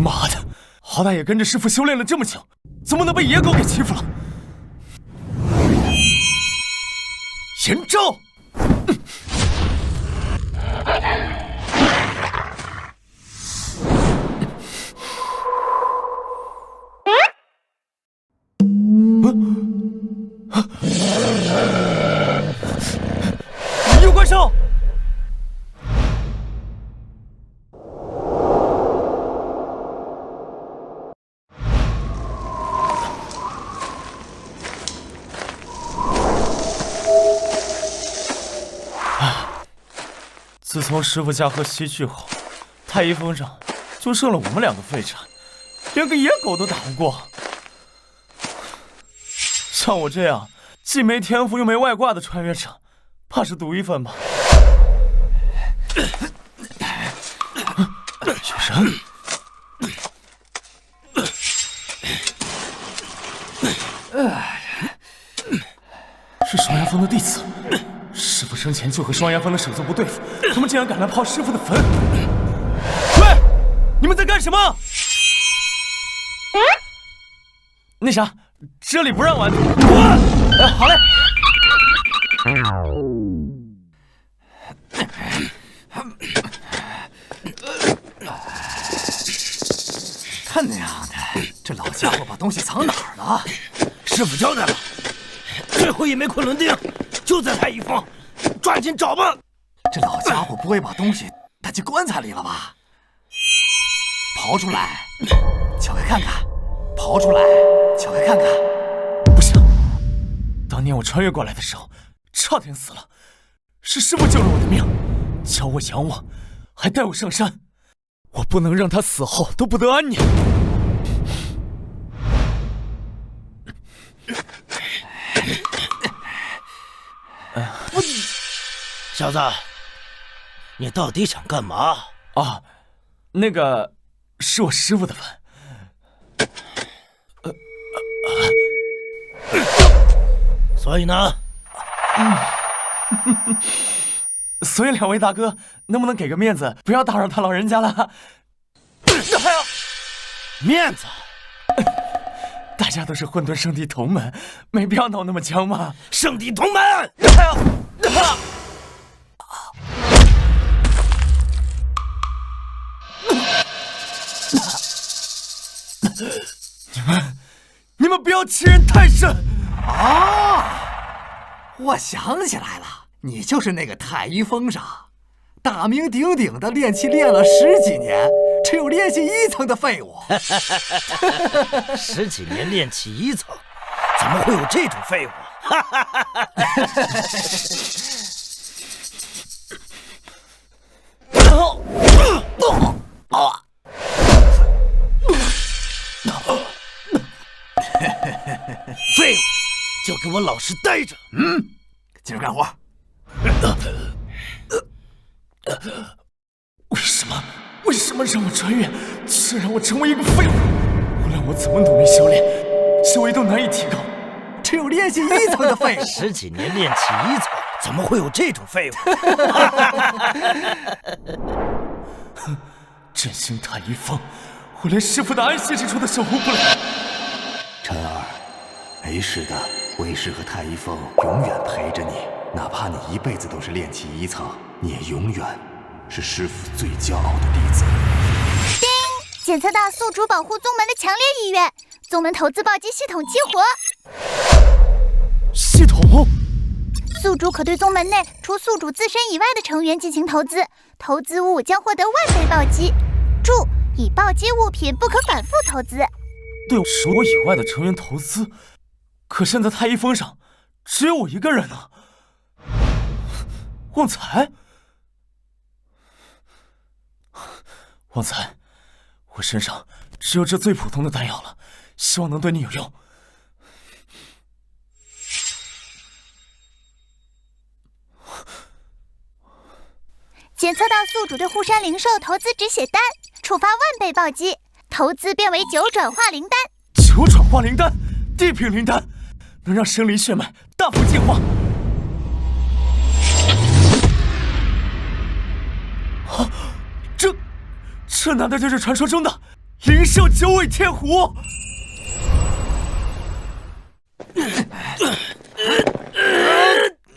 妈的，好歹也跟着师傅修炼了这么久，怎么能被野狗给欺负了？炎招！有怪兽！自从师傅驾鹤西去后，太一峰上就剩了我们两个废柴，连个野狗都打不过。像我这样既没天赋又没外挂的穿越者，怕是独一份吧。雪神，是双牙峰的弟子。师傅生前就和双牙峰的手足不对付，他们竟然敢来刨师傅的坟！喂，你们在干什么？那啥，这里不让玩。好嘞。看那样的，这老家伙把东西藏哪儿了？师傅交代了，最后一枚昆仑钉就在太一峰，抓紧找吧。这老家伙不会把东西带进棺材里了吧？刨出来，撬开看看；刨出来，撬开看看。不行，当年我穿越过来的时候，差点死了，是师傅救了我的命，教我仰望，还带我上山。我不能让他死后都不得安宁。小子，你到底想干嘛？啊，那个是我师傅的坟。所以呢？所以两位大哥，能不能给个面子，不要打扰他老人家了？面子？大家都是混沌圣地同门，没必要闹那么僵嘛。圣地同门！你们不要欺人太甚啊！我想起来了，你就是那个太一峰上大名鼎鼎的练气练了10几年，只有练习1层的废物。10几年练气1层，怎么会有这种废物？废物，就给我老实待着。接着干活。为什么让我穿越，却让我成为一个废物？无论我怎么努力修炼，修为都难以提高，只有练习1层的废物。10几年练气1层，怎么会有这种废物？振兴太一峰，我连师傅的安息之处都守护不了。陈儿，没事的，为师和太一峰永远陪着你，哪怕你一辈子都是练气1层，你也永远是师傅最骄傲的弟子。叮！检测到宿主保护宗门的强烈意愿，宗门投资暴击系统激活。系统？宿主可对宗门内除宿主自身以外的成员进行投资，投资物将获得10000倍暴击。注：已暴击物品不可反复投资。对我以外的成员投资，可现在太一峰上只有我一个人呢。旺财，旺财，我身上只有这最普通的丹药了，希望能对你有用。检测到宿主对护山灵兽投资止血丹，触发10000倍暴击，投资变为9转化灵丹。9转化灵丹，地品灵丹，能让生灵血脉大幅进化。这难道就是传说中的灵兽九尾天狐。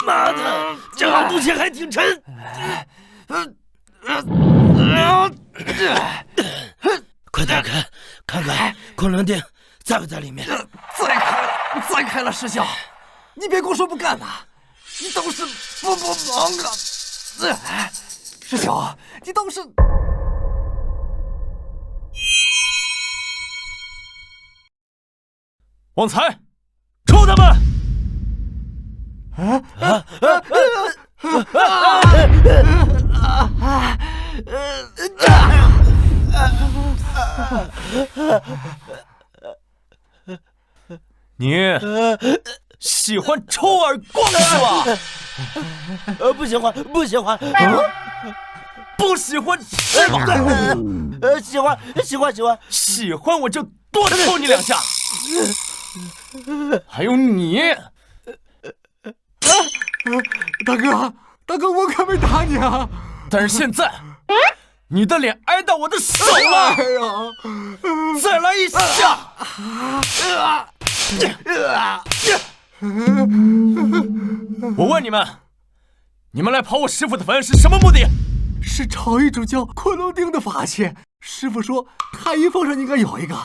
妈的，这耳肚钱还挺沉。快打开，看看昆仑定在不在里面。再开了，师兄，你别跟我说不干呐，你倒是帮帮忙啊！师兄，你倒是……旺财，抽他们！你喜欢抽耳光是吧？不喜欢，不喜欢，不喜欢是吧？喜欢，喜欢，喜欢，喜欢我就多抽你2下。还有你，大哥，我可没打你啊！但是现在你的脸挨到我的手了。哎呀，再来一下！我问你们，你们来刨我师傅的坟是什么目的？是找一种叫昆仑定的法器。师傅说太医峰上应该有一个，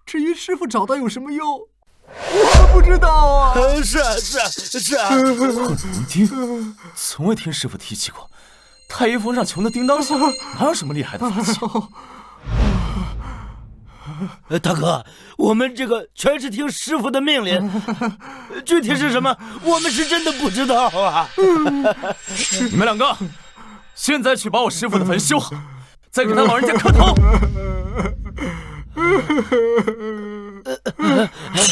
至于师傅找到有什么用，我不知道啊。是。昆仑定，从未听师傅提起过。太医峰上穷的叮当响，哪有什么厉害的法器？大哥，我们这个全是听师傅的命令，具体是什么，我们是真的不知道啊。你们2个，现在去把我师傅的坟修好，再给他老人家磕头。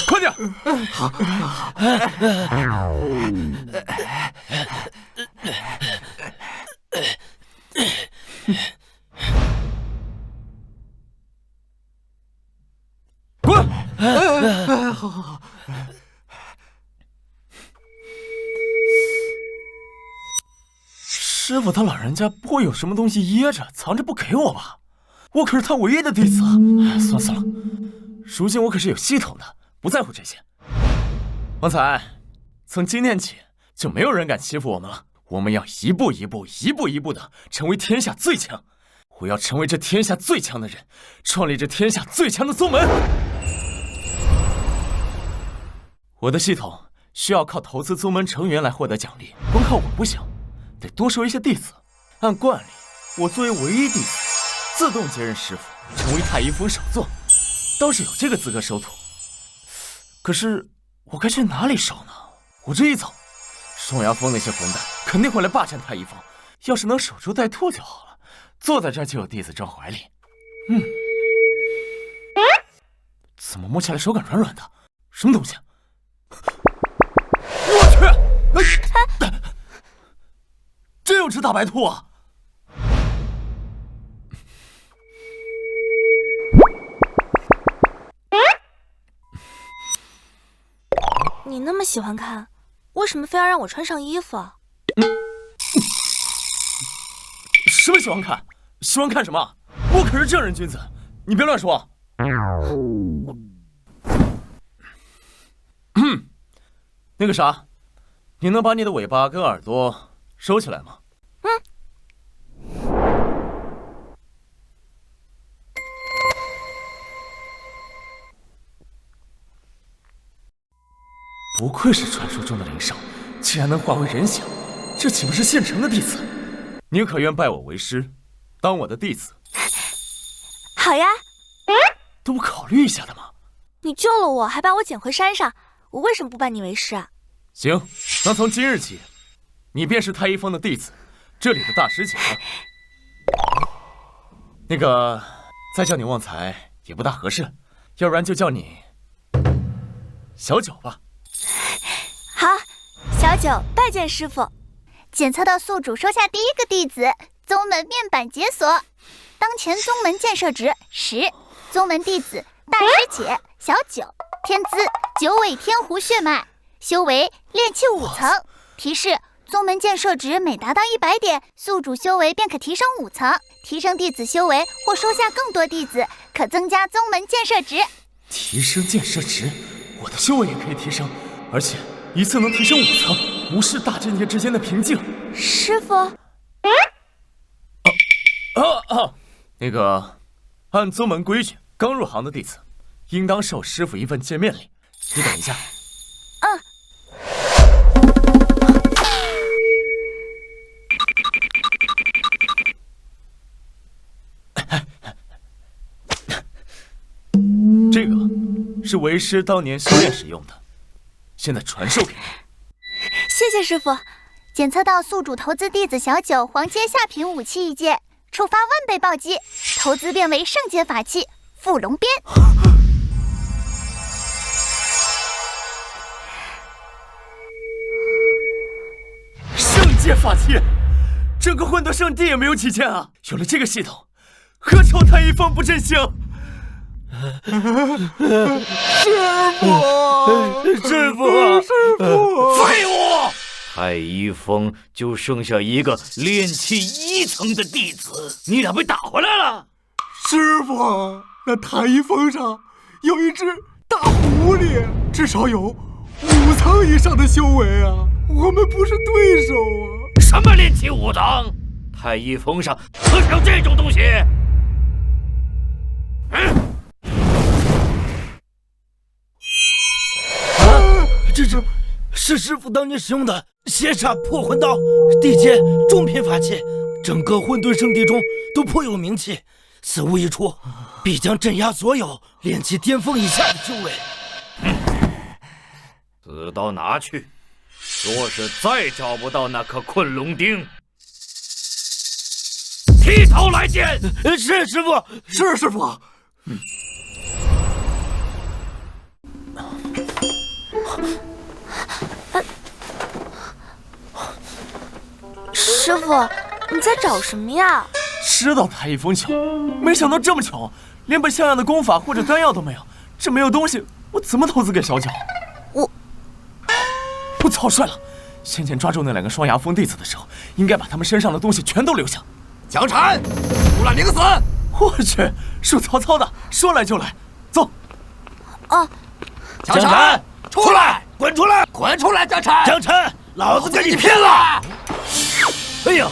快点！滚！好。师傅他老人家不会有什么东西掖着藏着不给我吧？我可是他唯一的弟子。算了，如今我可是有系统的，不在乎这些。旺财，从今天起就没有人敢欺负我们了。我们要一步一步的成为天下最强。我要成为这天下最强的人，创立这天下最强的宗门。我的系统需要靠投资宗门成员来获得奖励，光靠我不行，得多收一些弟子。按惯例，我作为唯一弟子，自动接任师傅，成为太医峰首座，倒是有这个资格收徒。可是我该去哪里收呢？我这一走，双牙峰那些混蛋肯定会来霸占太医峰。要是能守株待兔就好了，坐在这儿就有弟子装怀里。怎么摸起来手感软软的？什么东西？我去！真有只大白兔啊！你那么喜欢看，为什么非要让我穿上衣服啊？什么喜欢看？喜欢看什么？我可是正人君子，你别乱说。那个啥，你能把你的尾巴跟耳朵收起来吗？不愧是传说中的灵兽，竟然能化为人形，这岂不是现成的弟子？你可愿拜我为师，当我的弟子？好呀，都不考虑一下的吗？你救了我，还把我捡回山上，我为什么不拜你为师啊？行，那从今日起，你便是太医峰的弟子，这里的大师姐了。那个，再叫你旺财也不大合适，要不然就叫你小九吧。好，小九拜见师傅。检测到宿主收下第一个弟子，宗门面板解锁。当前宗门建设值10，宗门弟子大师姐小九，天资九尾天狐血脉，修为炼气5层。提示：宗门建设值每达到100点，宿主修为便可提升5层。提升弟子修为或收下更多弟子，可增加宗门建设值。提升建设值，我的修为也可以提升，而且一次能提升5层，无视大阵界之间的瓶颈。师傅，那个，按宗门规矩，刚入行的弟子应当受师傅一份见面礼。你等一下。这个是为师当年修炼时用的，现在传授给你。谢谢师傅。检测到宿主投资弟子小九黄阶下品武器一件，触发1倍暴击，投资变为圣阶法器附龙鞭。圣阶法器，整个混沌圣地也没有几件啊！有了这个系统，何愁太一方不振兴？师傅，废物！太一峰就剩下一个炼气1层的弟子，你俩被打回来了。师傅，那太一峰上有一只大狐狸，至少有5层以上的修为啊！我们不是对手啊！什么炼气5层？太一峰上可是有这种东西？这是师傅当年使用的邪煞破魂刀，地阶中品法器，整个混沌圣地中都颇有名气。此物一出，必将镇压所有炼气巅峰以下的修为。此刀拿去，若是再找不到那颗困龙钉，剃头来见。是师傅，是师傅。师傅，你在找什么呀？知道太一峰巧，没想到这么巧，连本像样的功法或者丹药都没有。这没有东西，我怎么投资给小九？我草率了，先前抓住那2个双牙峰弟子的时候，应该把他们身上的东西全都留下。江辰，出来领死！我去，属曹操的，说来就来，走。江辰，出来！滚出来！滚出来！江辰，江辰，老子跟你拼了！哎呦，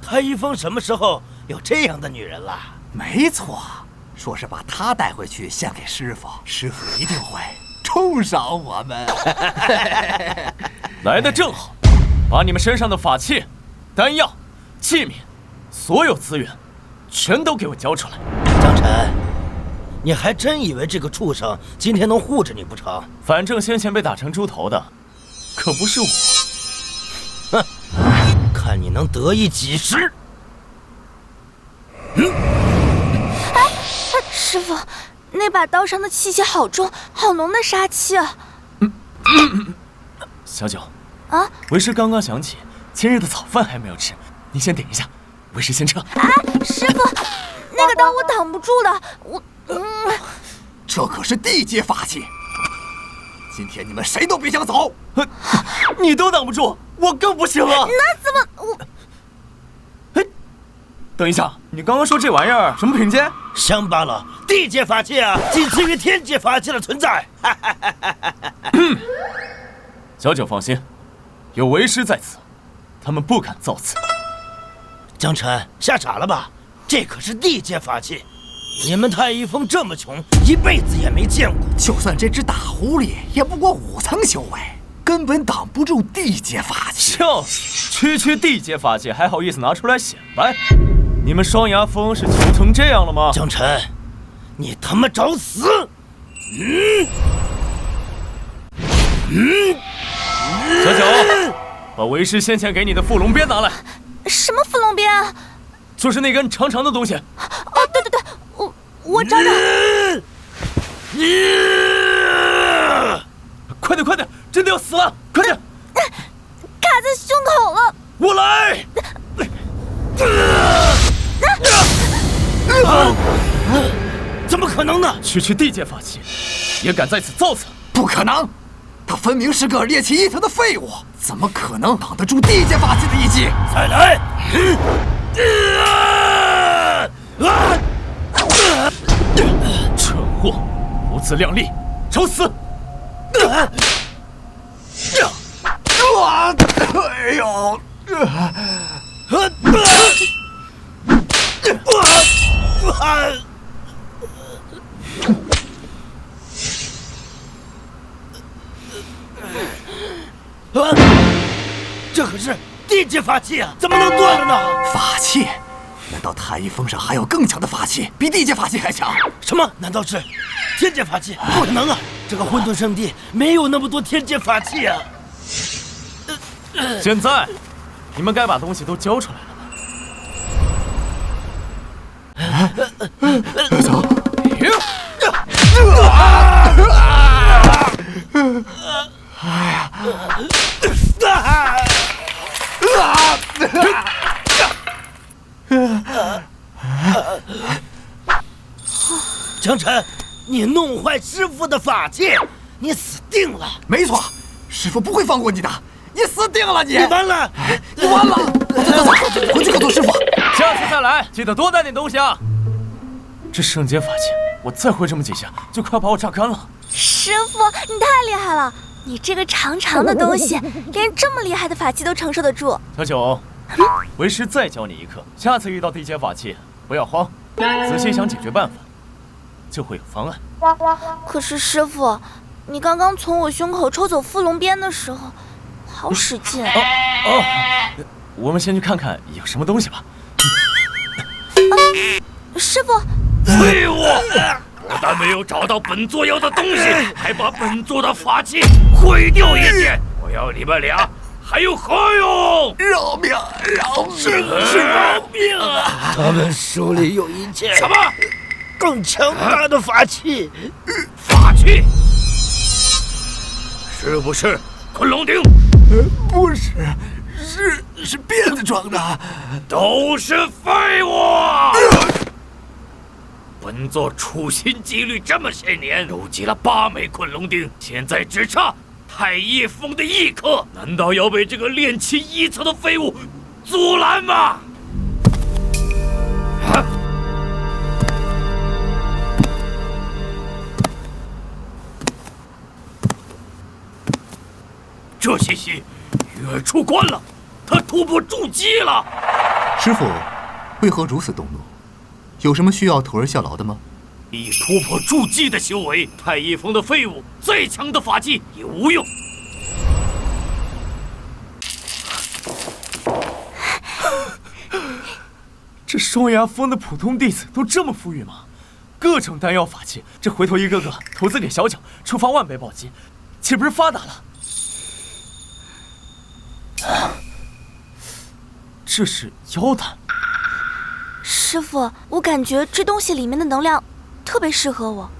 太一峰什么时候有这样的女人了？没错，说是把她带回去献给师傅，师傅一定会重赏我们。来的正好，把你们身上的法器、丹药、器皿，所有资源，全都给我交出来。江辰，你还真以为这个畜生今天能护着你不成？反正先前被打成猪头的，可不是我。哼，看你能得意几时！师傅，那把刀上的气息好重，好浓的杀气啊！小九，啊，为师刚刚想起今日的早饭还没有吃，你先等一下，为师先撤。师傅，那个刀我挡不住的，这可是地阶法器，今天你们谁都别想走！你都挡不住，我更不行了。那怎么等一下，你刚刚说这玩意儿什么品阶？乡巴佬，地阶法器啊，仅次于天阶法器的存在。小九放心，有为师在此，他们不敢造次。江辰，吓傻了吧？这可是地阶法器，你们太一峰这么穷，一辈子也没见过。就算这只大狐狸，也不过5层修为，根本挡不住地阶法器。笑死！区地阶法器还好意思拿出来显摆？你们双牙峰是穷成这样了吗？江辰，你他妈找死！小九，把为师先前给你的附龙鞭拿来。什么伏龙鞭啊？就是那根长长的东西。哦，对，我找找。快点，真的要死了！快点！卡在胸口了。我来。怎么可能呢？区地阶法器，也敢在此造次？不可能！他分明是个炼气1层的废物，怎么可能挡得住地阶法器的一击？再来！自量力，找死！哎呦！这可是地阶法器啊，怎么能断了呢？法器？难道太一峰上还有更强的法器，比地阶法器还强？什么？难道是天阶法器？不可能啊！这个混沌圣地没有那么多天阶法器啊！现在，你们该把东西都交出来了吧？走。江辰，你弄坏师傅的法器，你死定了！没错，师傅不会放过你的，你死定了你！你完了，你完了！走，回去告诉师傅。下次再来，记得多带点东西啊！这圣阶法器，我再挥这么几下，就快把我榨干了。师傅，你太厉害了！你这个长长的东西，连这么厉害的法器都承受得住。小九，为师再教你一课，下次遇到地阶法器，不要慌，仔细想解决办法，就会有方案。可是师傅，你刚刚从我胸口抽走副龙鞭的时候，好使劲。我们先去看看有什么东西吧。师傅，废物！不但没有找到本座要的东西，还把本座的法器毁掉一件。我要你们俩还有何用？饶命！饶命！饶命啊！他们手里有一件什么更强大的法器？法器？是不是昆龙鼎？不是，是鞭子装的。都是废物！本座处心积虑这么些年，收集了8枚昆龙鼎，现在只差太一峰的1颗，难道要被这个炼气1层的废物阻拦吗？这西西月出关了，他突破筑基了。师傅为何如此动怒？有什么需要徒儿效劳的吗？以突破筑基的修为，太一峰的废物再强的法器也无用。这双牙峰的普通弟子都这么富裕吗？各种丹药法器，这回头一个个投资给小九，触发万倍暴击，岂不是发达了？这是妖丹。师傅，我感觉这东西里面的能量特别适合我。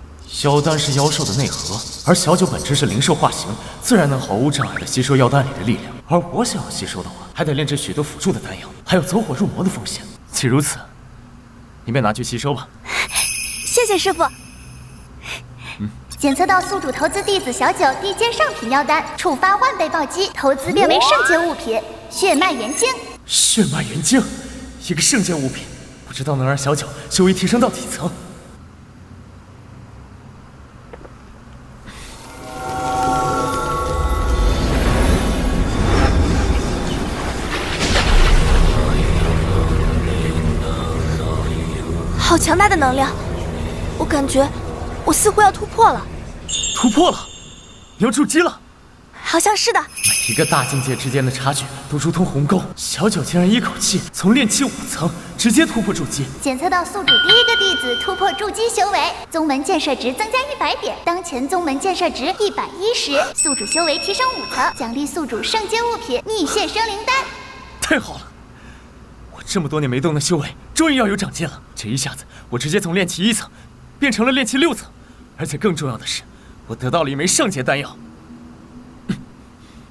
妖丹是妖兽的内核，而小九本质是灵兽化形，自然能毫无障碍地吸收妖丹里的力量。而我想要吸收的话，还得炼制许多辅助的丹药，还有走火入魔的风险。既如此，你便拿去吸收吧。谢谢师傅。检测到宿主投资弟子小九地阶上品妖丹，触发万倍暴击，投资变为圣阶物品血脉元晶。血脉元晶，一个圣阶物品，不知道能让小九修为提升到几层。好强大的能量，我感觉我似乎要突破了。突破了，你要筑基了。好像是的。每一个大境界之间的差距都如同鸿沟，小九竟然一口气从炼气5层直接突破筑基。检测到宿主第一个弟子突破筑基修为，宗门建设值增加100点，当前宗门建设值110，宿主修为提升5层，奖励宿主圣阶物品逆血生灵丹。太好了，我这么多年没动的修为终于要有长进了。这一下子，我直接从炼气1层变成了炼气6层，而且更重要的是，我得到了一枚圣阶丹药。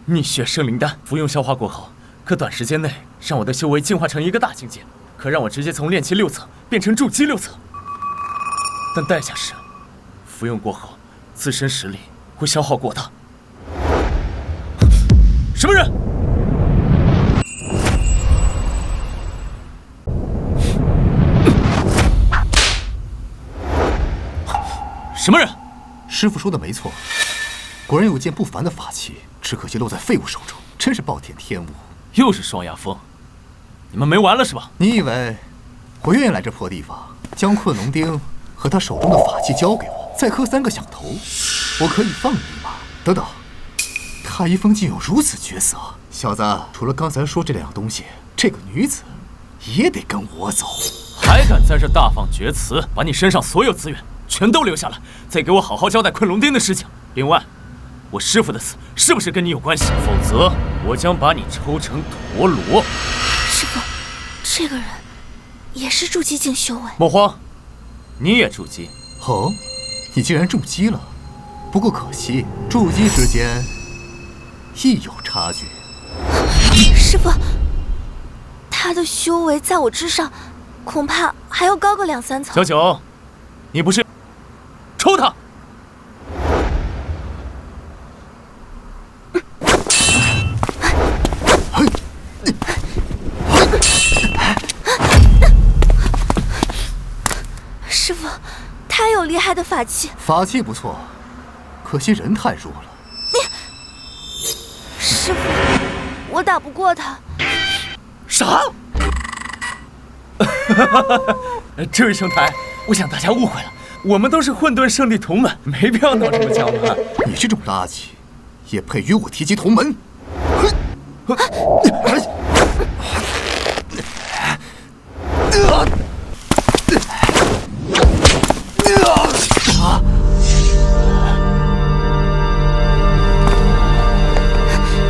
逆血生灵丹，服用消化过后，可短时间内让我的修为进化成一个大境界，可让我直接从炼气6层变成筑基6层。但代价是，服用过后，自身实力会消耗过大。什么人？什么人？师傅说的没错，果然有件不凡的法器，只可惜落在废物手中，真是暴殄天物。又是双牙峰，你们没完了是吧？你以为我愿意来这破地方，将困龙钉和他手中的法器交给我，再磕3个响头，我可以放你一马？等等，太一峰竟有如此角色，小子，除了刚才说这2样东西，这个女子也得跟我走。还敢在这大放厥词，把你身上所有资源全都留下来，再给我好好交代昆龙钉的事情。另外，我师父的死是不是跟你有关系？否则我将把你抽成陀螺。师父，这个人也是筑基境修为。莫慌，你也筑基？哦，你竟然筑基了？不过可惜，筑基之间亦有差距。师父，他的修为在我之上，恐怕还要高个2、3层。小九，你不是抽他！师父，他有厉害的法器。法器不错，可惜人太弱了。师父，我打不过他。啥？这位兄台，我想大家误会了，我们都是混沌圣地同门，没必要闹这么僵嘛。你这种垃圾，也配与我提及同门？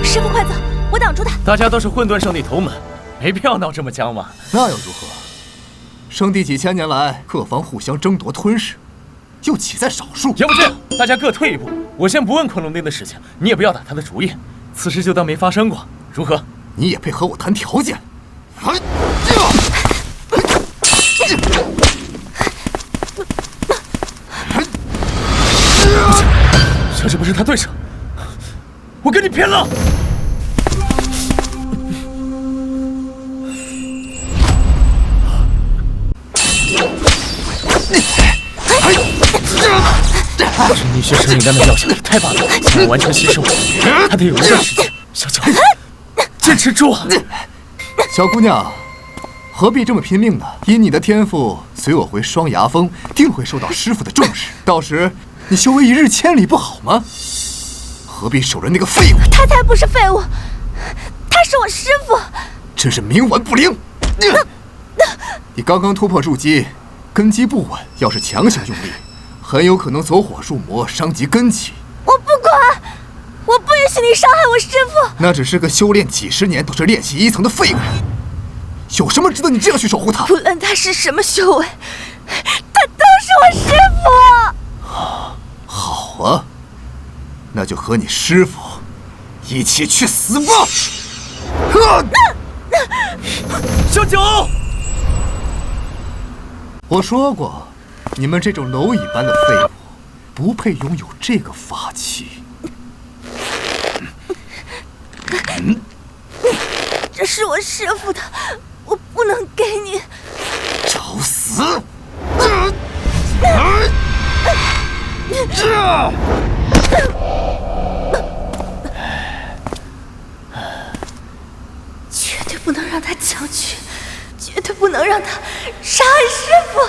师父快走，我挡住他。大家都是混沌圣地同门，没必要闹这么僵嘛。那又如何？圣地几千年来，各方互相争夺吞噬，又岂在少数？要不这样，大家各退一步，我先不问昆龙钉的事情，你也不要打他的主意，此事就当没发生过，如何？你也配和我谈条件？小九不是他对手，我跟你拼了！是你学陈一丹的雕像，太棒了，想要完全吸收我，还得有一段时间。小九，坚持住啊！小姑娘，何必这么拼命呢？以你的天赋，随我回双牙峰，定会受到师傅的重视。到时你修为1日千里，不好吗？何必守着那个废物？他才不是废物，他是我师傅。真是冥顽不灵！你刚刚突破筑基，根基不稳，要是强行用力，很有可能走火入魔，伤及根基。我不管，我不允许你伤害我师傅。那只是个修炼几十年都是炼气1层的废物，有什么值得你这样去守护他？不论他是什么修为，他都是我师傅。好啊，那就和你师傅一起去死吧！小九，我说过，你们这种蝼蚁般的废物，不配拥有这个法器。这是我师傅的，我不能给你。找死！绝对不能让他抢去，绝对不能让他杀害师傅。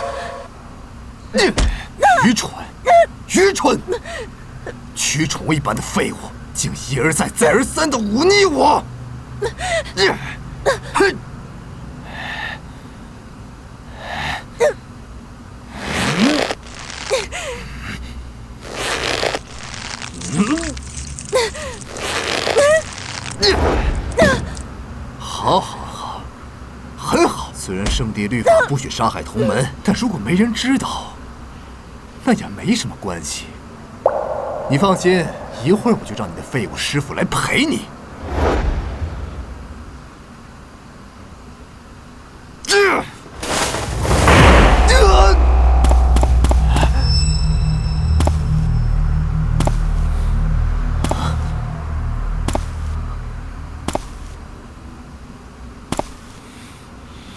愚蠢，愚蠢！蛆虫一般的废物，竟一而再、再而三的忤逆我！好，好，好，很好。虽然圣地律法不许杀害同门，但如果没人知道，那也没什么关系。你放心，一会儿我就让你的废物师傅来陪你。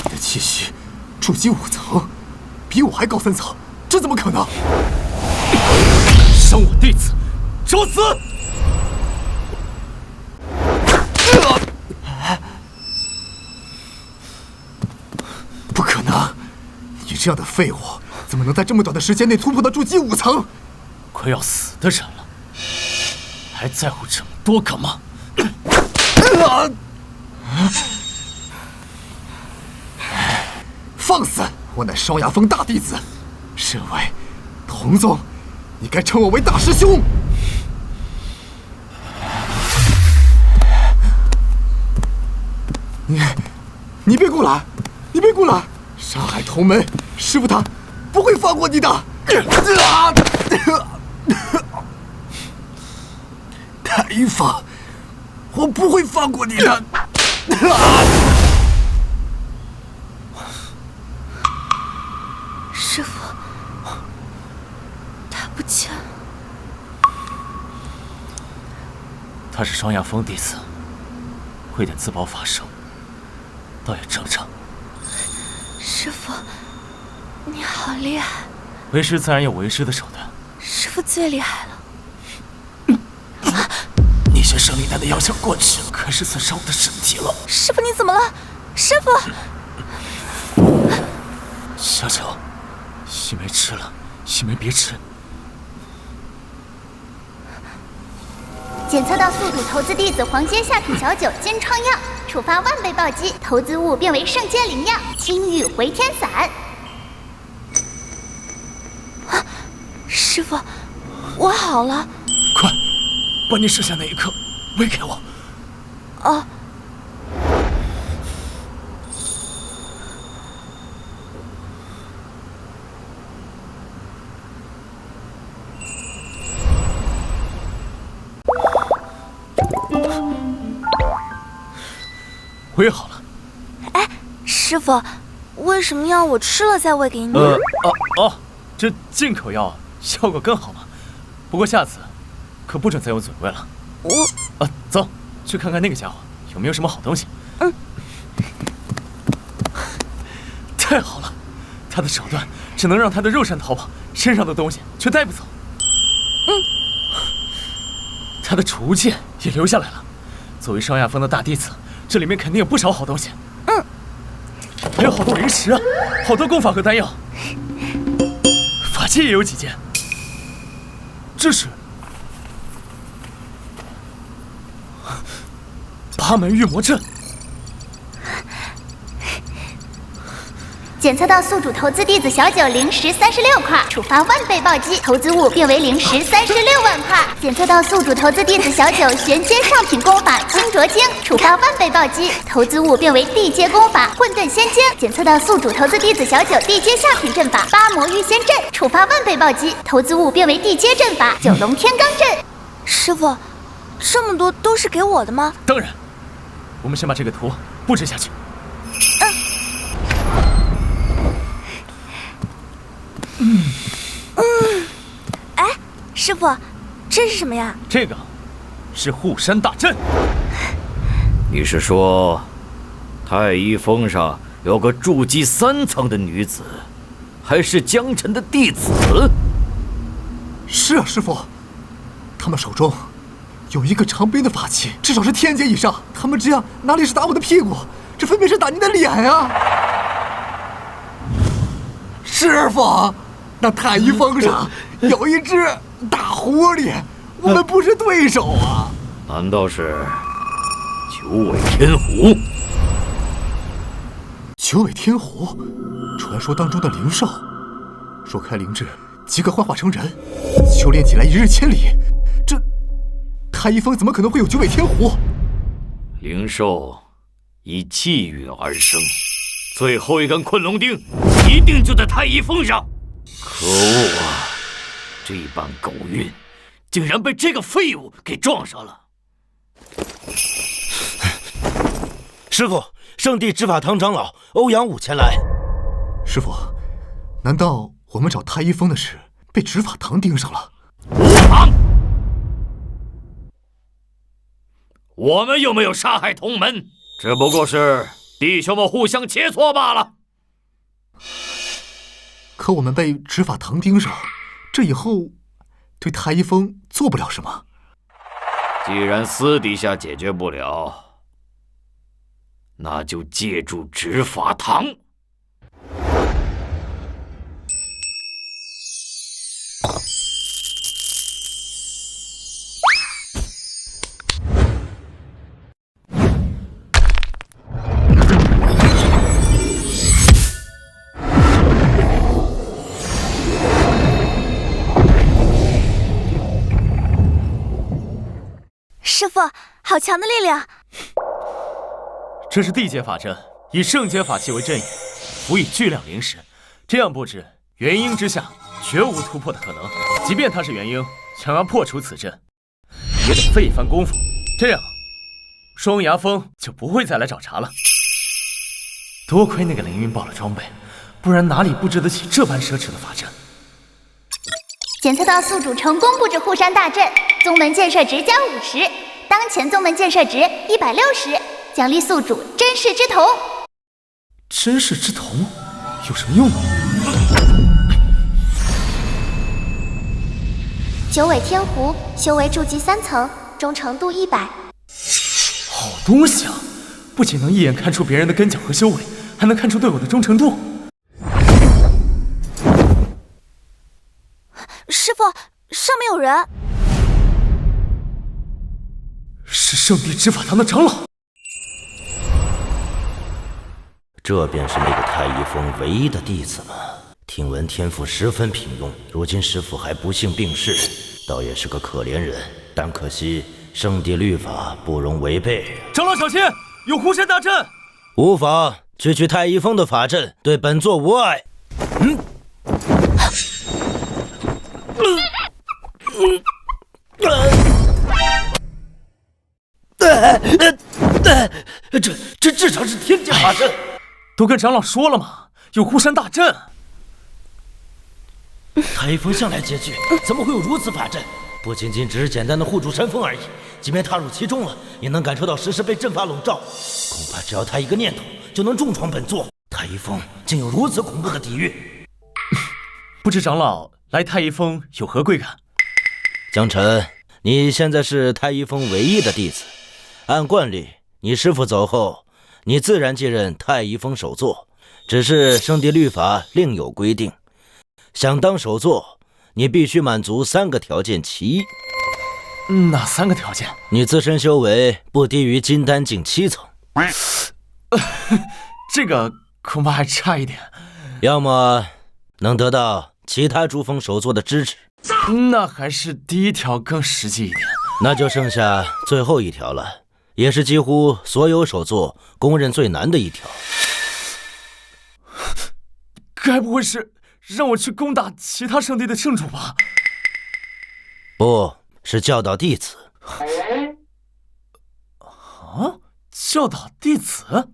你的气息筑基5层，比我还高3层，这怎么可能？伤我弟子，找死！不可能！你这样的废物，怎么能在这么短的时间内突破到筑基5层？快要死的人了，还在乎这么多干嘛？放肆！我乃双牙峰大弟子，身为同宗，你该称我为大师兄。你别过来！你别过来！杀害同门，师傅他不会放过你的！太一峰，我不会放过你的！师傅，他不见了。他是双牙峰弟子，会点自保法术，倒也正常。师傅，你好厉害！为师自然有为师的手段。师傅最厉害了。你先生灵丹的药效过去，开始损伤我的身体了。师傅，你怎么了？师傅，小九，西梅吃了，西梅别吃。检测到宿主投资弟子黄阶下品小九金疮药，触发万倍暴击，投资物变为圣阶灵药青玉回天散。师傅，我好了。快，把你剩下那一颗喂给我。哦。喂好了。哎，师傅，为什么要我吃了再喂给你？这进口药效果更好嘛。不过下次可不准再用嘴喂了。走，去看看那个家伙有没有什么好东西。嗯。太好了，他的手段只能让他的肉身逃跑，身上的东西却带不走。他的储物戒也留下来了。作为双亚峰的大弟子，这里面肯定有不少好东西。还有好多灵石啊，好多功法和丹药，法器也有几件。这是八门御魔阵。检测到宿主投资弟子小九灵石36块，触发万倍暴击，投资物变为灵石36万块。检测到宿主投资弟子小九玄阶上品功法清浊经，触发万倍暴击，投资物变为地阶功法混沌仙经。检测到宿主投资弟子小九地阶下品阵法八魔御仙阵，触发万倍暴击，投资物变为地阶阵法九龙天罡阵。师傅，这么多都是给我的吗？当然，我们先把这个图布置下去。哎，师傅，这是什么呀？这个是护山大阵。你是说，太一峰上有个筑基3层的女子，还是江辰的弟子？是啊，师傅，他们手中有一个长鞭的法器，至少是天阶以上。他们这样哪里是打我的屁股，这分明是打您的脸啊！师傅，那太一峰上有一只大狐狸，我们不是对手啊！难道是九尾天狐？九尾天狐，传说当中的灵兽，若开灵智，即可幻化成人，修炼起来一日千里。这太一峰怎么可能会有九尾天狐？灵兽以气运而生，最后一根昆龙钉一定就在太一峰上。可恶啊！这般狗运，竟然被这个废物给撞上了。师傅，圣地执法堂长老欧阳武前来。师傅，难道我们找太一峰的事被执法堂盯上了？无妨，我们又没有杀害同门，只不过是弟兄们互相切磋罢了。可我们被执法堂盯上，这以后对太一峰做不了什么。既然私底下解决不了，那就借助执法堂。师傅，好强的力量！这是地阶法阵，以圣阶法器为阵眼，辅以巨量灵石。这样布置，元婴之下绝无突破的可能。即便他是元婴，想要破除此阵，也得费一番功夫。这样，双牙峰就不会再来找茬了。多亏那个凌云爆了装备，不然哪里布置得起这般奢侈的法阵？检测到宿主成功布置护山大阵，宗门建设值加50，当前宗门建设值160，奖励宿主真世之瞳。真世之瞳有什么用呢？九尾天狐，修为筑基3层，忠诚度100。好东西啊！不仅能一眼看出别人的根脚和修为，还能看出对我的忠诚度。师傅，上面有人。是圣地执法堂的长老。这便是那个太一峰唯一的弟子吗？听闻天赋十分平庸，如今师父还不幸病逝，倒也是个可怜人。但可惜圣地律法不容违背。长老小心，有护山大阵！无妨，区区太一峰的法阵对本座无碍。这至少是天阶法阵。都跟长老说了嘛，有护山大阵。太一峰向来拮据，怎么会有如此法阵？不仅仅只是简单的护住山峰而已，即便踏入其中了，也能感受到时时被阵法笼罩。恐怕只要他一个念头，就能重创本座。太一峰竟有如此恐怖的底蕴，不知长老来太一峰有何贵感？江晨，你现在是太一峰唯一的弟子，按惯例，你师父走后，你自然继任太一峰首座。只是圣地律法另有规定，想当首座，你必须满足3个条件，其一。哪3个条件？你自身修为不低于金丹境7层。这个恐怕还差一点。要么能得到其他诸峰首座的支持。那还是第一条更实际一点。那就剩下最后一条了，也是几乎所有首座公认最难的一条。该不会是让我去攻打其他圣地的圣主吧？不是教导弟子。啊？教导弟子？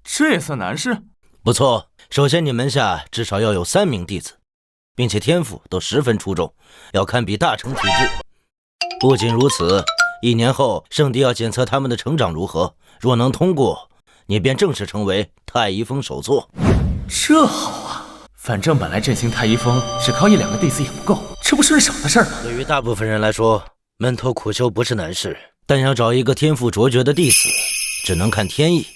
这也算难事？不错，首先你门下至少要有3名弟子，并且天赋都十分出众，要堪比大成体质。不仅如此，1年后圣地要检测他们的成长如何，若能通过，你便正式成为太一峰首座。这好啊，反正本来振兴太一峰只靠1、2个弟子也不够，这不是省的事儿吗？对于大部分人来说，闷头苦修不是难事，但要找一个天赋卓绝的弟子，只能看天意，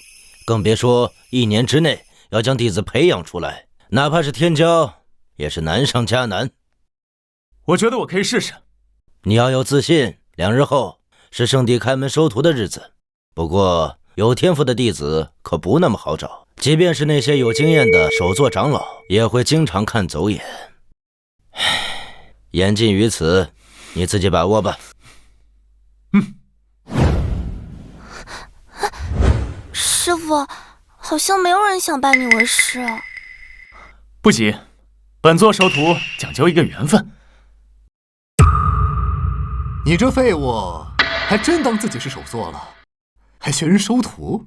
更别说1年之内要将弟子培养出来，哪怕是天骄，也是难上加难。我觉得我可以试试。你要有自信，2日后是圣地开门收徒的日子。不过有天赋的弟子可不那么好找，即便是那些有经验的首座长老，也会经常看走眼。言尽于此，你自己把握吧。师傅，好像没有人想拜你为师。不急，本座收徒讲究一个缘分。你这废物，还真当自己是首座了，还学人收徒？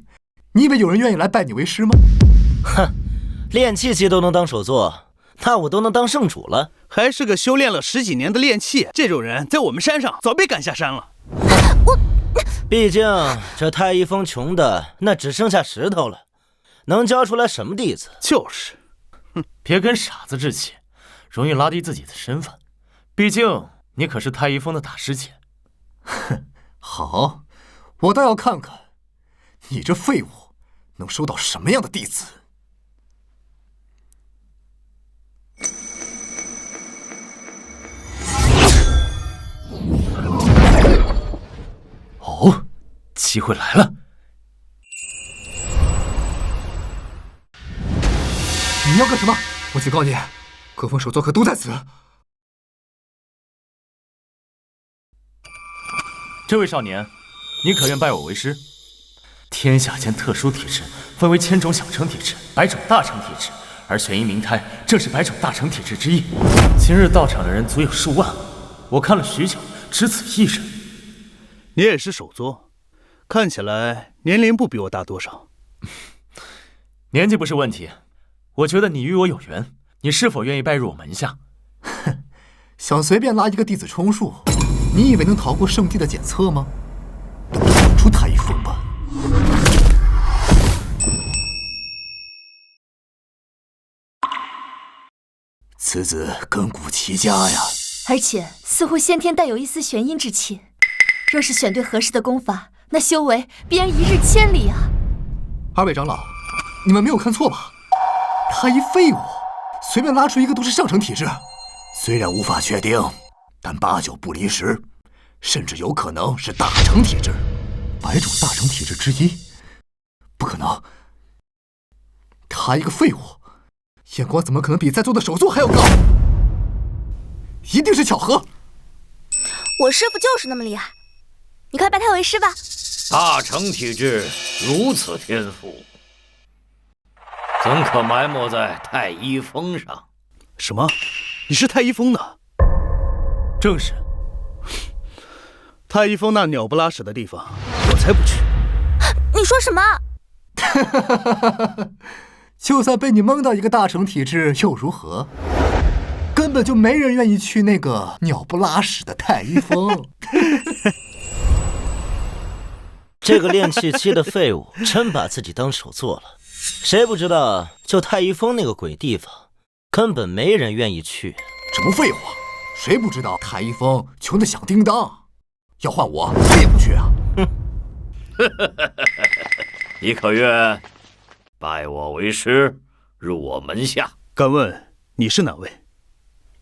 你以为有人愿意来拜你为师吗？哼，练气系都能当首座，那我都能当圣主了。还是个修炼了10几年的练气，这种人在我们山上早被赶下山了。毕竟这太一峰穷的那只剩下石头了，能教出来什么弟子？就是，别跟傻子置气，容易拉低自己的身份。毕竟你可是太一峰的大师姐。哼，好，我倒要看看你这废物能收到什么样的弟子。哦，机会来了！你要干什么？我警告你，各方首座可都在此。这位少年，你可愿拜我为师？天下间特殊体质分为1000种小成体质、100种大成体质，而玄阴明胎正是100种大成体质之一。今日到场的人足有数万，我看了许久，只此一人。你也是首座，看起来年龄不比我大多少。年纪不是问题，我觉得你与我有缘，你是否愿意拜入我门下？哼，想随便拉一个弟子充数，你以为能逃过圣地的检测吗？等着滚出太一峰吧！此子根骨奇佳呀，而且似乎先天带有一丝玄阴之气。若是选对合适的功法，那修为必然一日千里啊！二位长老，你们没有看错吧？他一废物，随便拉出一个都是上乘体质。虽然无法确定，但8九不离10，甚至有可能是大成体质，100种大成体质之一。不可能，他一个废物，眼光怎么可能比在座的首座还要高？一定是巧合。我师父就是那么厉害，你快拜他为师吧。大成体质如此天赋，怎可埋没在太一峰上？什么？你是太一峰的？正是。太一峰那鸟不拉屎的地方，我才不去。你说什么？就算被你蒙到一个大成体质又如何？根本就没人愿意去那个鸟不拉屎的太一峰。这个练气期的废物真把自己当首座了。谁不知道，就太一峰那个鬼地方，根本没人愿意去。什么废话？谁不知道太一峰穷得响叮当？要换我也不去啊！哼，你可愿拜我为师，入我门下？敢问你是哪位？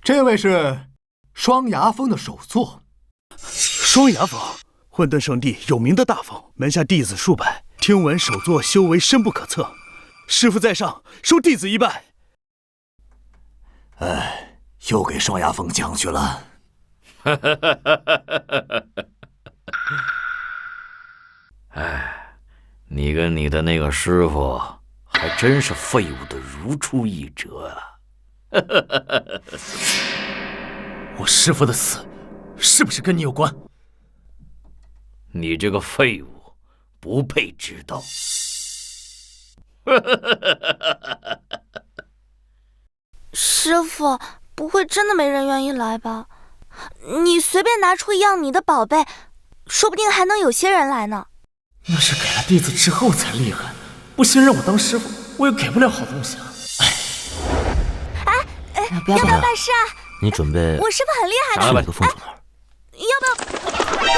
这位是双牙峰的首座。双牙峰，混沌圣地有名的大峰，门下弟子数百，听闻首座修为深不可测。师父在上，收弟子一拜。哎，又给双牙峰讲去了。哎，你跟你的那个师傅还真是废物的如出一辙啊！我师父的死，是不是跟你有关？你这个废物，不配知道。师父，不会真的没人愿意来吧？你随便拿出一样你的宝贝，说不定还能有些人来呢。那是给了弟子之后才厉害，不信任我当师傅，我也给不了好东西啊！要不要拜师啊？你准备？我师傅很厉害的。去哪个凤主那儿？要不要？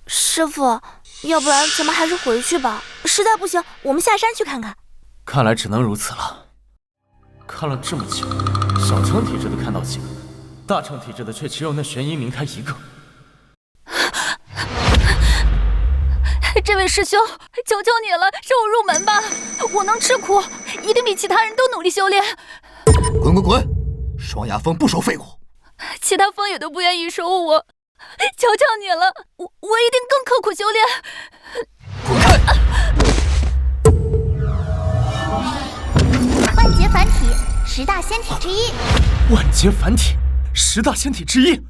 师傅，要不然咱们还是回去吧。实在不行，我们下山去看看。看来只能如此了。看了这么久，小成体质的看到几个，大成体质的却只有那玄阴明胎一个。这位师兄，求求你了，收我入门吧！我能吃苦，一定比其他人都努力修炼。滚滚滚！双牙峰不收废物，其他峰也都不愿意收我，求求你了，我一定更刻苦修炼。滚开！万劫凡体，10大仙体之一。万劫凡体，10大仙体之一。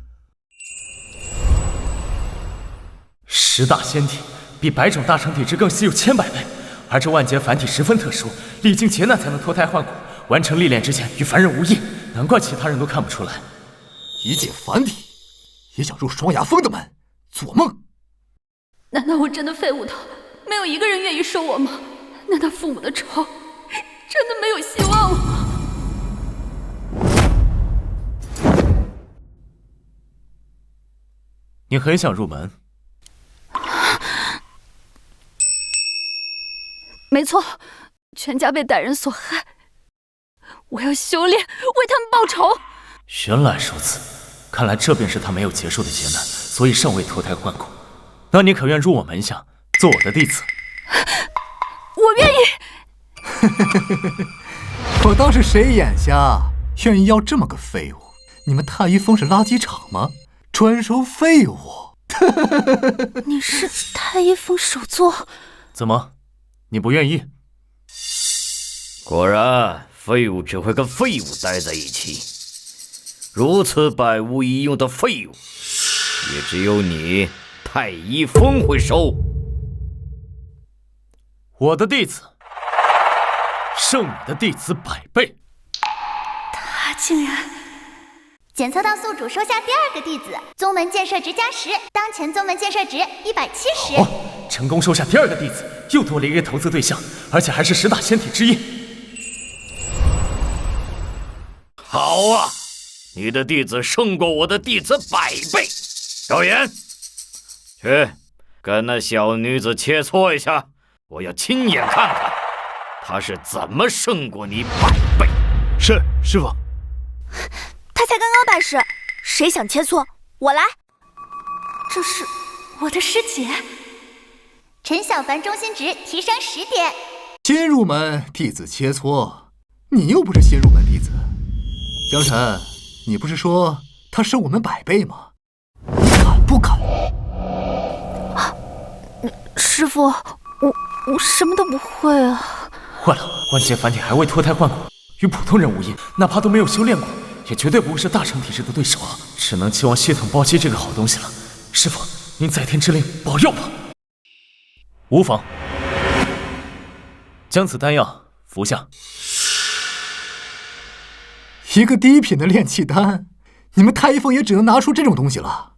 10大仙体比100种大成体质更稀有千百倍，而这万劫凡体十分特殊，历经劫难才能脱胎换骨，完成历练之前与凡人无异，难怪其他人都看不出来。一介凡体也想入双牙峰的门，做梦！难道我真的废物到没有一个人愿意收我吗？难道父母的仇真的没有希望了吗？你很想入门？没错，全家被歹人所害，我要修炼，为他们报仇。原来如此，看来这便是他没有结束的劫难，所以尚未脱胎换骨。那你可愿入我门下，做我的弟子？我愿意。我当是谁眼瞎，愿意要这么个废物？你们太一峰是垃圾场吗？专收废物。你是太一峰首座？怎么，你不愿意？果然，废物只会跟废物待在一起。如此百无一用的废物，也只有你太一峰会收。我的弟子，胜你的弟子100倍。他竟然！检测到宿主收下第2个弟子，宗门建设值加10，当前宗门建设值170。哦，成功收下第2个弟子，又多了一个投资对象，而且还是10大仙体之一。好啊，你的弟子胜过我的弟子100倍。赵岩，去跟那小女子切磋一下，我要亲眼看看她是怎么胜过你100倍。是，师傅。他才刚刚拜师，谁想切磋，我来。这是我的师姐陈小凡，中心值提升10点。新入门弟子切磋，你又不是新入门弟子。江晨，你不是说他胜我们100倍吗？你敢不敢？师傅，我什么都不会啊。坏了，万劫凡体还未脱胎换骨，与普通人无异，哪怕都没有修炼过，也绝对不会是大成体质的对手啊！只能期望血统暴击这个好东西了。师傅，您在天之灵保佑吧。无妨，将此丹药服下。一个低品的炼气丹，你们太一峰也只能拿出这种东西了，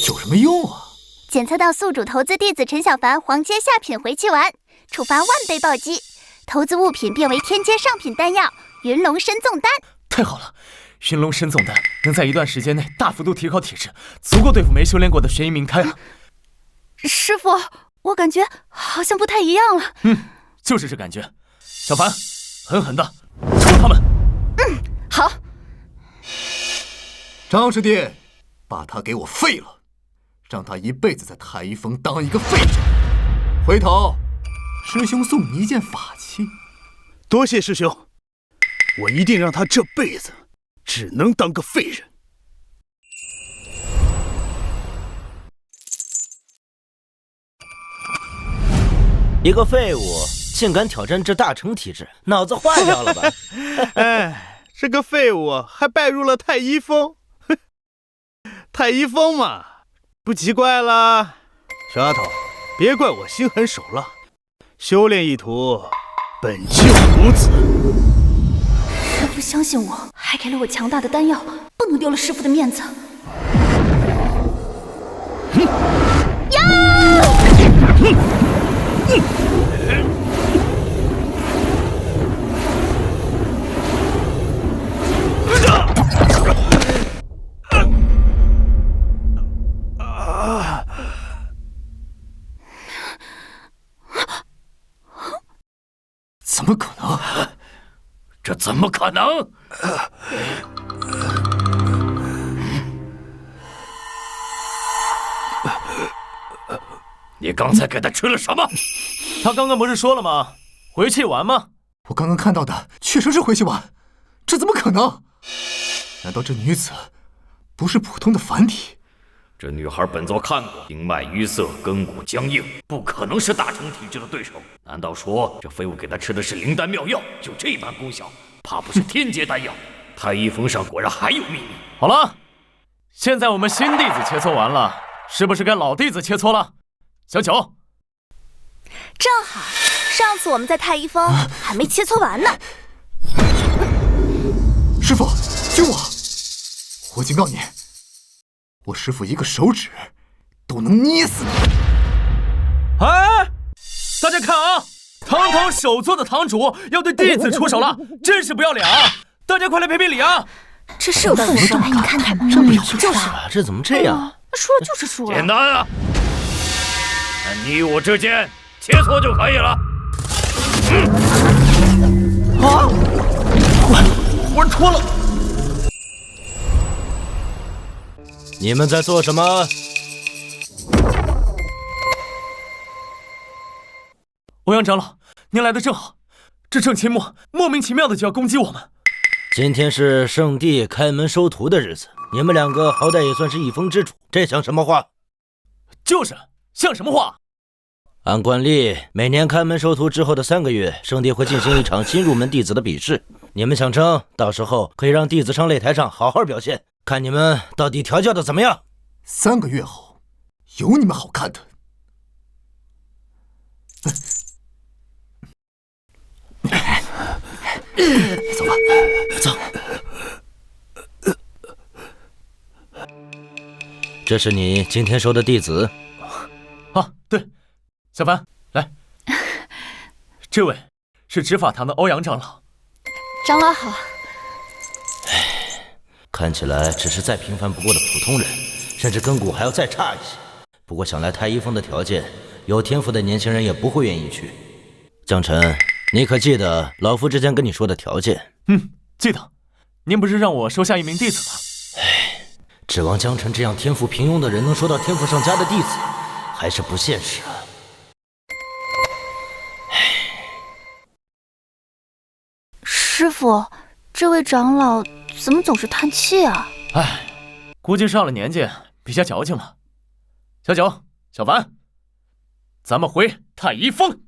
有什么用啊？检测到宿主投资弟子陈小凡黄阶下品回气丸，触发10000倍暴击，投资物品变为天阶上品丹药云龙深纵丹。太好了，云龙深纵丹能在一段时间内大幅度提高体质，足够对付没修炼过的玄阴冥开了。师傅，我感觉好像不太一样了。就是这感觉。小凡，狠狠的抽他们。好。张师弟，把他给我废了，让他一辈子在太一峰当一个废人。回头，师兄送你一件法器。多谢师兄，我一定让他这辈子只能当个废人。一个废物竟敢挑战这大成体质，脑子坏掉了吧？哎，这个废物还拜入了太一峰，太一峰嘛，不奇怪了。小丫头，别怪我心狠手辣，修炼一途本就如此。师傅相信我，还给了我强大的丹药，不能丢了师傅的面子。怎么可能？这怎么可能？你刚才给他吃了什么？他刚刚不是说了吗？回气丸吗？我刚刚看到的确实是回气丸，这怎么可能？难道这女子不是普通的凡体？这女孩本座看过，经脉淤塞，根骨僵硬，不可能是大成体质的对手。难道说这废物给她吃的是灵丹妙药，就这般功效？怕不是天阶丹药？太一峰上果然还有秘密。好了，现在我们新弟子切磋完了，是不是该老弟子切磋了？小九，正好，上次我们在太一峰还没切磋完呢。师傅，救我！我警告你，我师傅一个手指都能捏死你。哎，大家看啊，堂堂首座的堂主要对弟子出手了，真是不要脸啊！大家快来评评理啊！这是有道理说，你看看，真不要就是啊，这怎么这样？输了就是输了。简单啊，你我之间切磋就可以了。啊！我脱了！你们在做什么？欧阳长老，您来的正好，这郑清末莫名其妙的就要攻击我们。今天是圣地开门收徒的日子，你们两个好歹也算是一峰之主，这像什么话？就是像什么话？按惯例，每年开门收徒之后的3个月，圣地会进行一场新入门弟子的比试。你们想争，到时候可以让弟子上擂台上好好表现，看你们到底调教的怎么样。3个月后，有你们好看的。走吧，走。这是你今天收的弟子？啊，对，小凡，来，这位是执法堂的欧阳长老。长老好。看起来只是再平凡不过的普通人，甚至根骨还要再差一些。不过想来太一峰的条件，有天赋的年轻人也不会愿意去。江晨，你可记得老夫之前跟你说的条件？记得。您不是让我收下一名弟子吗？指望江晨这样天赋平庸的人能收到天赋上佳的弟子，还是不现实啊。师傅，这位长老怎么总是叹气啊？估计上了年纪，比较矫情了。小九、小凡，咱们回太一峰。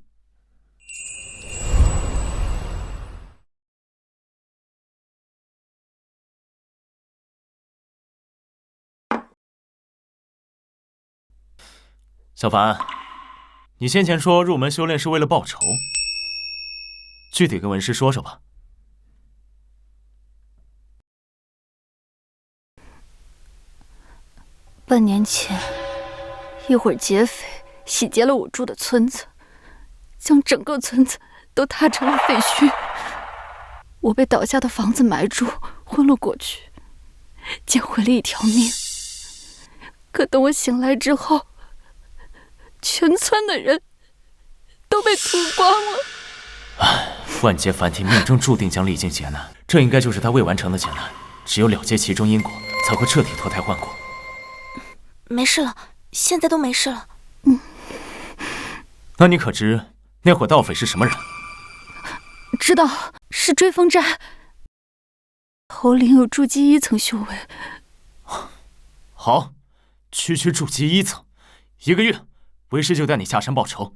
小凡，你先前说入门修炼是为了报仇，具体跟文师说说吧。半年前，一伙劫匪洗劫了我住的村子，将整个村子都踏成了废墟。我被倒下的房子埋住，昏了过去，捡回了一条命。可等我醒来之后，全村的人都被屠光了。万劫凡体命中注定将历经劫难，这应该就是他未完成的劫难。只有了结其中因果，才会彻底脱胎换骨。没事了，现在都没事了。那你可知那伙盗匪是什么人？知道，是追风寨，头领有筑基1层修为。好，区筑基1层，1个月，为师就带你下山报仇。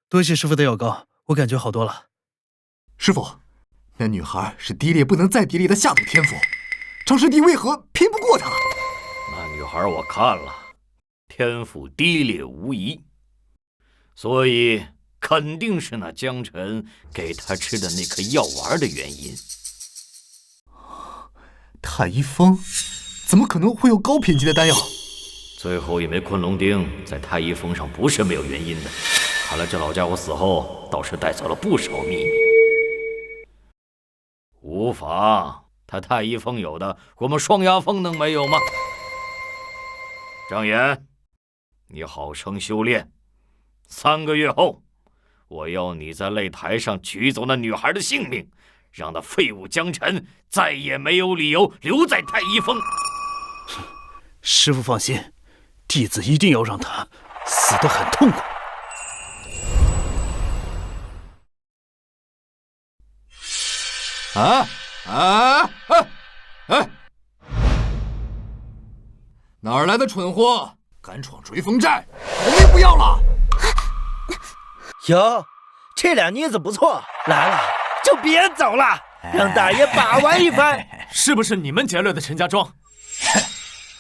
多谢师傅的药膏，我感觉好多了。师傅，那女孩是低劣不能再低劣的下等天赋，张师弟为何拼不过她？那女孩我看了，天赋低劣无疑，所以肯定是那江辰给她吃的那颗药丸的原因。太一峰怎么可能会有高品级的丹药？最后一枚昆龙钉在太一峰上不是没有原因的，看来这老家伙死后倒是带走了不少秘密。无妨，他太一峰有的，我们双牙峰能没有吗？张岩，你好生修炼，3个月后，我要你在擂台上取走那女孩的性命，让那废物江辰再也没有理由留在太一峰。师傅放心，弟子一定要让他死得很痛苦。哪儿来的蠢货，敢闯追风寨，我命不要了！哟，这俩妮子不错，来了就别走了，让大爷把玩一番。是不是你们劫掠的陈家庄？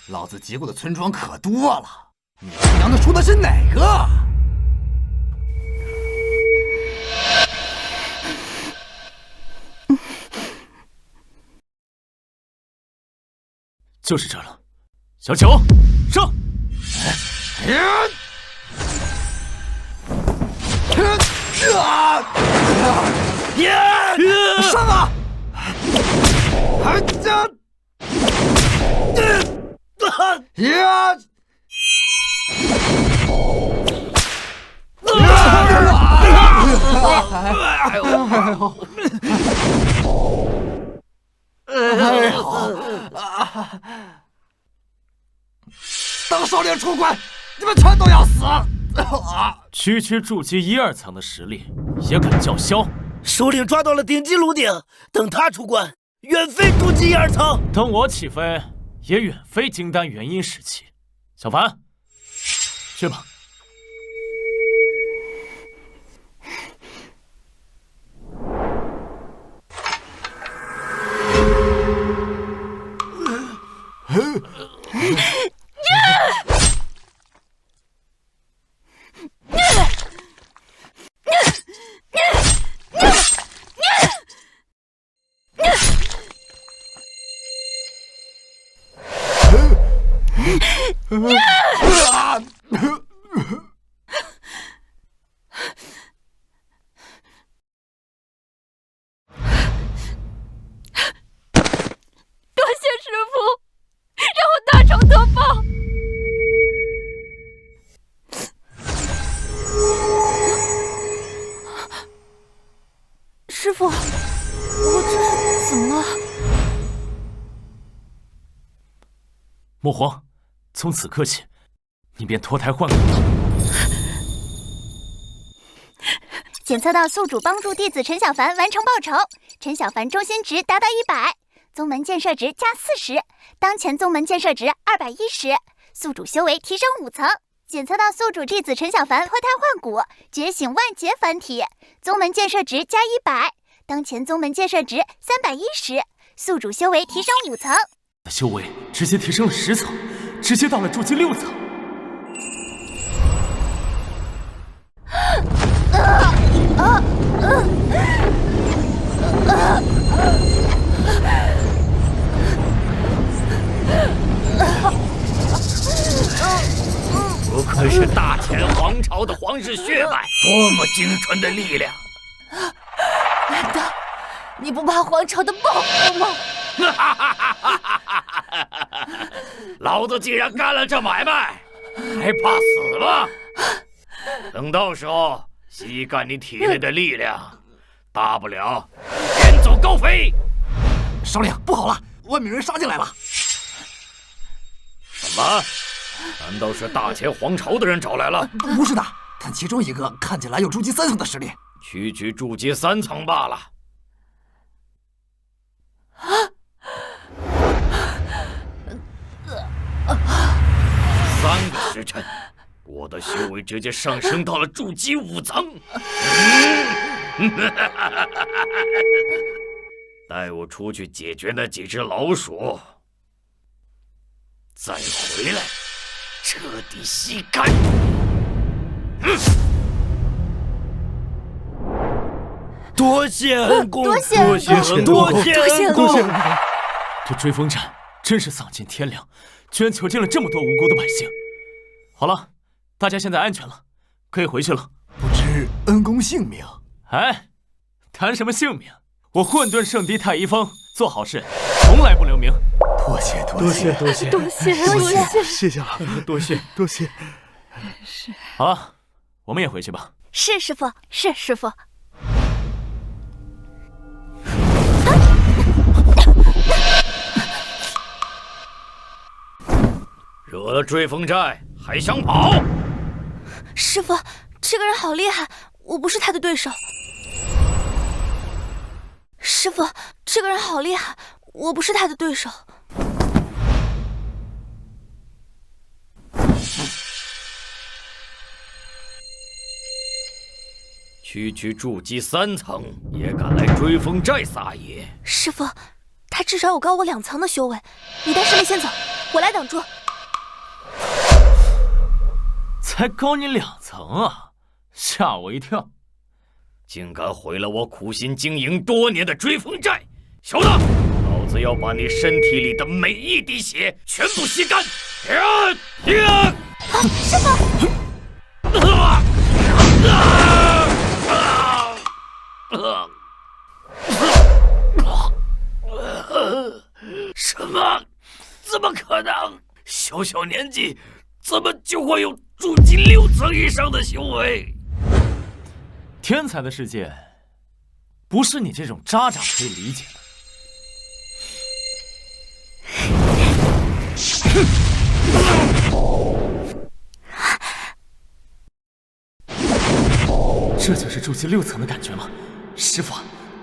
老子劫过的村庄可多了，你他娘的说的是哪个？就是这了。小九，上！上啊！等首领出关，你们全都要死！区区筑基1、2层的实力也敢叫嚣？首领抓到了顶级炉鼎，等他出关，远非筑基1、2层。等我起飞，也远非金丹元婴时期。小凡，去吧。多谢师父，让我大仇得报。师父，我这是怎么了？莫慌，从此刻起，你便脱胎换骨了。检测到宿主帮助弟子陈小凡完成报仇，陈小凡中心值达到100，宗门建设值加40，当前宗门建设值210，宿主修为提升5层。检测到宿主弟子陈小凡脱胎换骨，觉醒万劫凡体，宗门建设值加100，当前宗门建设值310，宿主修为提升5层。修为直接提升了10层，直接到了筑基6层。不愧是大前皇朝的皇室血脉，多么精纯的力量！难道你不怕皇朝的报复吗？老子既然干了这买卖，还怕死吗？等到时候吸干你体内的力量，大不了远走高飞。首领，不好了，外面人杀进来了！什么？难道是大前皇朝的人找来了？不是的，但其中一个看起来有筑基3层的实力，区区筑基3层罢了。3个时辰，我的修为直接上升到了筑基5层。带我出去解决那几只老鼠，再回来彻底吸干。多谢恩公，多谢恩公，多谢恩公。这追风寨真是丧尽天良，居然囚禁了这么多无辜的百姓。好了，大家现在安全了，可以回去了。不知恩公姓名？哎，谈什么姓名？我混沌圣地太一峰做好事从来不留名。多谢多谢多谢多谢多谢，谢谢了，多谢多谢。是。好了，我们也回去吧。是师父，是师父。惹了追风寨还想跑？师父，这个人好厉害，我不是他的对手。师父，这个人好厉害，我不是他的对手。区区筑基3层也敢来追风寨撒野？师父，他至少有高我2层的修为，你带师妹先走，我来挡住。才高你2层啊，吓我一跳！竟敢毁了我苦心经营多年的追风寨，小子，老子要把你身体里的每一滴血全部吸干！师傅！什么？怎么可能？小小年纪，怎么就会有筑基6层以上的修为？天才的世界，不是你这种渣渣可以理解的。这就是筑基6层的感觉吗？师傅，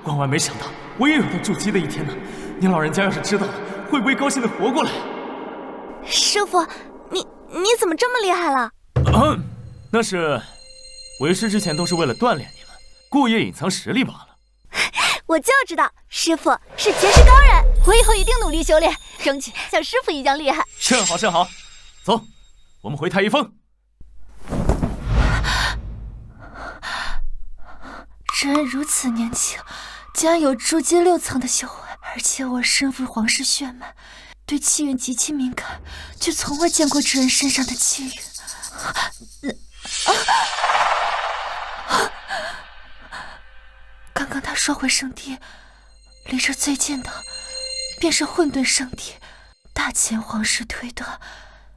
万万没想到，我也有到筑基的一天呢。您老人家要是知道了，会不会高兴的活过来？师傅，你怎么这么厉害了？那是为师之前都是为了锻炼你们，故意隐藏实力罢了。我就知道师傅是绝世高人，我以后一定努力修炼，争取像师傅一样厉害。甚好甚好，走，我们回太一峰。真人如此年轻，竟然有筑基6层的修为，而且我身负皇室血脉，对气运极其敏感，却从未见过这人身上的气运。刚刚他说回圣地，离这最近的便是混沌圣地。大前皇室推断，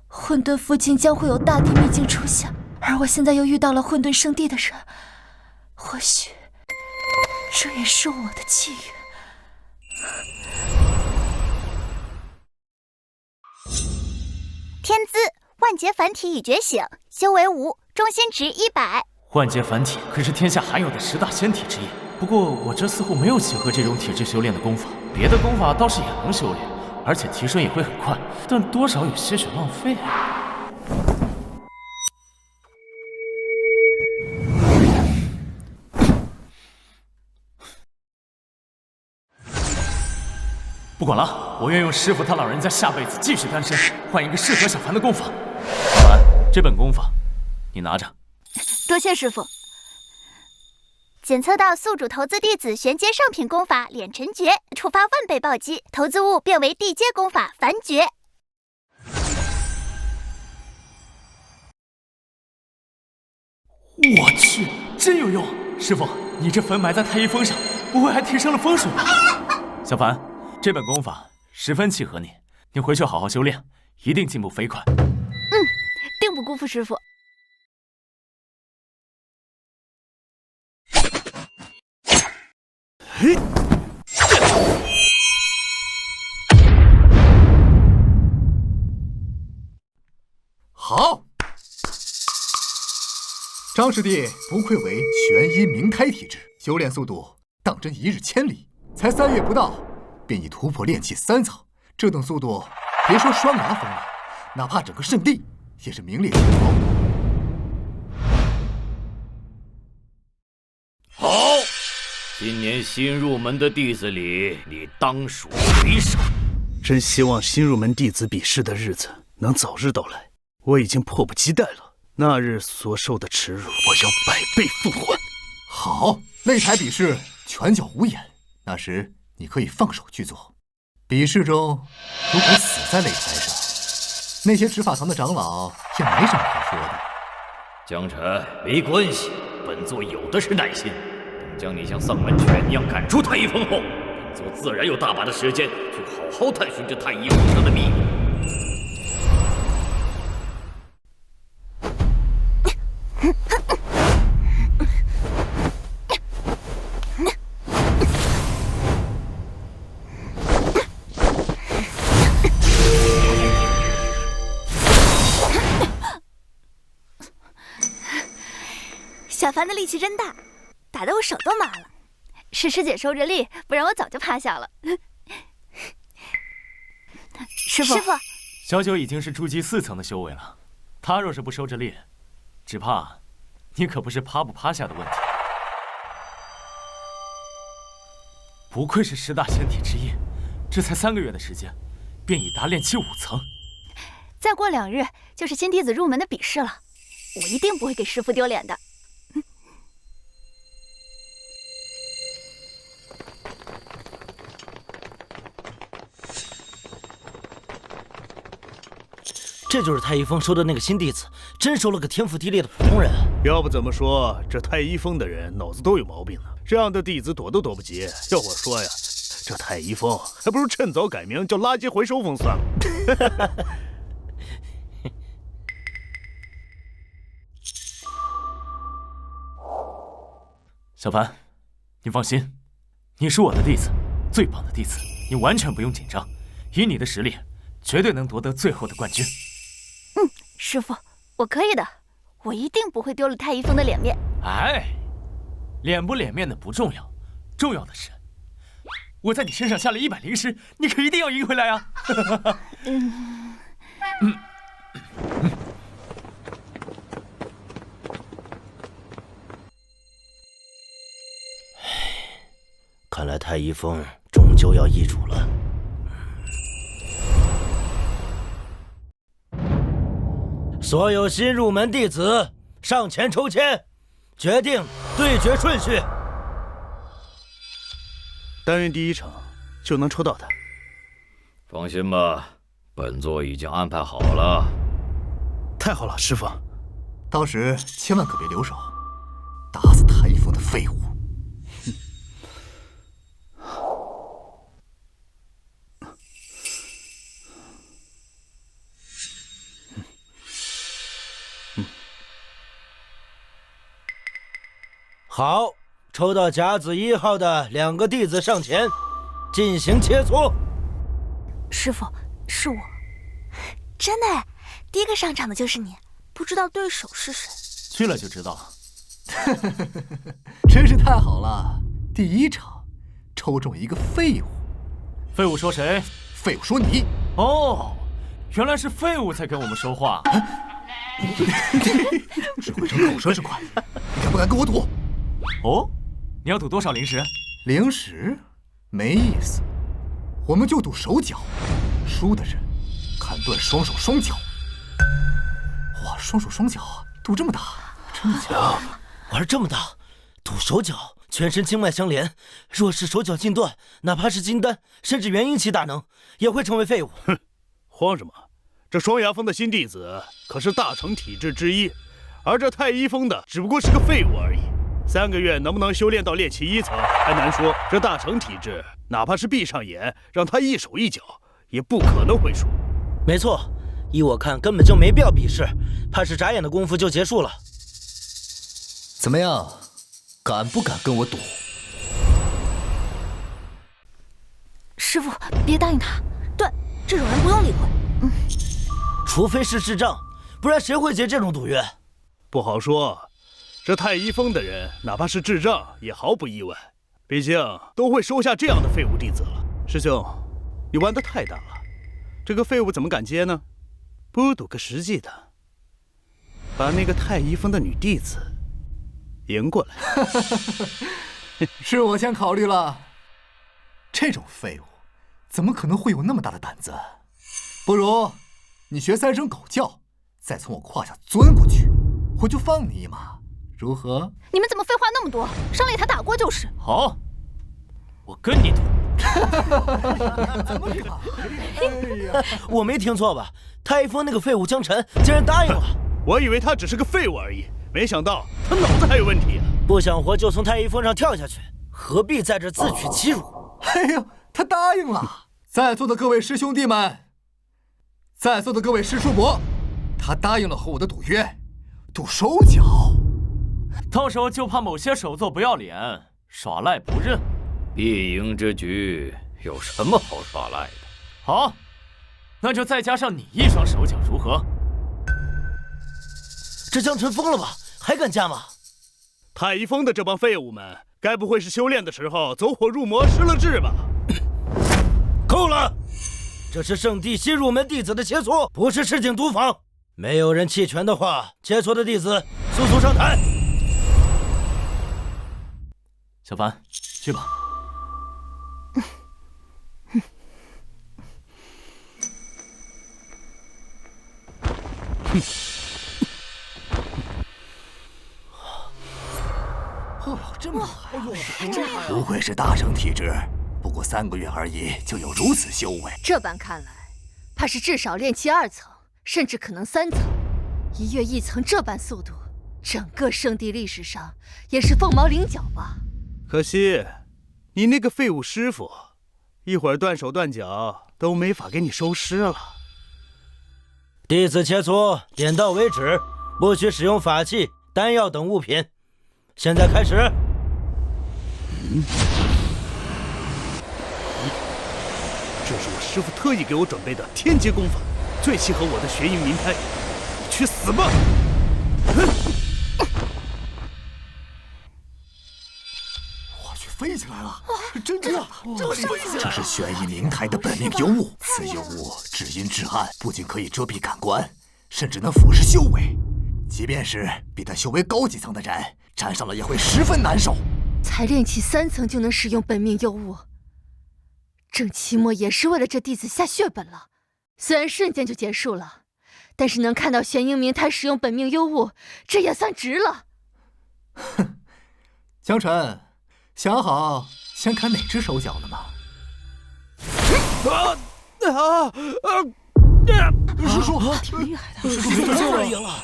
混沌附近将会有大地秘境出现，而我现在又遇到了混沌圣地的人，或许这也是我的气运。天资万劫凡体已觉醒，修为5，中心值100。万劫凡体可是天下罕有的10大仙体之一，不过我这似乎没有结合这种体质修炼的功法，别的功法倒是也能修炼，而且提升也会很快，但多少有些许浪费啊。不管了，我愿用师傅他老人家下辈子继续单身，换一个适合小凡的功法。小凡，这本功法你拿着。多谢师傅。检测到宿主投资弟子玄阶上品功法敛尘诀，触发10000倍暴击，投资物变为地阶功法凡诀。我去，真有用！师傅，你这坟埋在太一峰上，不会还提升了风水吧？小凡，这本功法十分契合你，你回去好好修炼，一定进步飞快。定不辜负师傅。好，张师弟不愧为玄阴明开体质，修炼速度当真一日千里，才3月不到，便已突破炼气3层。这等速度，别说双牙峰了，哪怕整个圣地也是名列前茅。好，今年新入门的弟子里，你当属为首。真希望新入门弟子比试的日子能早日到来，我已经迫不及待了。那日所受的耻辱，我要100倍复还。好，擂台比试拳脚无眼，那时你可以放手去做。比试中如果死在擂台上，那些执法堂的长老也没什么可说的。江辰，没关系，本座有的是耐心。等将你像丧门犬一样赶出太一峰后，本座自然有大把的时间去好好探寻这太一峰上的秘密。小凡的力气真大，打得我手都麻了。是师姐收着力，不然我早就趴下了。师傅，小九已经是筑基4层的修为了，他若是不收着力，只怕你可不是趴不趴下的问题。不愧是10大仙体之一，这才3个月的时间，便已达炼气5层。再过2日就是新弟子入门的比试了，我一定不会给师傅丢脸的。这就是太一峰收的那个新弟子，真收了个天赋地裂的普通人。要不怎么说这太一峰的人脑子都有毛病呢？这样的弟子躲都躲不及。要我说呀，这太一峰还不如趁早改名叫垃圾回收峰算了。小凡，你放心，你是我的弟子，最棒的弟子，你完全不用紧张。以你的实力，绝对能夺得最后的冠军。师傅，我可以的，我一定不会丢了太一峰的脸面。哎，脸不脸面的不重要，重要的是，我在你身上下了100灵石，你可一定要赢回来啊！看来太一峰终究要易主了。所有新入门弟子上前抽签，决定对决顺序。但愿第一场就能抽到他。放心吧，本座已经安排好了。太好了，师傅。到时千万可别留手，打死太一峰的废物。好，抽到甲子1号的2个弟子上前进行切磋。师傅，是我，真的哎，第一个上场的就是你，不知道对手是谁。去了就知道了。真是太好了，第一场抽中一个废物。废物说谁？废物说你。哦，原来是废物在跟我们说话。只会逞口舌之快，你敢不敢跟我赌？哦，你要赌多少灵石？灵石没意思，我们就赌手脚，输的人砍断双手双脚。哇，双手双脚赌这么大，真的假的？玩这么大，赌手脚，全身经脉相连，若是手脚尽断，哪怕是金丹甚至元婴期大能，也会成为废物。哼，慌什么？这双牙峰的新弟子可是大成体质之一，而这太一峰的只不过是个废物而已。3个月能不能修炼到炼气1层还难说，这大成体质，哪怕是闭上眼让他一手一脚，也不可能会输。没错，依我看根本就没必要比试，怕是眨眼的功夫就结束了。怎么样，敢不敢跟我赌？师傅，别答应他。对，这种人不用理会。除非是智障，不然谁会结这种赌约？不好说。这太一峰的人，哪怕是智障，也毫不意外。毕竟都会收下这样的废物弟子了。师兄，你玩得太大了，这个废物怎么敢接呢？不如赌个实际的，把那个太一峰的女弟子迎过来。是我先考虑了，这种废物怎么可能会有那么大的胆子？不如你学3声狗叫，再从我胯下钻过去，我就放你一马。如何？你们怎么废话那么多？上擂台打过就是。好，我跟你赌。怎么比？我没听错吧？太一峰那个废物江辰竟然答应了。我以为他只是个废物而已，没想到他脑子还有问题啊！不想活就从太一峰上跳下去，何必在这自取其辱？哎呦，他答应了！在座的各位师兄弟们，在座的各位师叔伯，他答应了和我的赌约，赌手脚。到时候就怕某些手作不要脸，耍赖不认。必赢之局有什么好耍赖的？好，那就再加上你1双手脚，如何？这江辰疯了吧？还敢加码？太一峰的这帮废物们，该不会是修炼的时候走火入魔失了智吧？够了！这是圣地新入门弟子的切磋，不是市井赌坊。没有人弃权的话，切磋的弟子速速上台。小凡，去吧。哦，这么厉害！不愧是大成体质，不过3个月而已，就有如此修为。这般看来，怕是至少炼气2层，甚至可能3层。一跃1层这般速度，整个圣地历史上也是凤毛麟角吧。可惜，你那个废物师傅，一会儿断手断脚都没法给你收尸了。弟子切磋，点到为止，不许使用法器、丹药等物品。现在开始。这是我师傅特意给我准备的天阶功法，最契合我的玄阴冥胎。你去死吧！我去，飞起来了！真的，这是玄阴灵胎的本命幽物。此幽物至阴至暗，不仅可以遮蔽感官，甚至能腐蚀修为。即便是比他修为高几层的人，沾上了也会十分难受。才练气3层就能使用本命幽物，郑期末也是为了这弟子下血本了。虽然瞬间就结束了，但是能看到玄阴冥胎使用本命幽物，这也算值了。哼，江辰，想好先砍哪只手脚了吗？叔叔，挺厉害的，叔叔就赢了。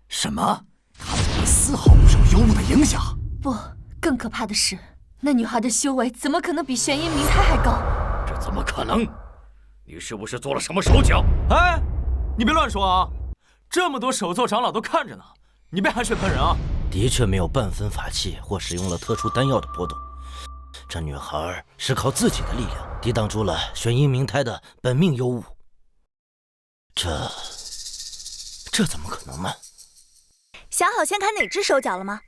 什么？他们丝毫不受幽物的影响？不，更可怕的是，那女孩的修为怎么可能比玄阴冥胎还高？这怎么可能？你是不是做了什么手脚？哎，你别乱说啊！这么多首座长老都看着呢，你别含血喷人啊！的确没有半分法器或使用了特殊丹药的波动。这女孩是靠自己的力量抵挡住了玄阴冥胎的本命幽物。这怎么可能呢？想好先砍哪只手脚了吗？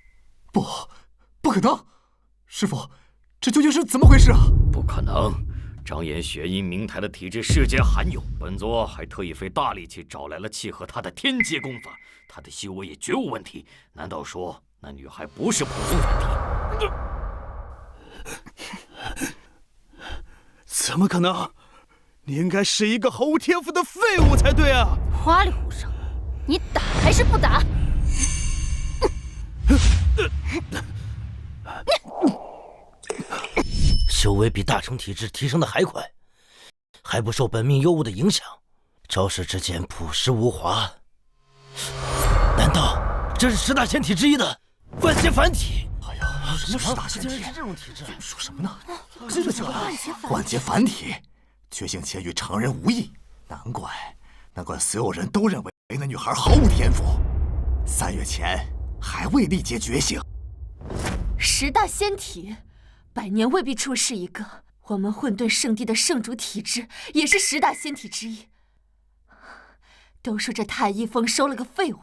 不可能！师傅，这究竟是怎么回事啊？不可能！张岩玄阴冥胎的体质世间罕有，本座还特意费大力气找来了契合他的天阶功法，他的修为也绝无问题。难道说那女孩不是普通凡体？怎么可能？你应该是一个毫无天赋的废物才对啊！花里胡哨，你打还是不打？修为比大成体质提升的还快，还不受本命幽物的影响，招式之间朴实无华。难道这是10大仙体之一的万劫凡体？哎呀，什么10大仙体？竟然是这种体质？说什么呢？这就万劫凡体，觉醒前与常人无异。难怪所有人都认为那女孩毫无天赋。3月前还未历劫觉醒。10大仙体，100年未必出世一个。我们混沌圣地的圣主体质也是10大仙体之一。都说这太一峰收了个废物，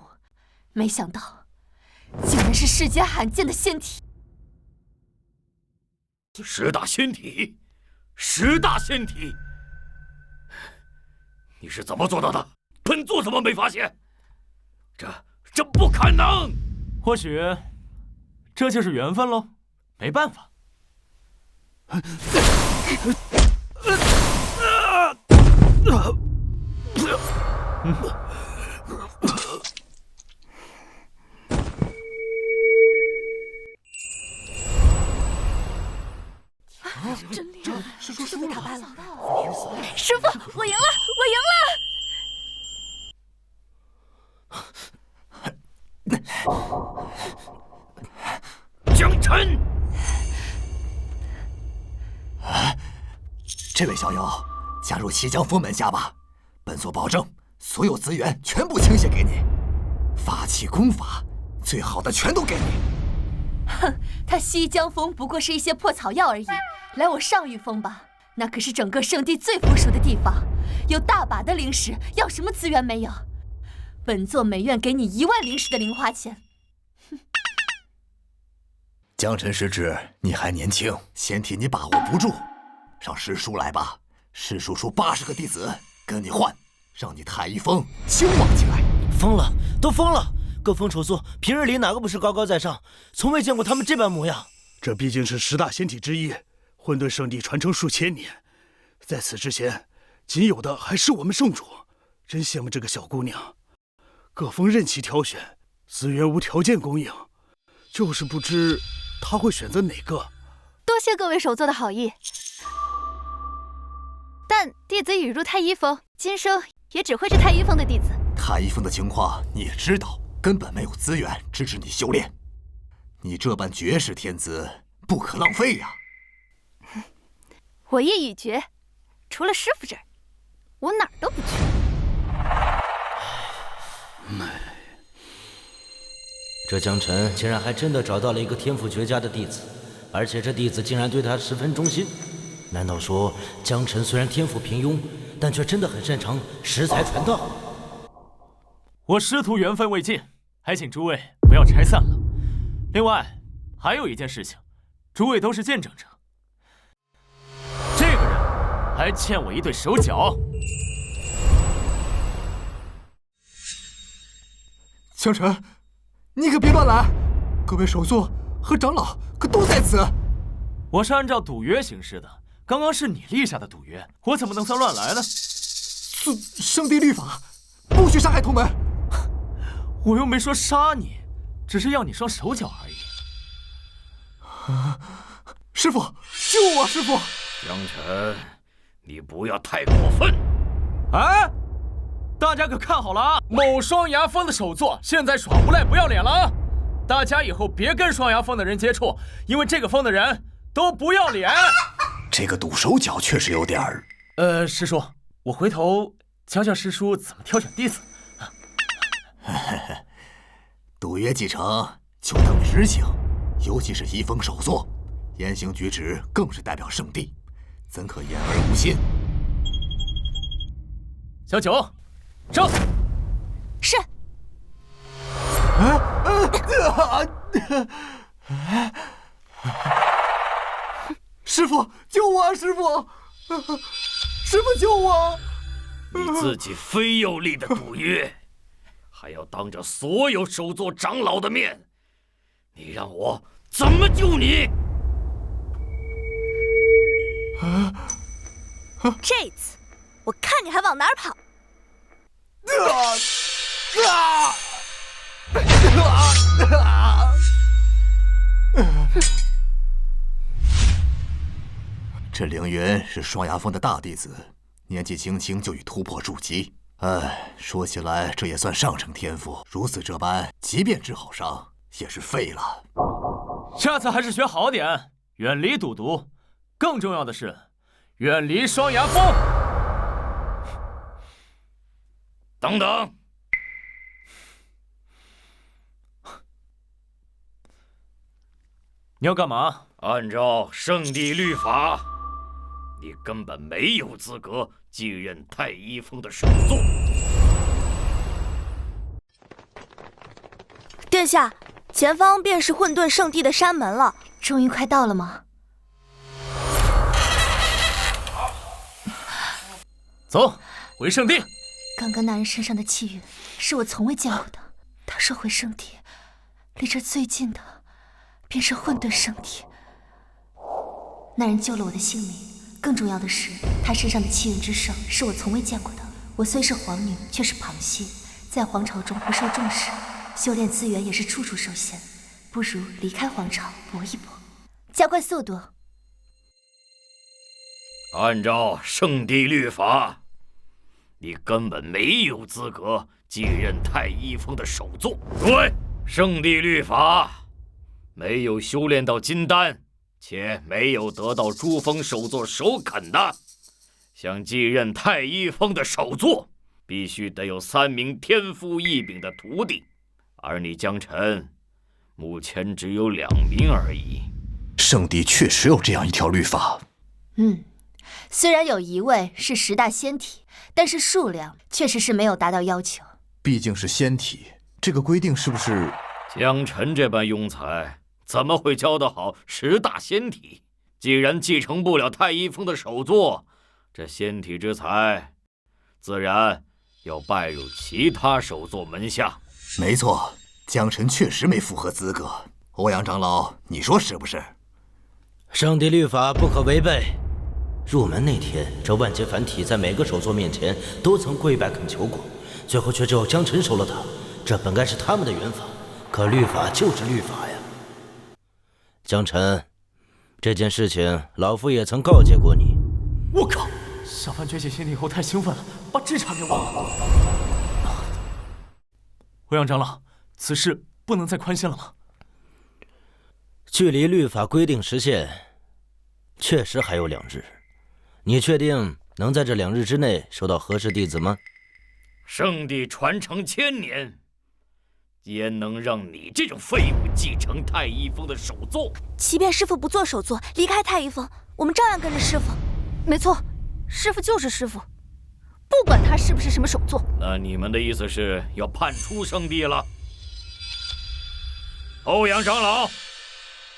没想到竟然是世间罕见的仙体。10大仙体，10大仙体，你是怎么做到的？本座怎么没发现？这不可能！或许这就是缘分喽，没办法。真厉害！师傅打败了！师傅，我赢了！我赢了！江辰，这位小友，加入西江峰门下吧，本座保证所有资源全部倾泻给你，法器功法最好的全都给你。哼，他西江峰不过是一些破草药而已，来我上玉峰吧，那可是整个圣地最富庶的地方，有大把的灵石，要什么资源没有？本座每院给你1万灵石的零花钱。江辰师侄，你还年轻，仙体你把握不住，让师叔来吧，师叔出80个弟子跟你换，让你太一峰兴旺起来。疯了，都疯了！各峰首座平日里哪个不是高高在上？从未见过他们这般模样。这毕竟是10大仙体之一，混沌圣地传承数千年，在此之前，仅有的还是我们圣主。真羡慕这个小姑娘，各峰任其挑选，资源无条件供应，就是不知她会选择哪个。多谢各位首座的好意，但弟子已入太一峰，今生也只会是太一峰的弟子。太一峰的情况你也知道，根本没有资源支持你修炼。你这般绝世天资，不可浪费呀！我意已决，除了师傅这儿，我哪儿都不去。这江辰竟然还真的找到了一个天赋绝佳的弟子，而且这弟子竟然对他十分忠心。难道说江辰虽然天赋平庸，但却真的很擅长识才传道？我师徒缘分未尽，还请诸位不要拆散了。另外，还有一件事情，诸位都是见证者。这个人还欠我一对手脚。江辰，你可别乱来！各位首座和长老可都在此。我是按照赌约行事的，刚刚是你立下的赌约，我怎么能算乱来呢？圣地律法，不许杀害同门。我又没说杀你，只是要你双手脚而已。师傅，救我！师傅，江辰，你不要太过分！哎，大家可看好了啊！某双牙峰的首座现在耍无赖不要脸了啊！大家以后别跟双牙峰的人接触，因为这个峰的人都不要脸。这个赌手脚确实有点儿……师叔，我回头教教师叔怎么挑选弟子。赌约既成，就等执行。尤其是一峰首座，言行举止更是代表圣地，怎可言而无信？小九，上！是。师傅，救我！师傅，师傅救我！你自己非要立的赌约，还要当着所有首座长老的面，你让我怎么救你？这次我看你还往哪儿跑！这凌云是双牙峰的大弟子，年纪轻轻就已突破筑基。哎，说起来这也算上乘天赋，如此这般，即便治好伤，也是废了。下次还是学好点，远离赌毒，更重要的是，远离双牙峰。等等，你要干嘛？按照圣地律法，你根本没有资格继任太一峰的首座。殿下，前方便是混沌圣地的山门了，终于快到了吗？走，回圣地。刚刚那人身上的气运是我从未见过的。他说回圣地，离这最近的便是混沌圣地。那人救了我的性命，更重要的是，他身上的气运之盛是我从未见过的。我虽是皇女，却是旁系，在皇朝中不受重视，修炼资源也是处处受限，不如离开皇朝搏一搏，加快速度。按照圣地律法，你根本没有资格继任太一峰的首座。对，圣地律法，没有修炼到金丹，且没有得到珠峰首座首肯的，想继任太一峰的首座，必须得有3名天赋异禀的徒弟，而你江辰，目前只有2名而已。圣地确实有这样一条律法。虽然有1位是10大仙体，但是数量确实是没有达到要求。毕竟是仙体，这个规定是不是？江辰这般庸才，怎么会教得好10大仙体？既然继承不了太一峰的首座，这仙体之才，自然要拜入其他首座门下。没错，江辰确实没符合资格。欧阳长老，你说是不是？圣地律法不可违背。入门那天，这万劫凡体在每个首座面前都曾跪拜恳求过，最后却只有江辰收了他。这本该是他们的缘法，可律法就是律法呀。江辰，这件事情老夫也曾告诫过你。我靠，小凡觉醒仙体后太兴奋了，把这茬给忘了。欧阳长老，此事不能再宽限了吗？距离律法规定时限确实还有2日，你确定能在这2日之内收到合适弟子吗？圣地传承1000年，焉能让你这种废物继承太一峰的首座？即便师父不做首座，离开太一峰，我们照样跟着师父。没错，师父就是师父，不管他是不是什么首座。那你们的意思是要判出圣地了？欧阳长老，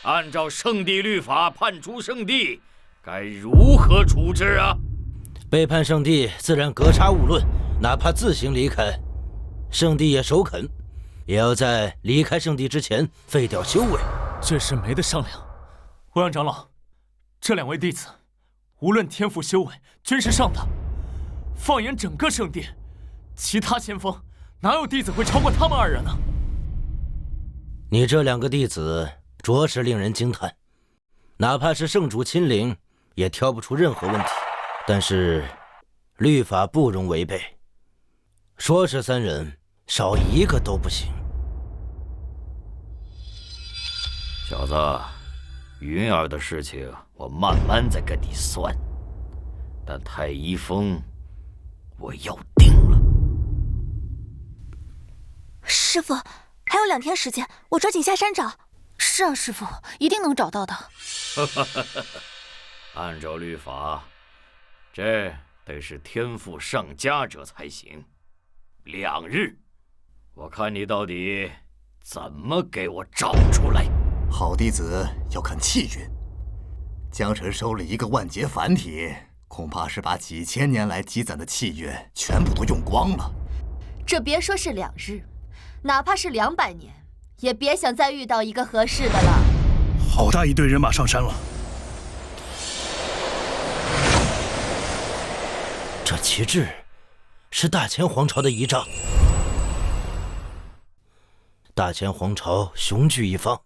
按照圣地律法判出圣地，该如何处置啊？背叛圣地，自然格杀勿论，哪怕自行离开，圣地也首肯，也要在离开圣地之前废掉修为。这事没得商量。欧阳长老，这2位弟子，无论天赋修为，均是上等。放眼整个圣地，其他仙锋哪有弟子会超过他们2人呢？你这2个弟子着实令人惊叹，哪怕是圣主亲临，也挑不出任何问题。但是律法不容违背，说是3人，少1个都不行。小子，云儿的事情我慢慢再跟你算，但太一峰我要定了。师父，还有2天时间，我抓紧下山找。是啊，师父，一定能找到的。按照律法，这得是天赋上佳者才行。2日，我看你到底怎么给我找出来。好弟子要看气运，江辰收了1个万劫凡体，恐怕是把几千年来积攒的气运全部都用光了。这别说是2日，哪怕是200年，也别想再遇到一个合适的了。好大一队人马上山了！这旗帜是大前皇朝的仪仗，大前皇朝雄踞一方，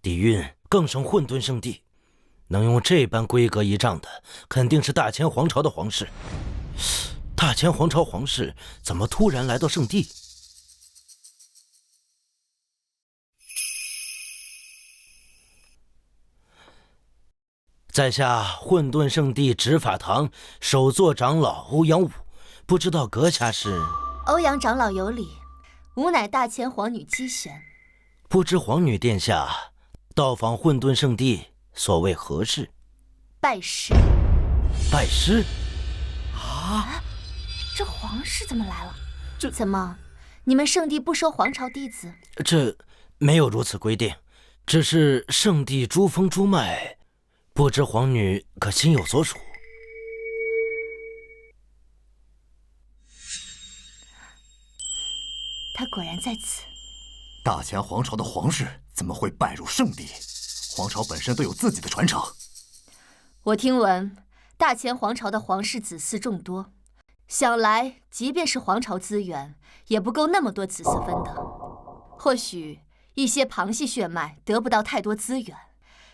底蕴更胜混沌圣地，能用这般规格仪仗的，肯定是大前皇朝的皇室。大前皇朝皇室怎么突然来到圣地？在下混沌圣地执法堂首座长老欧阳武，不知道阁下是？欧阳长老有礼，吾乃大前皇女姬璇。不知皇女殿下到访混沌圣地所谓何事？拜师。拜师？啊！这皇室怎么来了？这怎么？你们圣地不收皇朝弟子？这没有如此规定，只是圣地诸峰诸脉，不知皇女可心有所属？他果然在此。大前皇朝的皇室怎么会拜入圣地？皇朝本身都有自己的传承。我听闻大前皇朝的皇室子嗣众多，想来即便是皇朝资源，也不够那么多子嗣分的。或许一些旁系血脉得不到太多资源，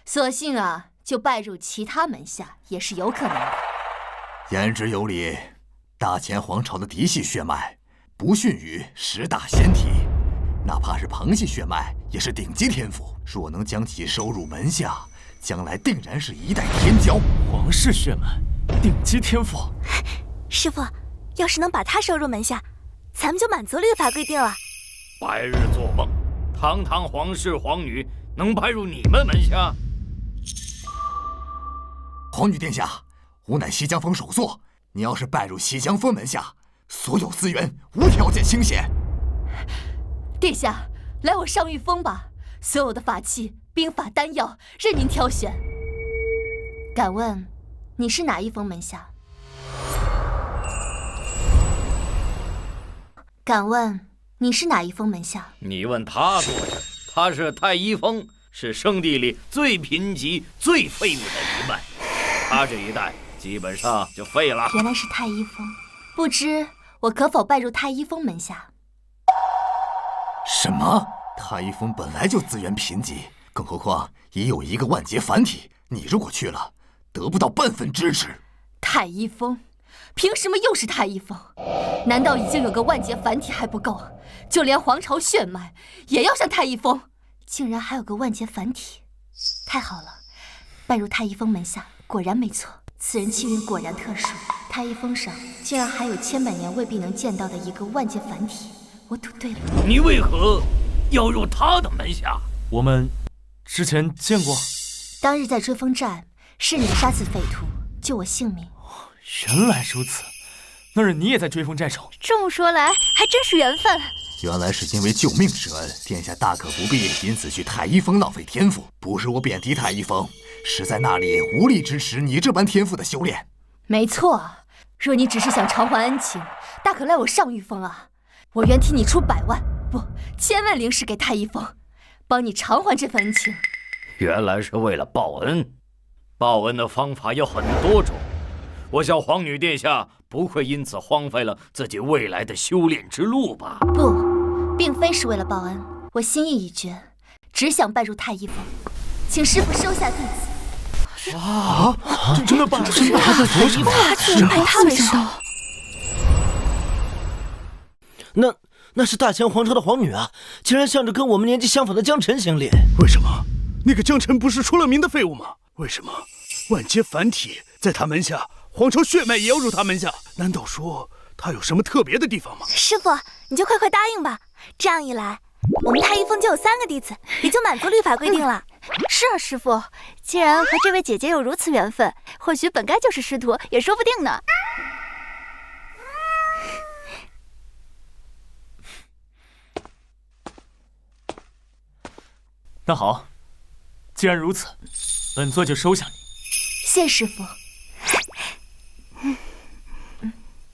索性就拜入其他门下，也是有可能的。言之有理，大前皇朝的嫡系血脉不逊于10大仙体，哪怕是旁系血脉也是顶级天赋。若能将其收入门下，将来定然是一代天骄。皇室血脉，顶级天赋。师父，要是能把他收入门下，咱们就满足律法规定了。白日做梦，堂堂皇室皇女能拜入你们门下？皇女殿下，吾乃西江峰首座，你要是拜入西江峰门下，所有资源无条件倾斜。殿下，来我上玉峰吧，所有的法器、兵法、丹药任您挑选。敢问，你是哪一峰门下？敢问，你是哪一峰门下？你问他做什？他是太一峰，是圣地里最贫瘠、最废物的一脉。他这一代基本上就废了。原来是太一峰，不知我可否拜入太一峰门下？什么？太一峰本来就资源贫瘠，更何况已有1个万劫凡体，你如果去了，得不到半分支持。太太一峰，凭什么又是太一峰？难道已经有个万劫凡体还不够？就连皇朝血脉也要上太一峰？竟然还有个万劫凡体，太好了！拜入太一峰门下，果然没错。此人气运果然特殊，太一峰上竟然还有千百年未必能见到的一个万劫凡体。我赌对了。你为何要入他的门下？我们之前见过。当日在追风战，是你杀死匪徒，救我性命。原来如此，那日你也在追风寨中。这么说来，还真是缘分。原来是因为救命之恩，殿下大可不必因此去太一峰浪费天赋。不是我贬低太一峰，实在那里无力支持你这般天赋的修炼。没错，若你只是想偿还恩情，大可赖我上玉峰啊！我愿替你出100万，不，1000万灵石给太一峰，帮你偿还这份恩情。原来是为了报恩，报恩的方法有很多种。我想皇女殿下不会因此荒废了自己未来的修炼之路吧？不，并非是为了报恩，我心意已决，只想拜入太一峰，请师父收下弟子。啊！真的拜了太一峰？是拜他为师？那是大前皇朝的皇女啊，竟然向着跟我们年纪相仿的江晨行礼。为什么？那个江晨不是出了名的废物吗？为什么万劫凡体在他门下，皇朝血脉也要入他门下？难道说他有什么特别的地方吗？师父，你就快答应吧，这样一来，我们太一峰就有3个弟子，也就满足律法规定了。是啊，师父，既然和这位姐姐有如此缘分，或许本该就是师徒，也说不定呢。那好，既然如此，本座就收下你。谢师父。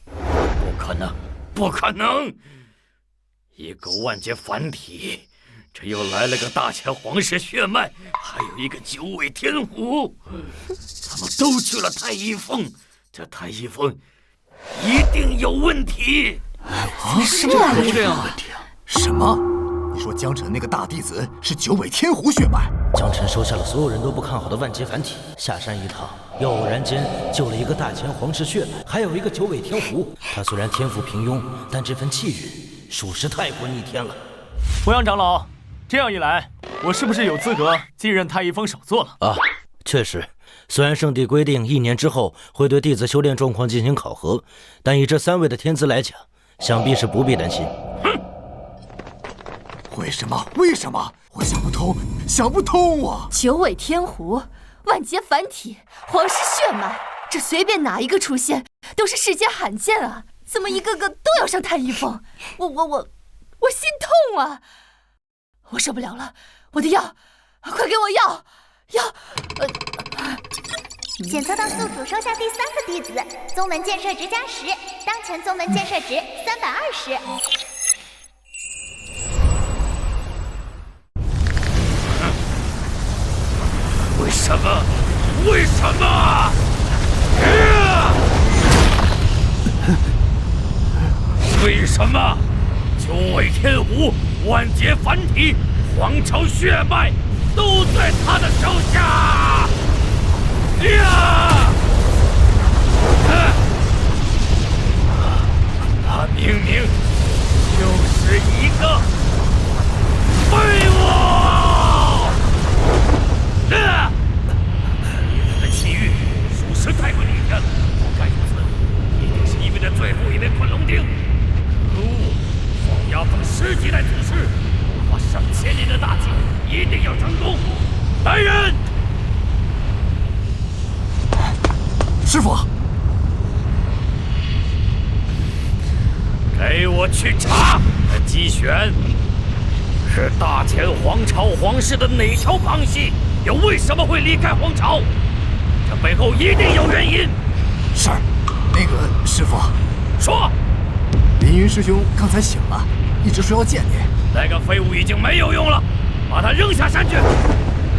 不可能，不可能！一个万劫凡体，这又来了个大前皇室血脉，还有一个9尾天狐，他们都去了太一峰，这太一峰一定有问题。什么玩意啊？什么？你说江晨那个大弟子是9尾天狐血脉？江晨收下了所有人都不看好的万劫凡体，下山一趟，又偶然间救了一个大前皇室血脉，还有一个9尾天狐。他虽然天赋平庸，但这份气运属实太过逆天了。博阳长老，这样一来，我是不是有资格继任太一峰首座了？啊，确实，虽然圣地规定1年之后会对弟子修炼状况进行考核，但以这3位的天资来讲，想必是不必担心。为什么？为什么？我想不通，想不通啊！9尾天狐、万劫凡体、皇室血脉，这随便哪一个出现都是世间罕见啊！怎么一个个都要上太一峰？我心痛啊！我受不了了，我的药，快给我药！检测到宿主收下第3个弟子，宗门建设值加10，当前宗门建设值320。为什么？为什么？为什么？9尾天狐、万劫凡体、皇朝血脉都在他的手下！他明明就是一个废物！你的气运属实太过逆天了，不该如此，一定是因为那最后一枚昆仑钉。可恶！双牙峰10级代祖师，我花上千年的大计，一定要成功！来人！师傅，给我去查！姬玄是大前皇朝皇室的哪条旁系？又为什么会离开皇朝？这背后一定有原因。是，那个师傅，说。凌云师兄刚才醒了，一直说要见你。那个废物已经没有用了，把他扔下山去。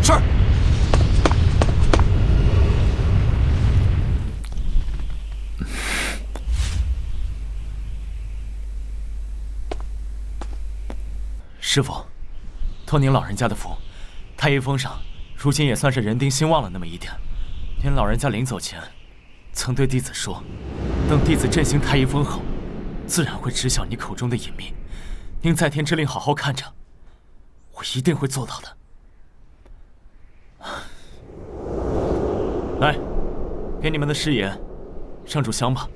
是。师傅，托您老人家的福，太一峰上如今也算是人丁兴旺了那么一点。您老人家临走前，曾对弟子说，等弟子振兴太一峰后，自然会知晓你口中的隐秘。您在天之灵好好看着，我一定会做到的。来，给你们的誓言上炷香吧。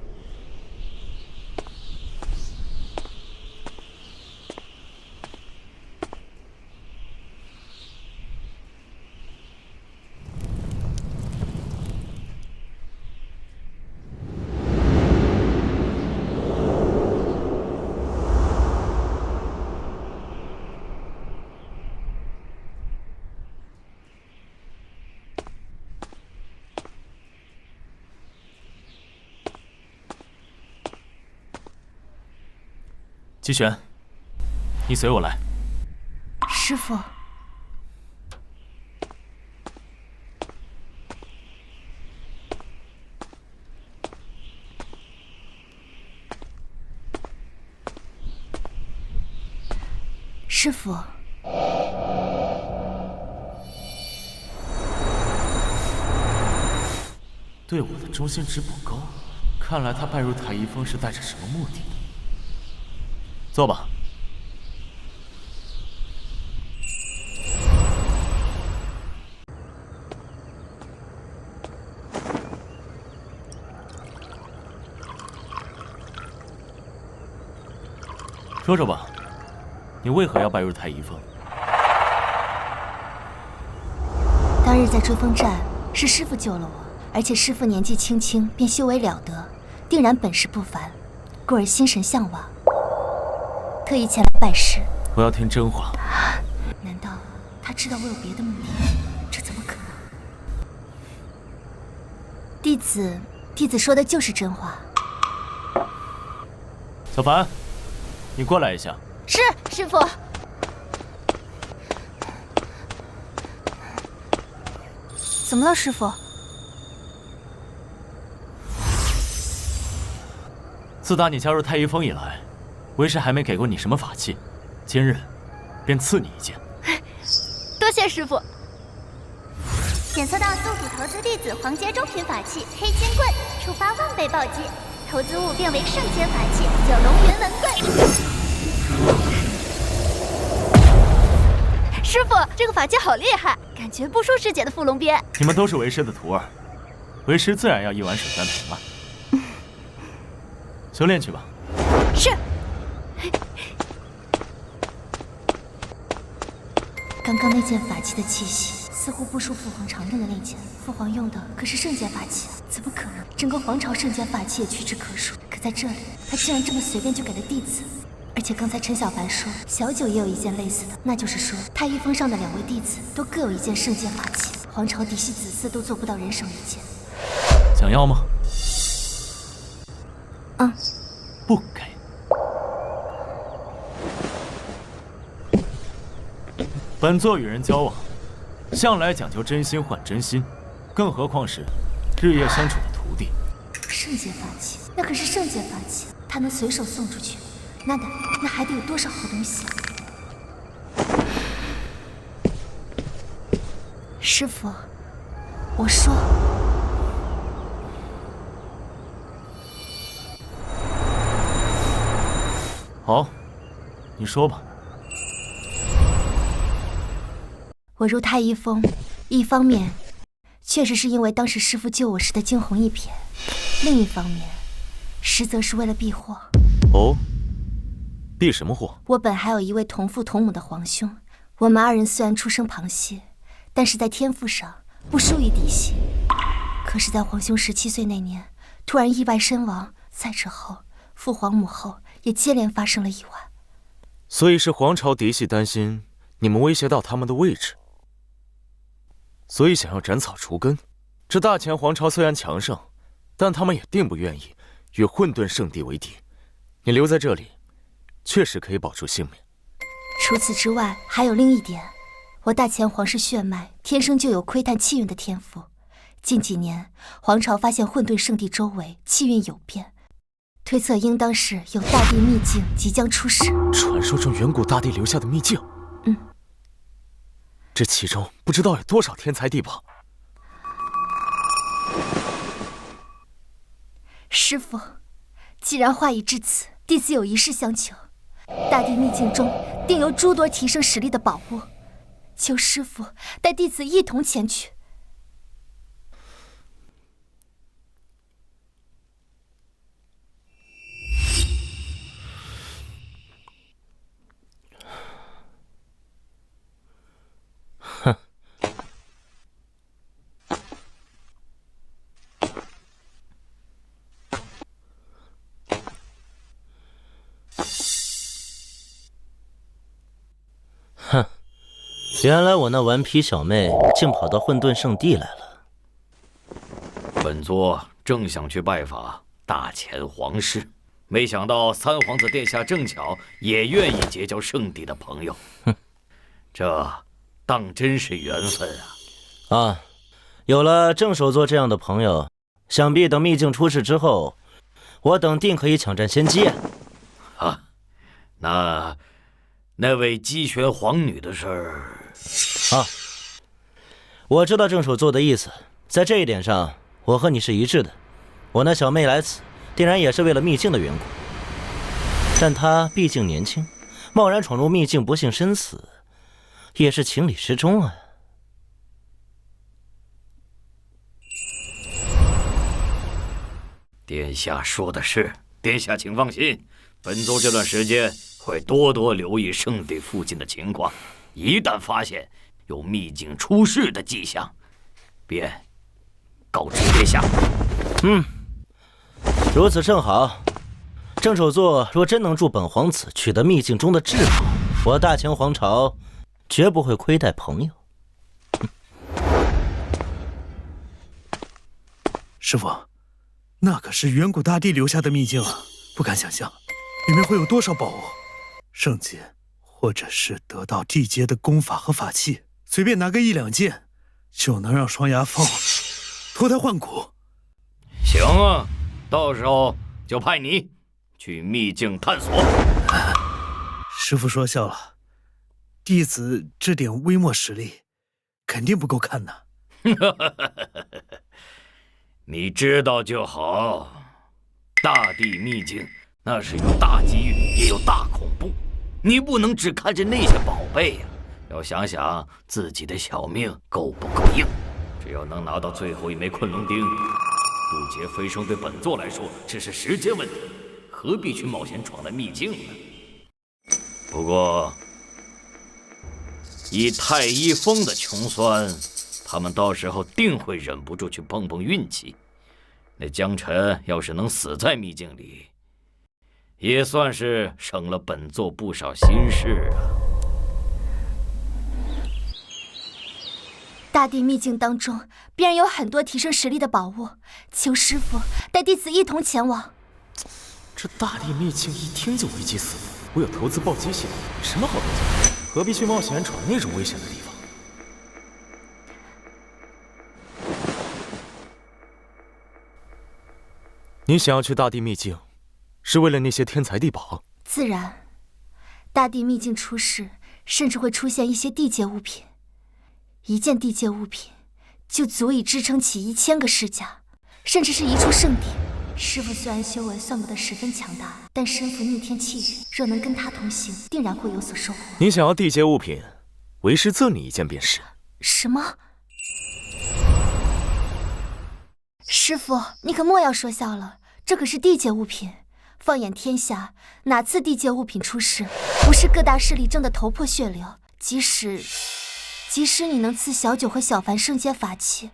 姬璇，你随我来。师父，师父，对我的忠心值不高，看来他拜入太一峰是带着什么目的的。坐吧。说说吧，你为何要拜入太一峰？当日在追风寨，是师父救了我，而且师父年纪轻轻便修为了得，定然本事不凡，故而心神向往。特意前来拜师。我要听真话。难道他知道我有别的目的？这怎么可能？弟子说的就是真话。小凡，你过来一下。是，师父。怎么了，师父？自打你加入太一峰以来，为师还没给过你什么法器，今日便赐你一件。多谢师父。检测到宿主投资弟子黄阶中品法器黑金棍，触发万倍暴击，投资物变为圣阶法器九龙云纹棍。师父，这个法器好厉害，感觉不输师姐的伏龙鞭。你们都是为师的徒儿，为师自然要一碗水端平了。修炼去吧。是。刚刚那件法器的气息似乎不输父皇常用的那件，父皇用的可是圣阶法器，怎么可能？整个皇朝圣阶法器也屈指可数，可在这里，他竟然这么随便就给了弟子。而且刚才陈小凡说，小九也有一件类似的，那就是说，太一峰上的2位弟子都各有一件圣阶法器，皇朝嫡系子嗣都做不到人手一件。想要吗？嗯。不给。本座与人交往，向来讲究真心换真心，更何况是日夜相处的徒弟。圣阶法器，那可是圣阶法器，他能随手送出去，那还得有多少好东西？师父，我说，好，你说吧。我入太一峰，一方面确实是因为当时师父救我时的惊鸿一瞥，另一方面实则是为了避祸。哦，避什么祸？我本还有一位同父同母的皇兄，我们2人虽然出生旁系，但是在天赋上不输于嫡系。可是在皇兄17岁那年突然意外身亡，在之后父皇母后也接连发生了意外。所以是皇朝嫡系担心你们威胁到他们的位置，所以想要斩草除根。这大前皇朝虽然强盛，但他们也定不愿意与混沌圣地为敌。你留在这里，确实可以保住性命。除此之外，还有另一点，我大前皇室血脉天生就有窥探气运的天赋。近几年，皇朝发现混沌圣地周围气运有变，推测应当是有大地秘境即将出世。传说中远古大帝留下的秘境？这其中不知道有多少天才地宝。师父，既然话已至此，弟子有一事相求。大地秘境中定有诸多提升实力的宝物，求师父带弟子一同前去。哼。哼，原来我那顽皮小妹竟跑到混沌圣地来了。本座正想去拜访大前皇室，没想到三皇子殿下正巧也愿意结交圣地的朋友。哼，这当真是缘分啊！啊，有了郑首座这样的朋友，想必等秘境出世之后，我等定可以抢占先机啊！那位姬玄皇女的事儿啊，我知道郑首座的意思，在这一点上，我和你是一致的。我那小妹来此，定然也是为了秘境的缘故。但她毕竟年轻，贸然闯入秘境，不幸身死，也是情理之中啊。殿下说的是，殿下请放心，本座这段时间会多多留意圣地附近的情况，一旦发现有秘境出世的迹象，便告知殿下。如此正好。郑首座若真能助本皇子取得秘境中的至宝，我大前皇朝绝不会亏待朋友。师父，那可是远古大帝留下的秘境啊，不敢想象里面会有多少宝物。圣阶，或者是得到地阶的功法和法器，随便拿个1-2件，就能让双牙峰脱胎换骨。行啊，到时候就派你去秘境探索。师父说笑了，弟子这点微末实力，肯定不够看的。你知道就好。大地秘境那是有大机遇，也有大恐怖。你不能只看着那些宝贝呀，要想想自己的小命够不够硬。只要能拿到最后一枚昆仑钉，渡劫飞升对本座来说只是时间问题，何必去冒险闯那秘境呢？不过，以太一峰的穷酸，他们到时候定会忍不住去碰碰运气。那江辰要是能死在秘境里，也算是省了本座不少心事啊。大地秘境当中必然有很多提升实力的宝物，求师父带弟子一同前往。这大地秘境一听就危机四伏，我有投资暴击系统，什么好东西？何必去冒险闯那种危险的地方？你想要去大地秘境，是为了那些天才地宝？自然，大地秘境出世，甚至会出现一些地阶物品，一件地阶物品就足以支撑起1000个世家，甚至是一处圣地。师父虽然修为算不得十分强大，但身负逆天气运，若能跟他同行，定然会有所收获。你想要地阶物品，为师赠你一件便是。什么？师父，你可莫要说笑了，这可是地阶物品。放眼天下，哪次地阶物品出世，不是各大势力争得头破血流？即使你能赐小九和小凡圣阶法器，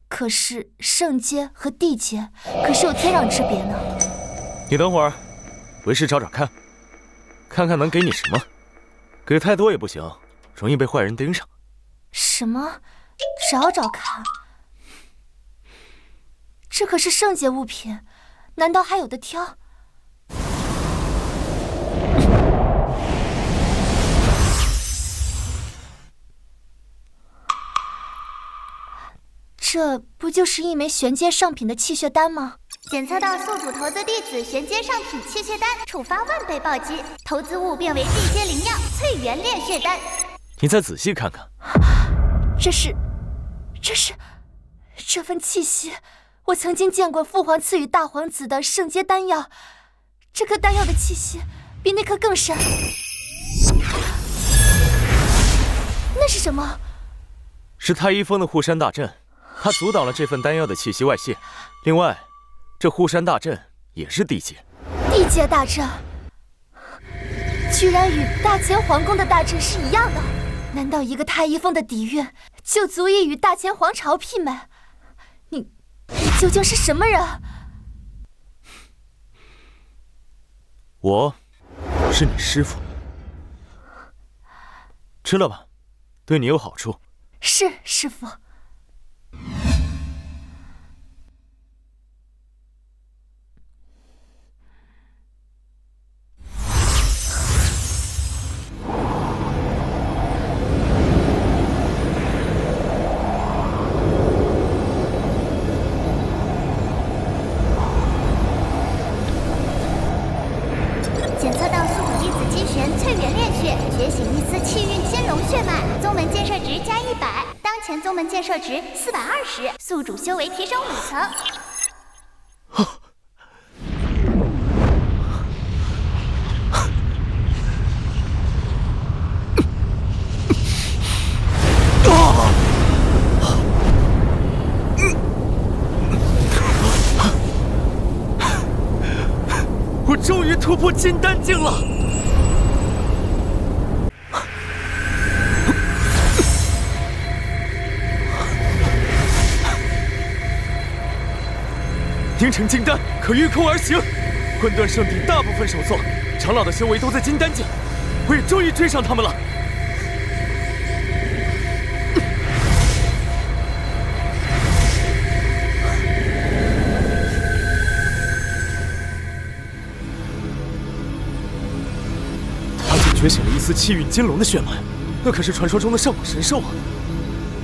可是圣阶和地阶可是有天壤之别呢。你等会儿，为师找找看，看看能给你什么。给太多也不行，容易被坏人盯上。什么？找找看？这可是圣阶物品，难道还有得挑？这不就是一枚玄阶上品的气血丹吗？检测到宿主投资弟子玄阶上品气血丹，触发10000倍暴击，投资物变为地阶灵药淬元炼血丹。你再仔细看看，这份气息，我曾经见过父皇赐予大皇子的圣阶丹药，这颗丹药的气息比那颗更深。那是什么？是太一峰的护山大阵，它阻挡了这份丹药的气息外泄。另外，这护山大阵也是地阶。地阶大阵，居然与大乾皇宫的大阵是一样的。难道一个太一峰的底蕴就足以与大乾皇朝媲美？你究竟是什么人？我是你师父，吃了吧，对你有好处。是师父。检测到宿主弟子机旋翠源炼血，觉醒一丝气运金龙血脉，宗门建设值加100，当前宗门建设值420，宿主修为提升5层。我终于突破金丹境了！凝成金丹，可御空而行。混沌圣地大部分首座长老的修为都在金丹境，我也终于追上他们了。觉醒了一丝气运金龙的血脉，那可是传说中的上古神兽啊！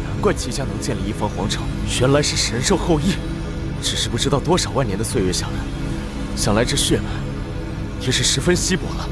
难怪齐家能建立一方皇朝，原来是神兽后裔。只是不知道多少万年的岁月下来，想来这血脉也是十分稀薄了。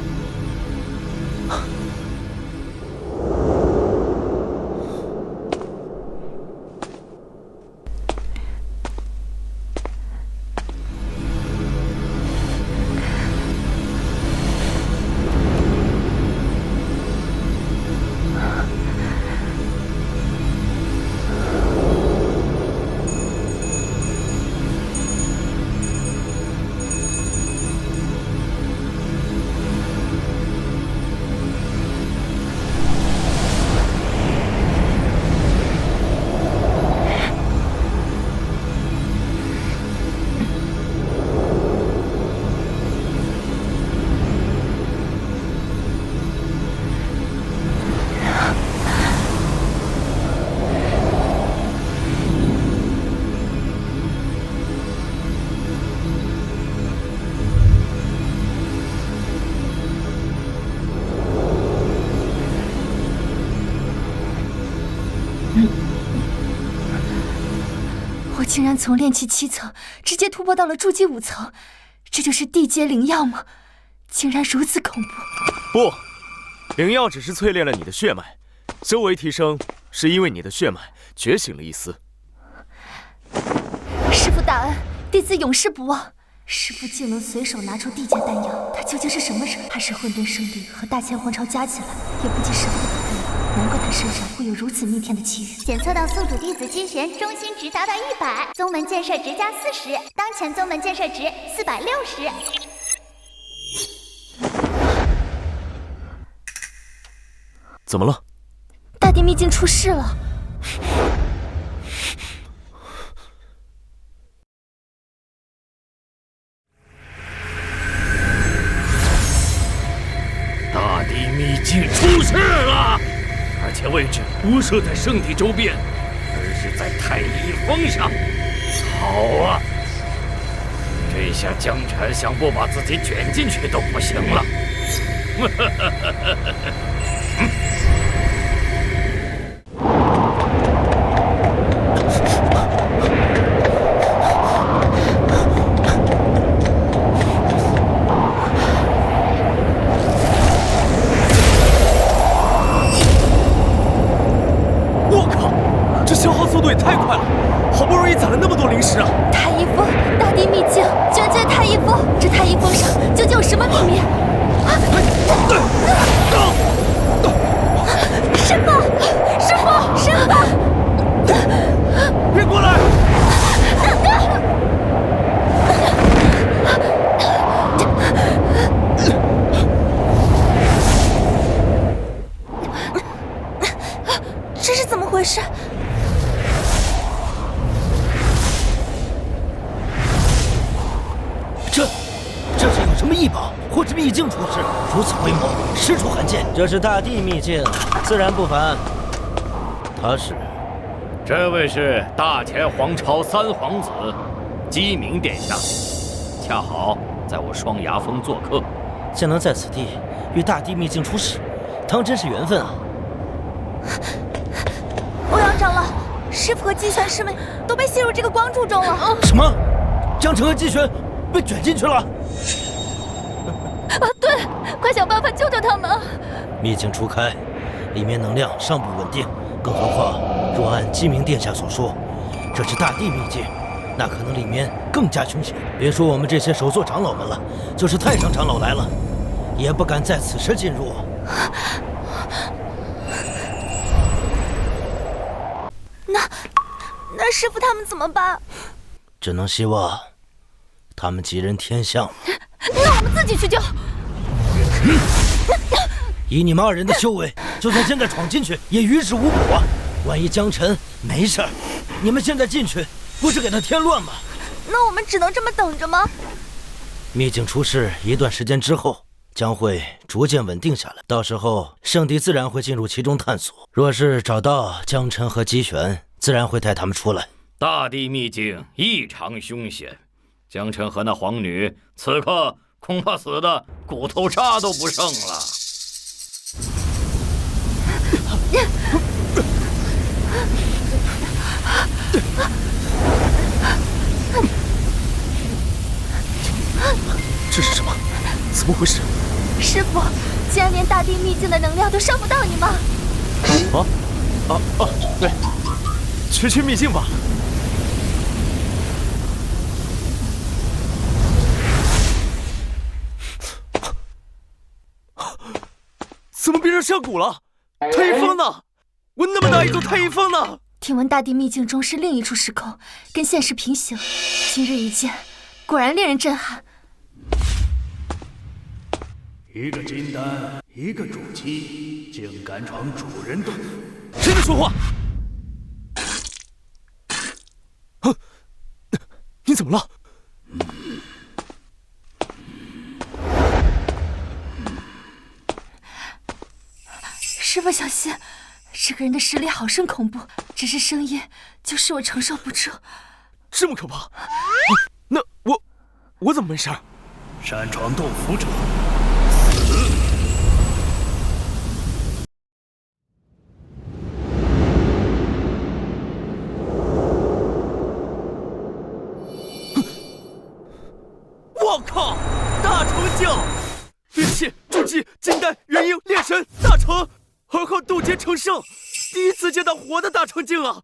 我竟然从炼气7层直接突破到了筑基5层，这就是地阶灵药吗？竟然如此恐怖！不，灵药只是淬炼了你的血脉，修为提升是因为你的血脉觉醒了一丝。师父大恩，弟子永世不忘。师父竟能随手拿出地阶丹药，他究竟是什么人？还是混沌圣地和大乾皇朝加起来也不及师父的法力。难怪他身上会有如此逆天的气运。检测到宿主弟子机旋中心值达到100，宗门建设值加40，当前宗门建设值460。怎么了？大地秘境出事了。大地秘境出事了！而且位置不设在圣地周边，而是在太一峰上。好啊！这下江辰想不把自己卷进去都不行了。我靠，这消耗速度也太快了！好不容易攒了那么多灵石啊！太一这太医峰上究竟有什么秘密？师傅，师傅，师傅！别过来！等等！这是怎么回事？这是有什么异宝，或是秘境出世？如此规模，实属罕见。这是大地秘境，自然不凡。他是，这位是大前皇朝三皇子，鸡鸣殿下，恰好在我双崖峰做客，竟能在此地与大地秘境出世，当真是缘分啊！欧阳长老，师傅和鸡玄师妹都被陷入这个光柱中了。什么？江澄和鸡玄被卷进去了？啊，对，快想办法救救他们！秘境初开，里面能量尚不稳定，更何况若按鸡鸣殿下所说，这是大地秘境，那可能里面更加凶险。别说我们这些首座长老们了，就是太上长老来了，也不敢在此时进入。那师傅他们怎么办？只能希望他们吉人天相。那我们自己去救。以你们二人的修为，就算现在闯进去也于事无补啊！万一江晨没事儿，你们现在进去不是给他添乱吗？那我们只能这么等着吗？秘境出世一段时间之后，将会逐渐稳定下来，到时候圣帝自然会进入其中探索。若是找到江晨和姬玄，自然会带他们出来。大地秘境异常凶险，江晨和那皇女此刻恐怕死的骨头渣都不剩了。这是什么？怎么回事？师傅，竟然连大地秘境的能量都伤不到你吗？对，去秘境吧。怎么变成山谷了？太医峰呢？我那么大一座太医峰呢？听闻大地秘境中是另一处时空，跟现实平行。今日一见，果然令人震撼。一个金丹，一个主机，竟敢闯主人洞！谁在说话？你怎么了？师傅小心，这个人的实力好生恐怖，只是声音就是我承受不住。这么可怕？那我怎么没事？擅闯洞府者，我靠！大成境，运气、筑基、金丹、元婴、炼神、大成，而后渡劫成圣，第一次见到活的大成境啊！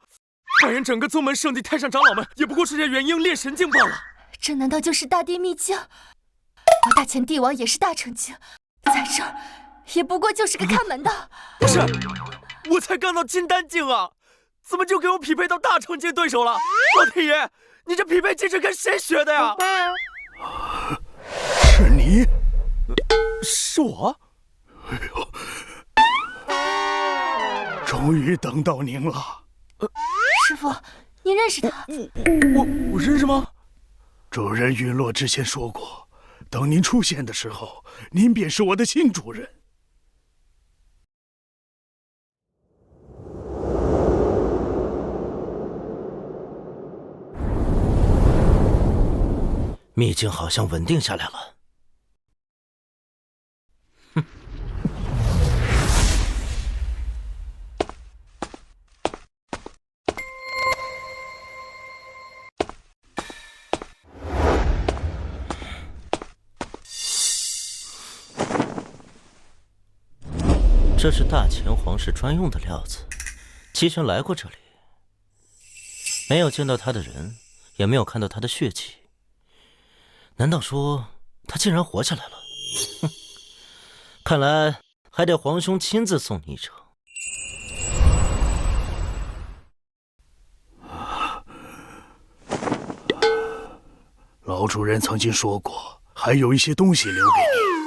反正整个宗门圣地太上长老们也不过是些元婴炼神境罢了。这难道就是大地秘境？我大前帝王也是大成境，在这儿也不过就是个看门的。不是，我才刚到金丹境啊，怎么就给我匹配到大成境对手了？老天爷，你这匹配机制跟谁学的呀？是你？是我？哎呦，终于等到您了。师傅，您认识他？我认识吗？主人陨落之前说过，等您出现的时候，您便是我的新主人。秘境好像稳定下来了。哼。这是大前皇室专用的料子。姬玄来过这里，没有见到他的人，也没有看到他的血迹。难道说他竟然活下来了？哼，看来还得皇兄亲自送你一程。老主人曾经说过，还有一些东西留给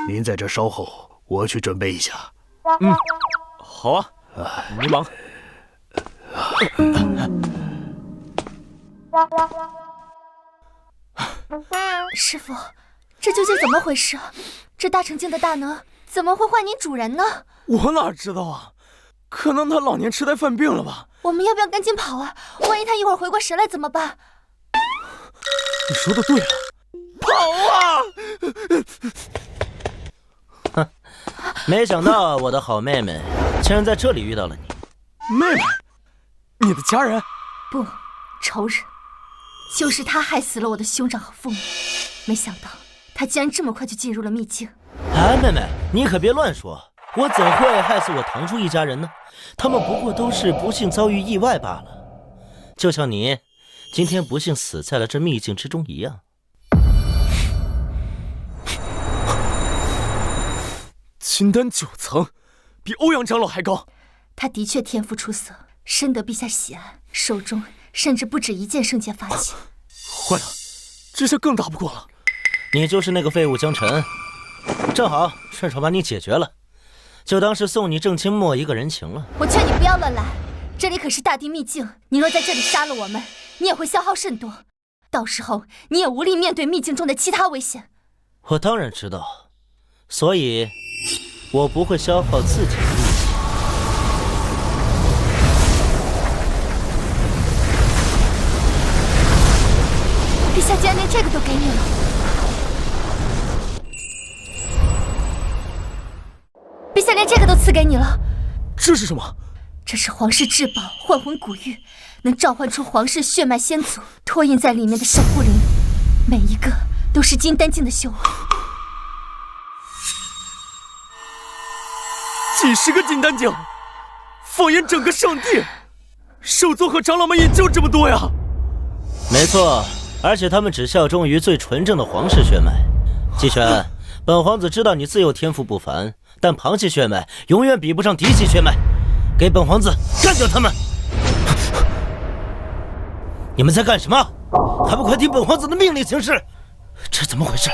您，您在这稍后，我去准备一下。好啊，你忙。师傅，这究竟怎么回事？这大成境的大能怎么会换您主人呢？我哪知道啊？可能他老年痴呆犯病了吧？我们要不要赶紧跑啊？万一他一会儿回过神来怎么办？你说的对了，跑啊！哼，没想到我的好妹妹竟然在这里遇到了你。妹妹，你的家人？不，仇人。就是他害死了我的兄长和父母，没想到他竟然这么快就进入了秘境。哎，妹妹，你可别乱说，我怎会害死我堂叔一家人呢？他们不过都是不幸遭遇意外罢了，就像你今天不幸死在了这秘境之中一样。金丹9层，比欧阳长老还高。他的确天赋出色，深得陛下喜爱，手中甚至不止一件圣剑法器。坏了，这下更打不过了。你就是那个废物江辰，正好顺手把你解决了，就当是送你郑清墨一个人情了。我劝你不要乱来，这里可是大地秘境，你若在这里杀了我们，你也会消耗甚多，到时候你也无力面对秘境中的其他危险。我当然知道，所以我不会消耗自己的力气。陛下竟然连这个都给你了！陛下连这个都赐给你了！这是什么？这是皇室至宝幻魂古玉，能召唤出皇室血脉先祖托印在里面的守护灵，每一个都是金丹境的修为。几十个金丹境，放眼整个圣地，首座和长老们也就这么多呀。没错。而且他们只效忠于最纯正的皇室血脉。季玄，本皇子知道你自幼天赋不凡，但旁系血脉永远比不上嫡系血脉。给本皇子干掉他们！你们在干什么？还不快听本皇子的命令行事！这怎么回事？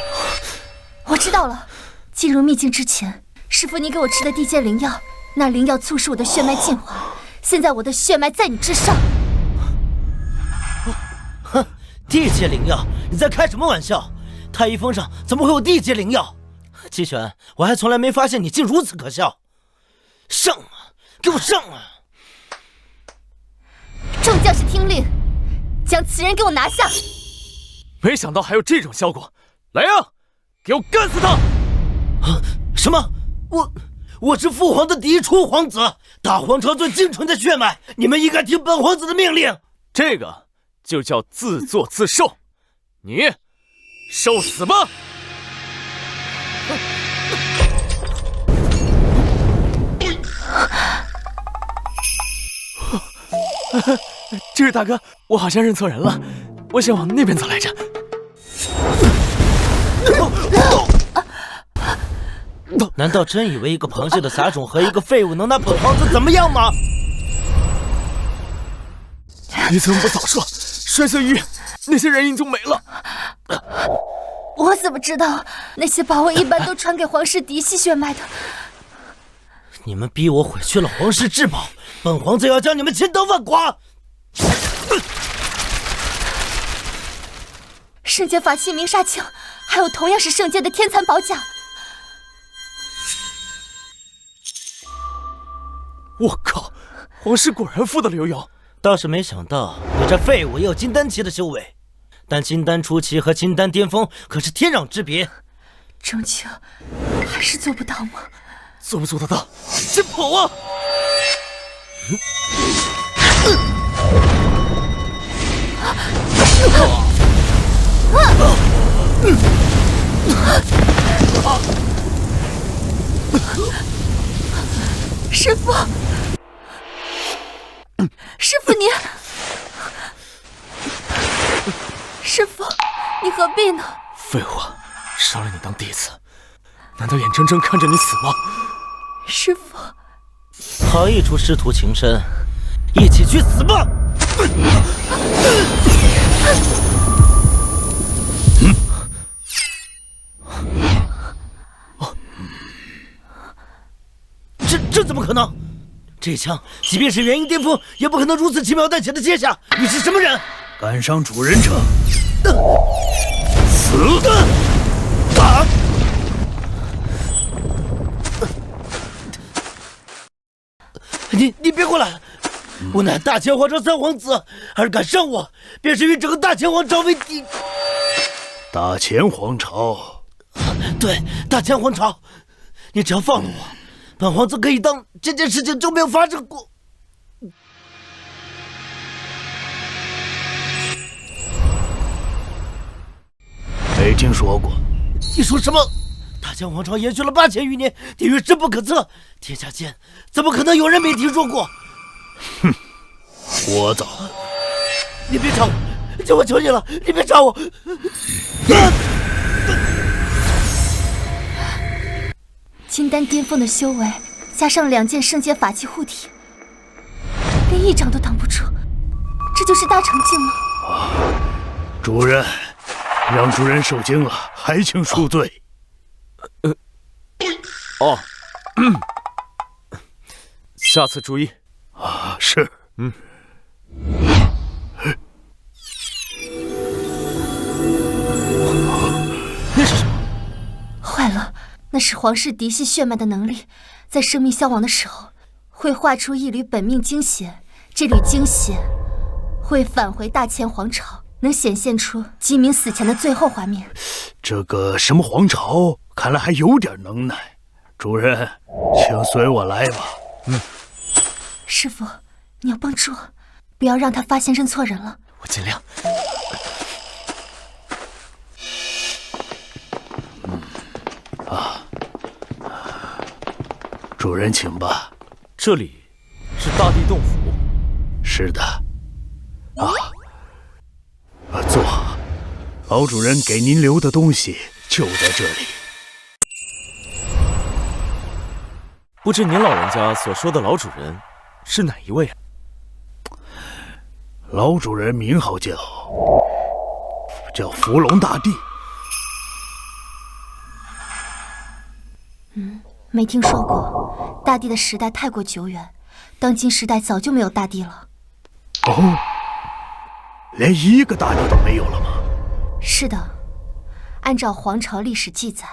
我知道了。进入秘境之前，师父你给我吃的地阶灵药，那灵药促使我的血脉进化。现在我的血脉在你之上。哼！地阶灵药？你在开什么玩笑？太医峰上怎么会有地阶灵药？季玄，我还从来没发现你竟如此可笑！上啊，给我上啊！众将士听令，将此人给我拿下！没想到还有这种效果！来呀，给我干死他！啊！什么？我是父皇的嫡出皇子，大皇朝最精纯的血脉，你们应该听本皇子的命令。这个就叫自作自受，你受死吧！这位大哥，我好像认错人了，我想往那边走来着。难道真以为一个螃蟹的杂种和一个废物能拿本皇子怎么样吗？你怎么不早说？摔碎玉，那些人影就没了。我怎么知道？那些宝物一般都传给皇室嫡系血脉的。你们逼我毁去了皇室至宝，本皇子要将你们千刀万剐！圣剑法器鸣沙枪，还有同样是圣剑的天残宝甲。我靠，皇室果然富得流油。倒是没想到你这废物也有金丹期的修为，但金丹初期和金丹巅峰可是天壤之别。终究还是做不到吗？做不做得到？先跑啊！师父，师父你，师父，你何必呢？废物，杀了你当弟子，难道眼睁睁看着你死吗？师父，好一出师徒情深，一起去死吧！这怎么可能？这枪即便是元婴巅峰，也不可能如此轻描淡写的接下。你是什么人？敢伤主人者，死！你别过来！我乃大前皇朝三皇子，而敢伤我，便是与整个大前皇朝为敌。大前皇朝？对，大前皇朝。你只要放了我，本皇子可以当这件事情就没有发生过。没听说过。你说什么？大前皇朝延续了8000余年，地域深不可测，天下间怎么可能有人没听说过？哼，聒噪！你别吵我，我求你了，你别吵我！金丹巅峰的修为，加上2件圣洁法器护体，连1掌都挡不住，这就是大成境吗？主人，让主人受惊了，还请恕罪。下次注意。是。那是什么？坏了，那是皇室嫡系血脉的能力，在生命消亡的时候，会化出一缕本命精血，这缕精血会返回大前皇朝，能显现出姬明死前的最后画面。这个什么皇朝，看来还有点能耐。主人，请随我来吧。师父，你要帮助我，不要让他发现认错人了。我尽量。主人请吧。这里是大地洞府。是的。坐。老主人给您留的东西就在这里。不知您老人家所说的老主人是哪一位啊？老主人名号叫伏龙大帝。没听说过。大帝的时代太过久远，当今时代早就没有大帝了。连一个大帝都没有了吗？是的，按照皇朝历史记载，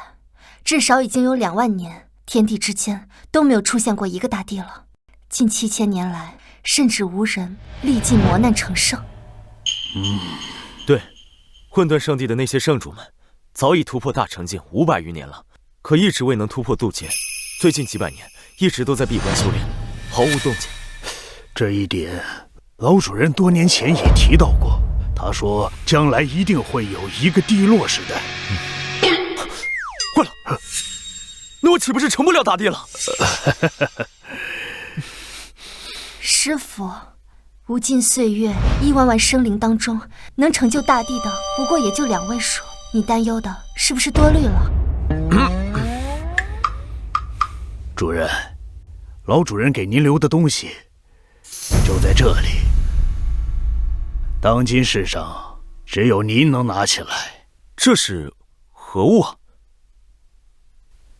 至少已经有2万年，天地之间都没有出现过一个大帝了。近7000年来，甚至无人历尽磨难成圣。对，混沌圣地的那些圣主们，早已突破大成境500余年了，可一直未能突破渡劫。最近几百年，一直都在闭关修炼，毫无动静。这一点，老主人多年前也提到过。他说，将来一定会有一个地落时代。坏了，那我岂不是成不了大帝了？师父，无尽岁月，1万万生灵当中，能成就大帝的，不过也就2位数。你担忧的是不是多虑了？主人，老主人给您留的东西就在这里。当今世上，只有您能拿起来。这是何物啊？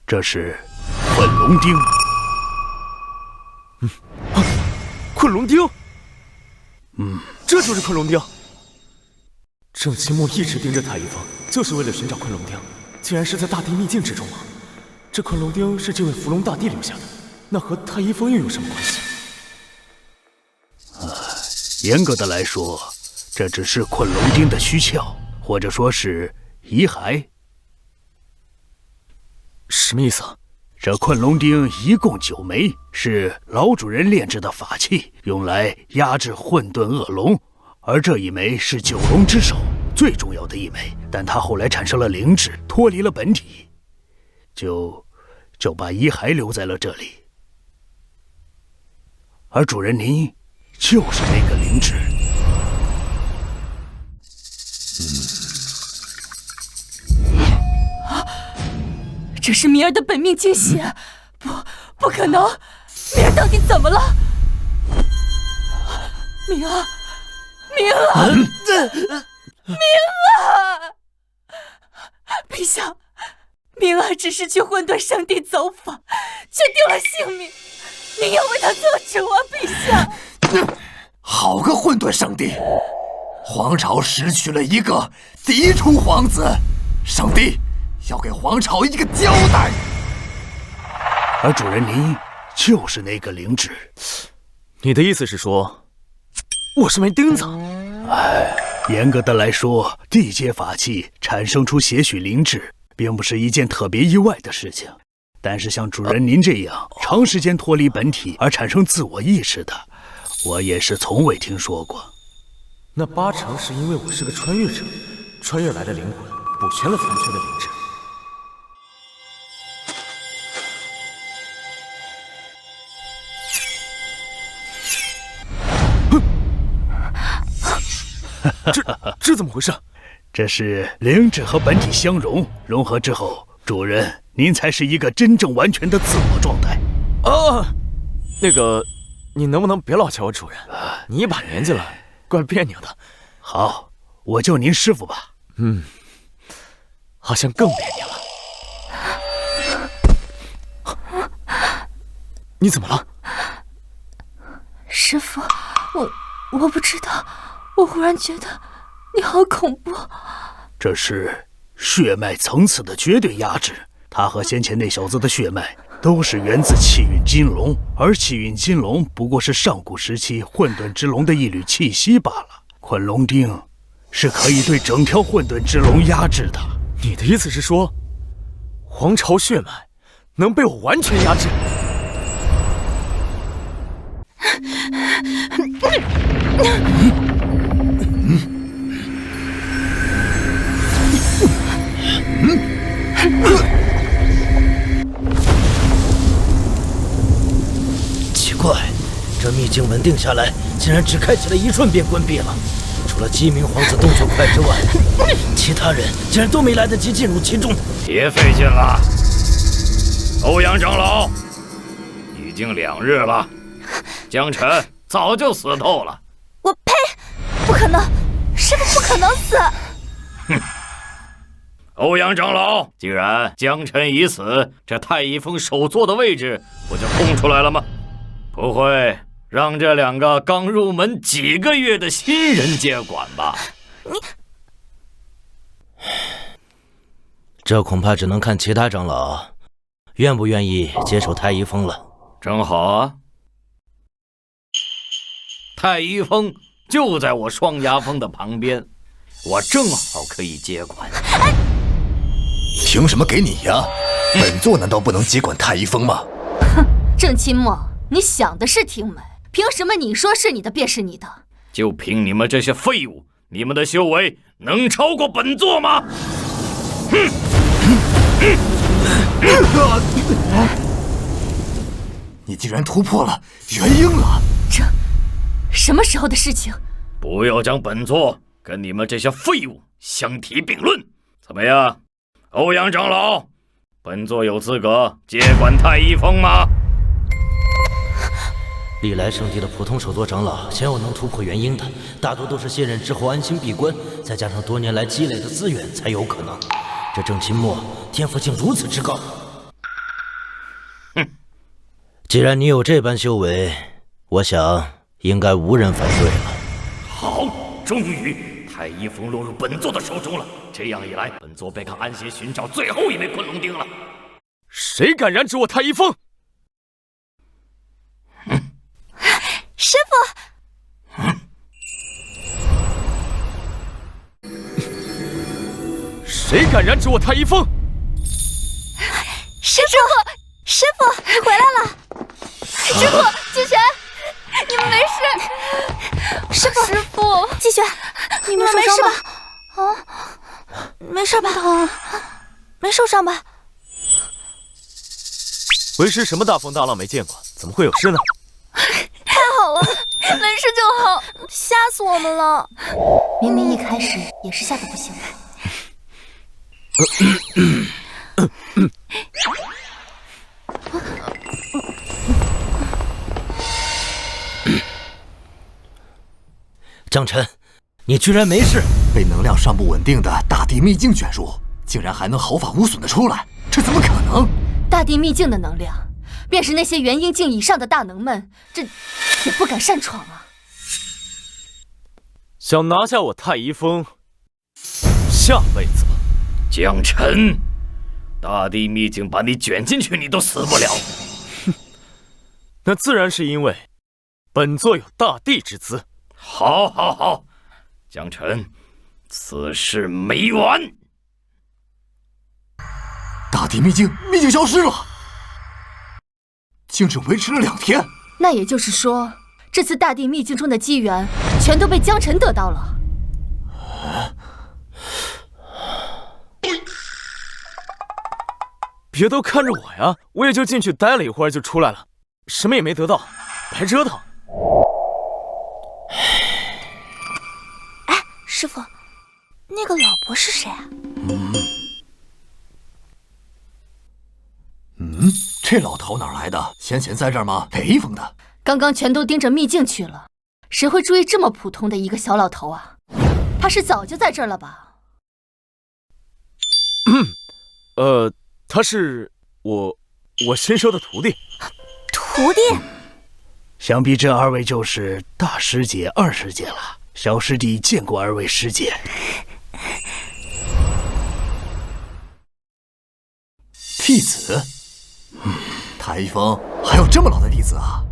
这是困龙钉。困龙钉。这就是困龙钉。郑清木一直盯着太一峰，就是为了寻找困龙钉。竟然是在大地秘境之中吗？这困龙钉是这位伏龙大帝留下的，那和太一峰又有什么关系？严格的来说，这只是困龙钉的躯壳，或者说是遗骸。什么意思？这困龙钉一共9枚，是老主人炼制的法器，用来压制混沌恶龙。而这一枚是9龙之首，最重要的一枚，但它后来产生了灵智，脱离了本体，就把遗骸留在了这里。而主人您就是那个灵智。这是明儿的本命惊喜，不可能！明儿到底怎么了？明儿，明儿，明儿！陛下，明儿只是去混沌圣地走访，却丢了性命，您要为他做主啊，陛下！好个混沌圣地！皇朝失去了一个嫡出皇子，圣帝要给皇朝一个交代。而主人您就是那个灵芝。你的意思是说，我是枚钉子？严格的来说，地阶法器产生出些许灵智，并不是一件特别意外的事情。但是像主人您这样长时间脱离本体而产生自我意识的，我也是从未听说过。那八成是因为我是个穿越者，穿越来的灵魂补全了残缺的灵智。这怎么回事？这是灵智和本体相融，融合之后，主人您才是一个真正完全的自我状态。那个，你能不能别老叫我主人？你一把年纪了，怪别扭的。好，我叫您师傅吧。好像更别扭了。你怎么了？师傅，我不知道，我忽然觉得你好恐怖。这是血脉层次的绝对压制，他和先前那小子的血脉都是源自气运金龙，而气运金龙不过是上古时期混沌之龙的一缕气息罢了。昆龙钉是可以对整条混沌之龙压制的。你的意思是说，皇朝血脉能被我完全压制？奇怪，这秘境稳定下来，竟然只开启了1瞬便关闭了。除了鸡鸣皇子动作快之外，其他人竟然都没来得及进入其中。别费劲了，欧阳长老，已经2日了，江辰早就死透了。我呸！不可能，师傅不可能死！哼！欧阳长老，既然江辰已死，这太乙峰首座的位置不就空出来了吗？不会让这2个刚入门几个月的新人接管吧？这恐怕只能看其他长老愿不愿意接手太乙峰了。正好啊，太乙峰就在我双牙峰的旁边，我正好可以接管。凭什么给你呀？本座难道不能接管太乙峰吗？哼，郑清墨，你想的是挺美，凭什么你说是你的便是你的？就凭你们这些废物，你们的修为能超过本座吗？哼！你竟然突破了元婴了！这什么时候的事情？不要将本座跟你们这些废物相提并论。怎么样，欧阳长老，本座有资格接管太乙峰吗？历来圣地的普通首座长老，鲜有能突破元婴的，大多都是卸任之后安心闭关，再加上多年来积累的资源，才有可能。这郑清墨天赋竟如此之高。哼！既然你有这般修为，我想应该无人反对了。好，终于太乙峰落入本座的手中了。这样一来，本座便可安心寻找最后一枚昆龙钉了。谁敢染指我太乙峰？师傅！谁敢染指我太乙峰？师傅，回来了！师傅，季璇，你们没事？师傅，季璇，你们没事吧？啊，没事吧？没受伤吧？为师什么大风大浪没见过，怎么会有事呢？太好了，没事就好，吓死我们了。明明一开始也是吓得不行。江辰，你居然没事？被能量尚不稳定的大地秘境卷入，竟然还能毫发无损的出来，这怎么可能？大地秘境的能量，便是那些元婴境以上的大能们，这也不敢擅闯啊！想拿下我太一峰，下辈子吧。江辰，大地秘境把你卷进去，你都死不了。哼，那自然是因为本座有大帝之资。好，好，好，江辰，此事没完。大地秘境消失了，竟只维持了2天。那也就是说，这次大地秘境中的机缘，全都被江辰得到了。别都看着我呀，我也就进去待了一会儿就出来了，什么也没得到，白折腾。哎，师傅，那个老伯是谁啊？这老头哪来的？先前在这儿吗？雷锋的。刚刚全都盯着秘境去了，谁会注意这么普通的一个小老头啊？他是早就在这儿了吧？他是我新收的徒弟。徒弟？想必这2位就是大师姐、二师姐了。小师弟见过2位师姐。弟子？太一峰还有这么老的弟子啊？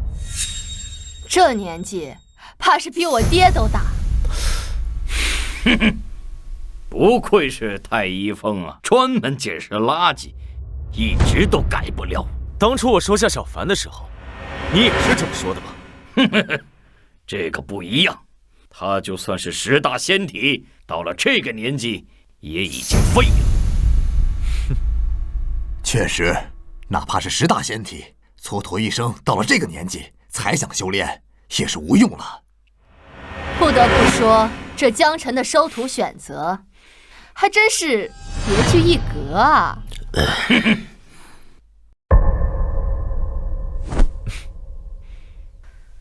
这年纪，怕是比我爹都大。哼哼，不愧是太一峰啊，专门捡拾垃圾，一直都改不了。当初我收下小凡的时候，你也是这么说的吧？哼哼哼，这个不一样，他就算是10大仙体，到了这个年纪也已经废了。确实，哪怕是10大仙体，蹉跎一生到了这个年纪才想修炼，也是无用了。不得不说，这江辰的收徒选择，还真是别具一格啊！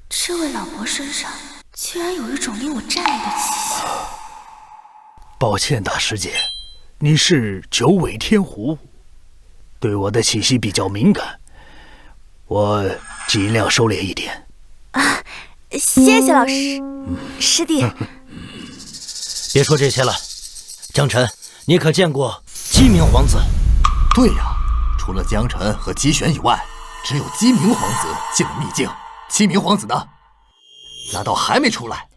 这位老伯身上居然有一种令我战栗的气息。抱歉，大师姐，你是九尾天狐，对我的气息比较敏感，我尽量收敛一点。啊，谢谢老师，师弟。别说这些了，江辰，你可见过鸡鸣皇子？对呀，除了江辰和姬玄以外，只有鸡鸣皇子进了秘境。鸡鸣皇子呢？难道还没出来？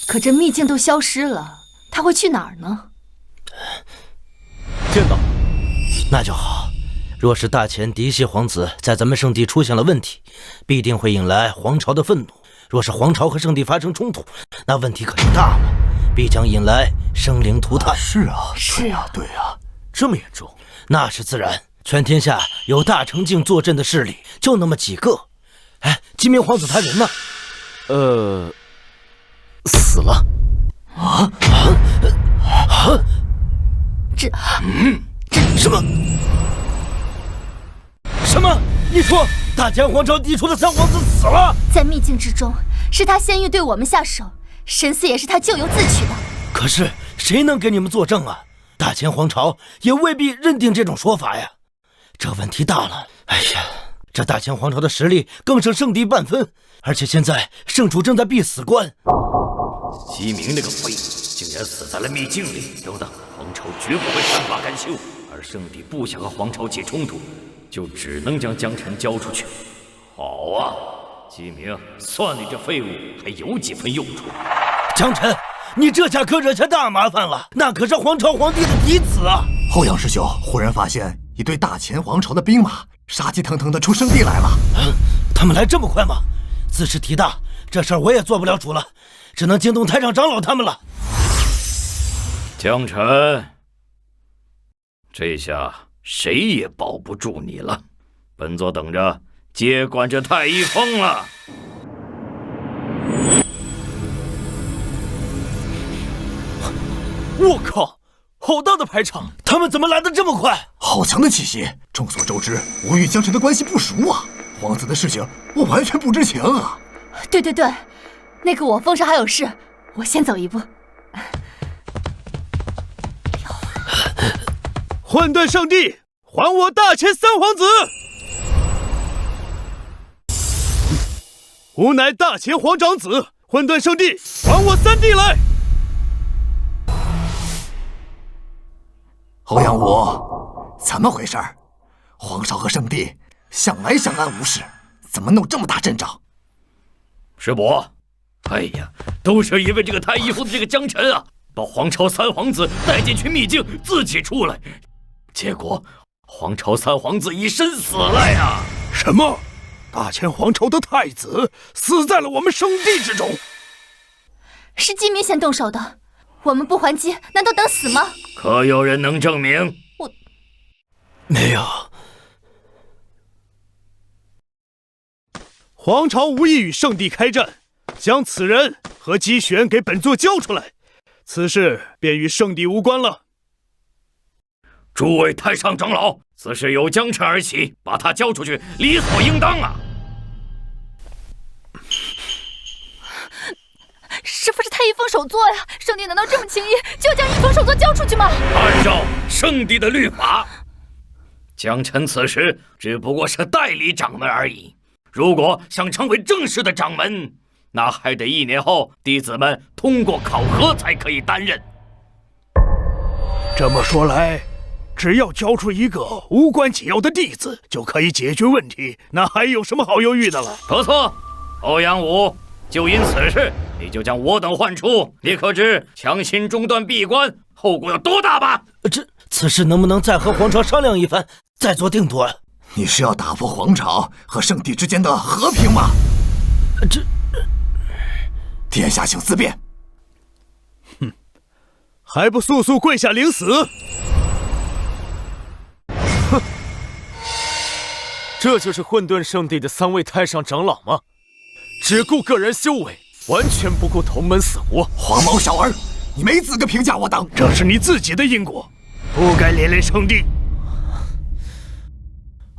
可这秘境都消失了，他会去哪儿呢？见到。那就好。若是大前嫡系皇子在咱们圣地出现了问题，必定会引来皇朝的愤怒。若是皇朝和圣地发生冲突，那问题可就大了，必将引来生灵涂炭。是啊，是啊，对啊，这么严重？那是自然。全天下有大成境坐镇的势力就那么几个。哎，鸡鸣皇子他人呢？死了。这什么？什么？你说大前皇朝嫡出的3皇子死了？在秘境之中，是他先欲对我们下手，神嗣也是他咎由自取的。可是谁能给你们作证啊？大前皇朝也未必认定这种说法呀。这问题大了。哎呀，这大前皇朝的实力更胜圣地半分，而且现在圣主正在闭死关。鸡鸣那个废物竟然死在了秘境里。等等，皇朝绝不会善罢甘休，而圣地不想和皇朝起冲突，就只能将江辰交出去。好啊，鸡鸣，算你这废物还有几分用处。江辰，你这下可惹下大麻烦了，那可是皇朝皇帝的嫡子啊！后阳师兄忽然发现一队大前皇朝的兵马杀气腾腾的出圣地来了。他们来这么快吗？自是体大，这事儿我也做不了主了，只能惊动太上长老他们了。江辰，这下谁也保不住你了，本座等着接管这太一峰了。我靠，好大的排场！他们怎么来得这么快？好强的气息！众所周知，我与江辰的关系不熟啊，皇子的事情我完全不知情啊。对，那个我峰上还有事，我先走一步。混沌圣地，还我大前三皇子！吾乃大前皇长子，混沌圣地，还我三弟来！欧阳武，怎么回事？皇朝和圣地向来相安无事，怎么弄这么大阵仗？师伯，哎呀，都是因为这个太医府的这个江辰啊，把皇朝三皇子带进去秘境，自己出来，结果皇朝三皇子已身死了呀！什么？大前皇朝的太子死在了我们圣地之中？是姬明先动手的，我们不还击，难道等死吗？可有人能证明？我没有。皇朝无意与圣地开战，将此人和姬玄给本座交出来，此事便与圣地无关了。诸位太上长老，此事有江辰而起，把他交出去，理所应当啊！师父是太一封手座呀，圣地难道这么轻易就要将一封手座交出去吗？按照圣地的律法，江辰此时只不过是代理掌门而已。如果想成为正式的掌门，那还得1年后弟子们通过考核才可以担任。这么说来，只要交出一个无关紧要的弟子，就可以解决问题，那还有什么好犹豫的了？不错，欧阳武，就因此事，你就将我等唤出，你可知强行中断闭关后果有多大吧？此事能不能再和皇朝商量一番，再做定夺？你是要打破皇朝和圣地之间的和平吗？殿下请自便。哼，还不速速跪下领死！哼，这就是混沌圣地的3位太上长老吗？只顾个人修为，完全不顾同门死活。黄毛小儿，你没资格评价我等。这是你自己的因果，不该连累圣地。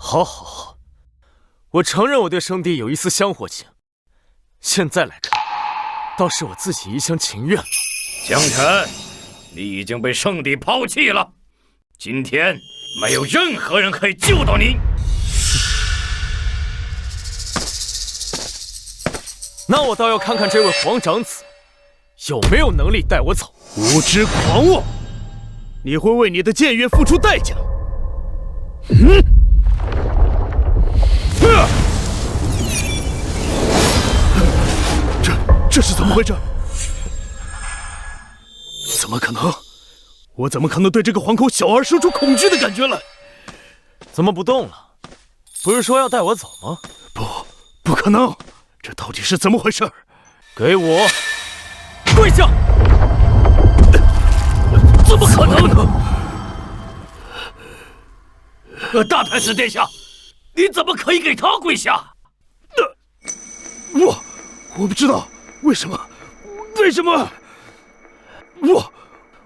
好，我承认我对圣地有一丝香火情，现在来看，倒是我自己一厢情愿了。江辰，你已经被圣地抛弃了，今天没有任何人可以救到你。那我倒要看看这位皇长子有没有能力带我走。无知狂妄，你会为你的僭越付出代价。这是怎么回事？怎么可能？我怎么可能对这个皇口小儿生出恐惧的感觉来？怎么不动了？不是说要带我走吗？不可能！这到底是怎么回事？给我跪下！怎么可能？大太子殿下，你怎么可以给他跪下？我不知道为什么？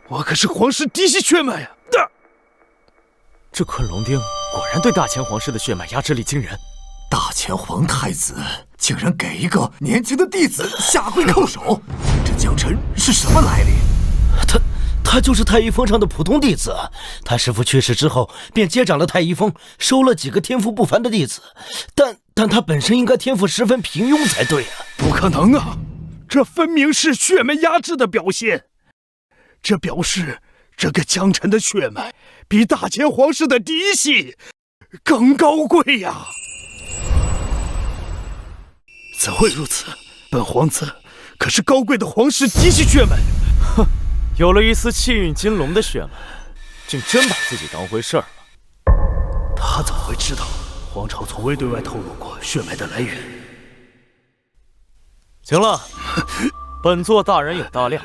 我可是皇室嫡系血脉呀！这昆仑丁果然对大前皇室的血脉压制力惊人。大前皇太子竟然给一个年轻的弟子下跪叩首，这江辰是什么来历？他就是太医峰上的普通弟子，他师父去世之后便接掌了太医峰，收了几个天赋不凡的弟子，但他本身应该天赋十分平庸才对啊！不可能啊，这分明是血脉压制的表现，这表示这个江辰的血脉比大前皇室的嫡系更高贵呀！怎会如此？本皇子可是高贵的皇室嫡系血脉。哼，有了一丝气运金龙的血脉，竟真把自己当回事儿了。他怎么会知道皇朝从未对外透露过血脉的来源？行了，本座大人有大量，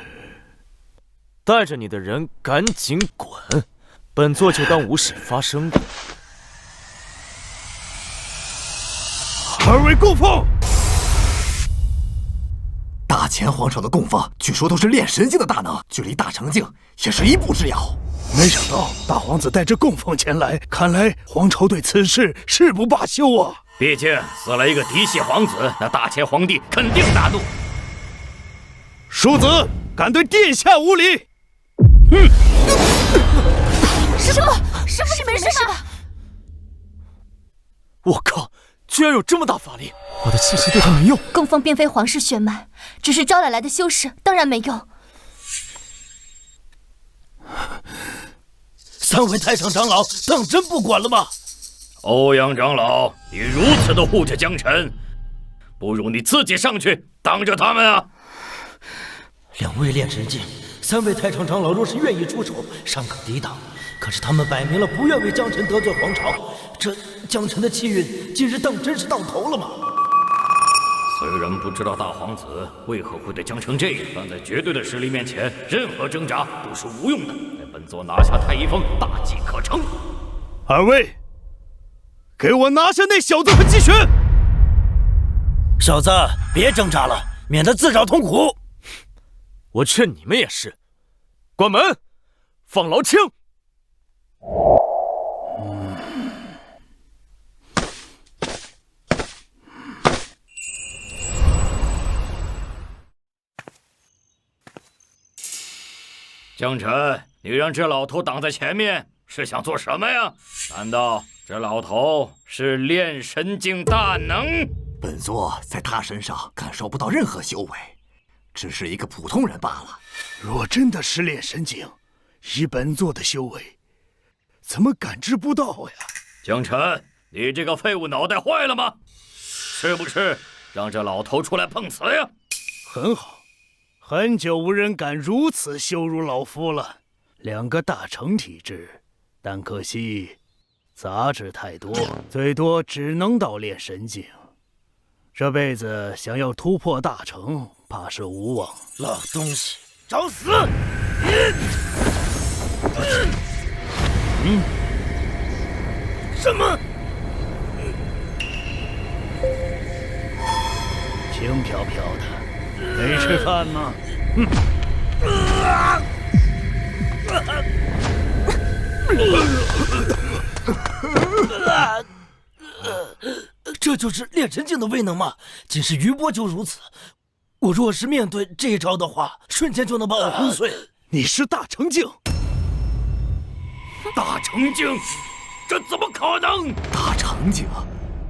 带着你的人赶紧滚，本座就当无事发生过。二位供奉。大前皇朝的供奉据说都是炼神境的大能，距离大成境也是一步之遥。没想到大皇子带着供奉前来，看来皇朝对此事誓不罢休啊！毕竟死了一个嫡系皇子，那大前皇帝肯定大怒。庶子敢对殿下无礼！师傅，你没事吧？我靠，居然有这么大法力！我的气息对他没用。供奉并非皇室血脉，只是招揽来的修士，当然没用。三位太上长老当真不管了吗？欧阳长老，你如此的护着江辰，不如你自己上去当着他们啊！两位炼神境，三位太上长老若是愿意出手，尚可抵挡。可是他们摆明了不愿为江辰得罪皇朝，这江辰的气运今日当真是到头了吗？虽然不知道大皇子为何会对江辰这样，但在绝对的实力面前，任何挣扎都是无用的。在本座拿下太一峰，大计可成。二位，给我拿下那小子和姬玄！小子，别挣扎了，免得自找痛苦。我劝你们也是，关门，放劳青。江辰，你让这老头挡在前面，是想做什么呀？难道这老头是炼神境大能？本座在他身上感受不到任何修为，只是一个普通人罢了。若真的是炼神境，以本座的修为，怎么感知不到呀？江辰，你这个废物脑袋坏了吗？是不是让这老头出来碰瓷呀？很好，很久无人敢如此羞辱老夫了。两个大成体质，但可惜杂质太多，最多只能到炼神境。这辈子想要突破大成，怕是无望。老东西，找死！什么？轻飘飘的，没吃饭吗？这就是炼神境的威能吗？仅是余波就如此，我若是面对这一招的话，瞬间就能把我轰碎。你是大成境？大成境？这怎么可能？大成境，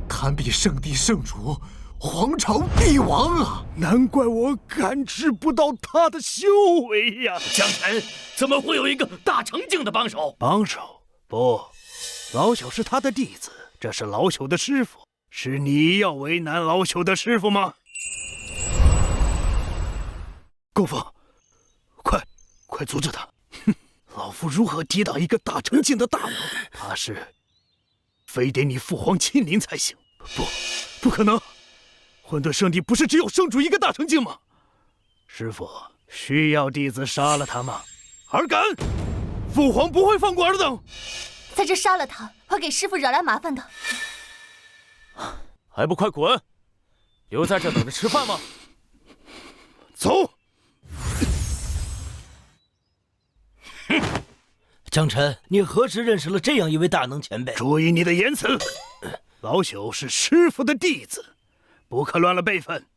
堪比圣地圣主，皇朝帝王啊！难怪我感知不到他的修为呀！江辰怎么会有一个大成境的帮手？帮手？不，老朽是他的弟子，这是老朽的师傅。是你要为难老朽的师傅吗？供奉，快阻止他！哼，老夫如何抵挡一个大成境的大王？怕是非得你父皇亲临才行。不可能！混沌圣地不是只有圣主一个大成境吗？师傅，需要弟子杀了他吗？尔敢！父皇不会放过尔等！在这杀了他，会给师傅惹来麻烦的。还不快滚！留在这等着吃饭吗？走！江辰，你何时认识了这样一位大能前辈？注意你的言辞，老朽是师傅的弟子，不可乱了辈分。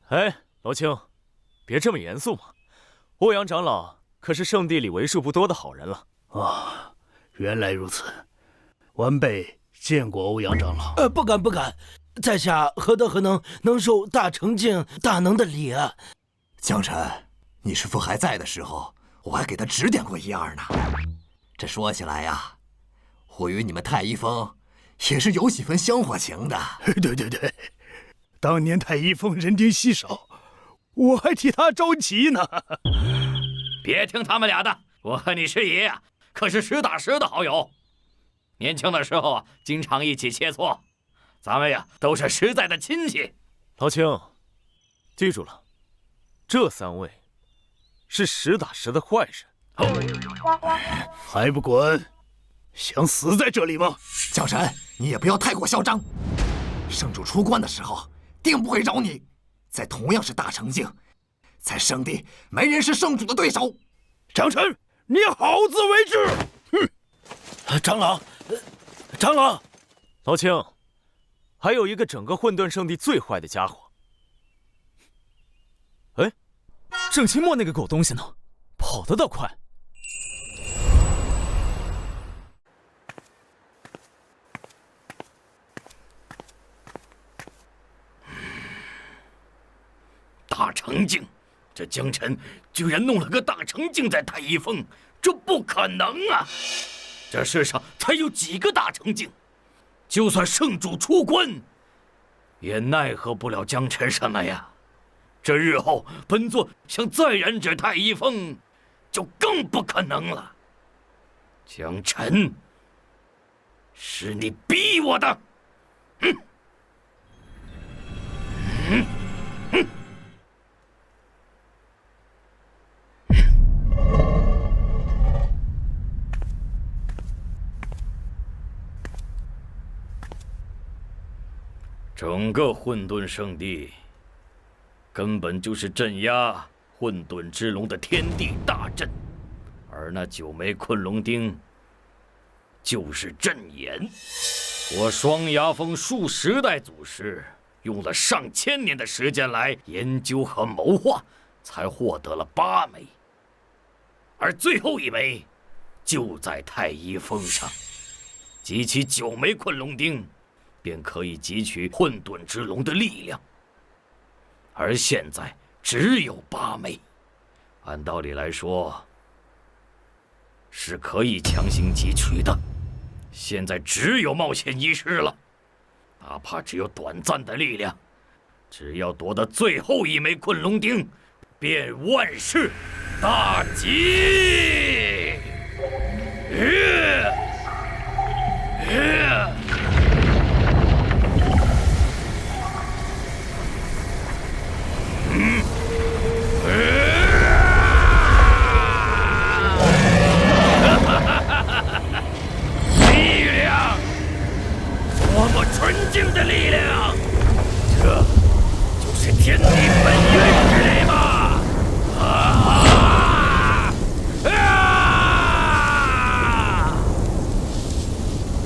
哎，老青，别这么严肃嘛。欧阳长老可是圣地里为数不多的好人了。啊，原来如此。晚辈见过欧阳长老。不敢，在下何德何能受大成境大能的礼啊？江辰，你师父还在的时候，我还给他指点过一二呢。这说起来呀，我与你们太一峰也是有几分香火情的。对，当年太一峰人丁稀少，我还替他着急呢。别听他们俩的，我和你师爷呀，可是实打实的好友。年轻的时候啊，经常一起切磋，咱们呀都是实在的亲戚。老青，记住了，这三位是实打实的坏人。还不滚！想死在这里吗？江辰，你也不要太过嚣张。圣主出关的时候，定不会饶你。在同样是大成境，在圣地没人是圣主的对手。江辰，你好自为之！哼！长老，老青，还有一个整个混沌圣地最坏的家伙。哎，郑清墨那个狗东西呢？跑得倒快！大成境，这江辰居然弄了个大成境在太一峰，这不可能啊！这世上才有几个大成境？就算圣主出关，也奈何不了江辰什么呀！这日后本座想再染指太一峰，就更不可能了。江辰，是你逼我的！整个混沌圣地根本就是镇压混沌之龙的天地大阵，而那9枚困龙钉就是阵眼。我双牙峰数10代祖师用了上千年的时间来研究和谋划，才获得了8枚，而最后1枚就在太一峰上。集齐9枚困龙钉，便可以汲取混沌之龙的力量，而现在只有8枚，按道理来说是可以强行汲取的。现在只有冒险一试了，哪怕只有短暂的力量，只要夺得最后1枚困龙钉，便万事大吉。力量，多么纯净的力量！这就是天地本源之力吗？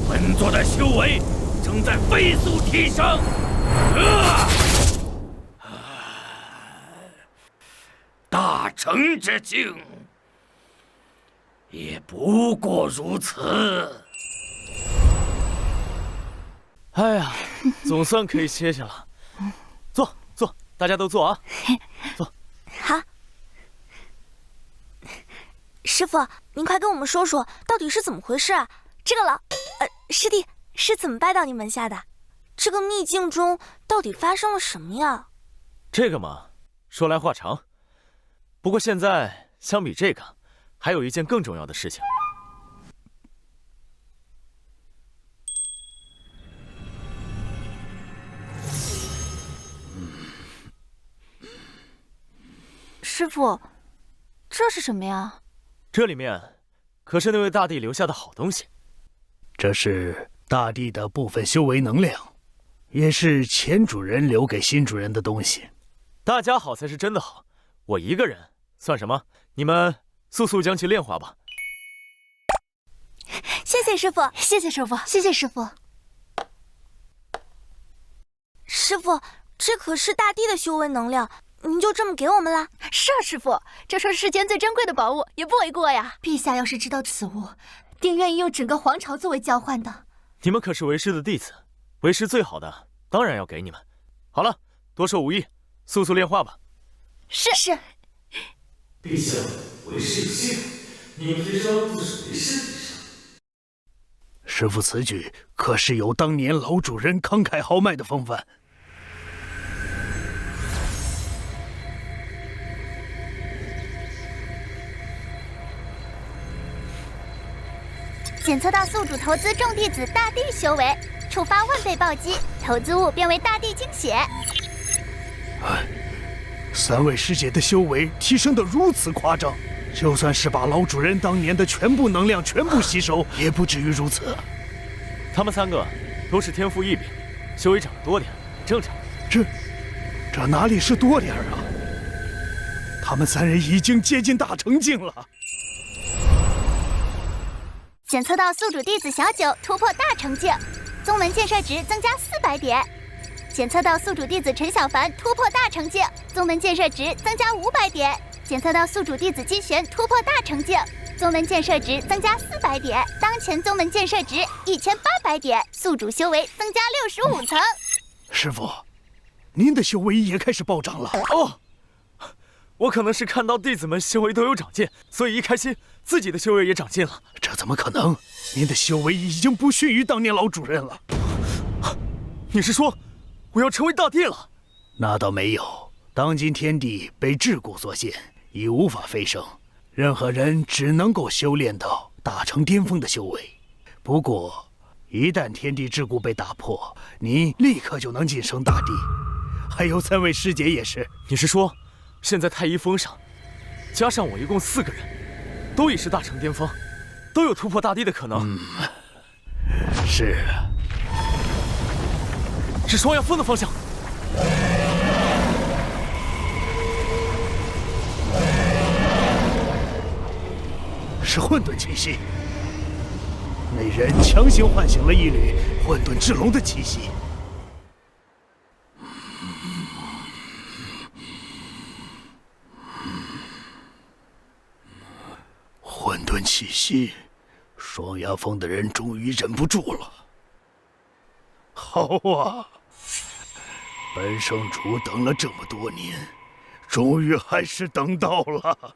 本座的修为正在飞速提升。大成之境，也不过如此。哎呀，总算可以歇歇了。坐坐，大家都坐啊，坐。好。师傅，您快跟我们说说，到底是怎么回事啊？这个师弟是怎么拜到你门下的？这个秘境中到底发生了什么呀？这个嘛，说来话长。不过现在相比这个，还有一件更重要的事情。师傅，这是什么呀？这里面可是那位大帝留下的好东西。这是大帝的部分修为能量，也是前主人留给新主人的东西。大家好才是真的好，我一个人算什么？你们速速将其炼化吧。谢谢师傅，谢谢师傅，谢谢师傅。师傅，这可是大帝的修为能量，您就这么给我们啦？是啊，师傅，这是世间最珍贵的宝物，也不为过呀。陛下要是知道此物，定愿意用整个皇朝作为交换的。你们可是为师的弟子，为师最好的当然要给你们。好了，多说无益，速速炼化吧。是。陛下，为师有信，你们这招就是为师之上。师傅此举可是有当年老主人慷慨豪迈的风范。检测到宿主投资众弟子大帝修为，触发1倍暴击，投资物变为大帝精血。3位师姐的修为提升得如此夸张，就算是把老主人当年的全部能量全部吸收，也不至于如此。他们3个都是天赋异禀，修为长得多点，正常。这哪里是多点啊？他们3人已经接近大成境了。检测到宿主弟子小九突破大成境，宗门建设值增加400点。检测到宿主弟子陈小凡突破大成境，宗门建设值增加500点。检测到宿主弟子金玄突破大成境，宗门建设值增加400点，当前宗门建设值1800点，宿主修为增加65层。师傅，您的修为也开始暴涨了。哦，我可能是看到弟子们修为都有长进，所以一开心，自己的修为也长进了。这怎么可能？您的修为已经不逊于当年老主任了。你是说，我要成为大帝了？那倒没有，当今天地被桎梏所限，已无法飞升，任何人只能够修炼到大成巅峰的修为。不过，一旦天地桎梏被打破，您立刻就能晋升大帝。还有3位师姐也是。你是说，现在太一峰上，加上我一共4个人，都已是大成巅峰，都有突破大帝的可能？是。是双阳峰的方向。是混沌气息。那人强行唤醒了一缕混沌之龙的气息。混沌气息，双阳峰的人终于忍不住了。好啊，本圣主等了这么多年，终于还是等到了。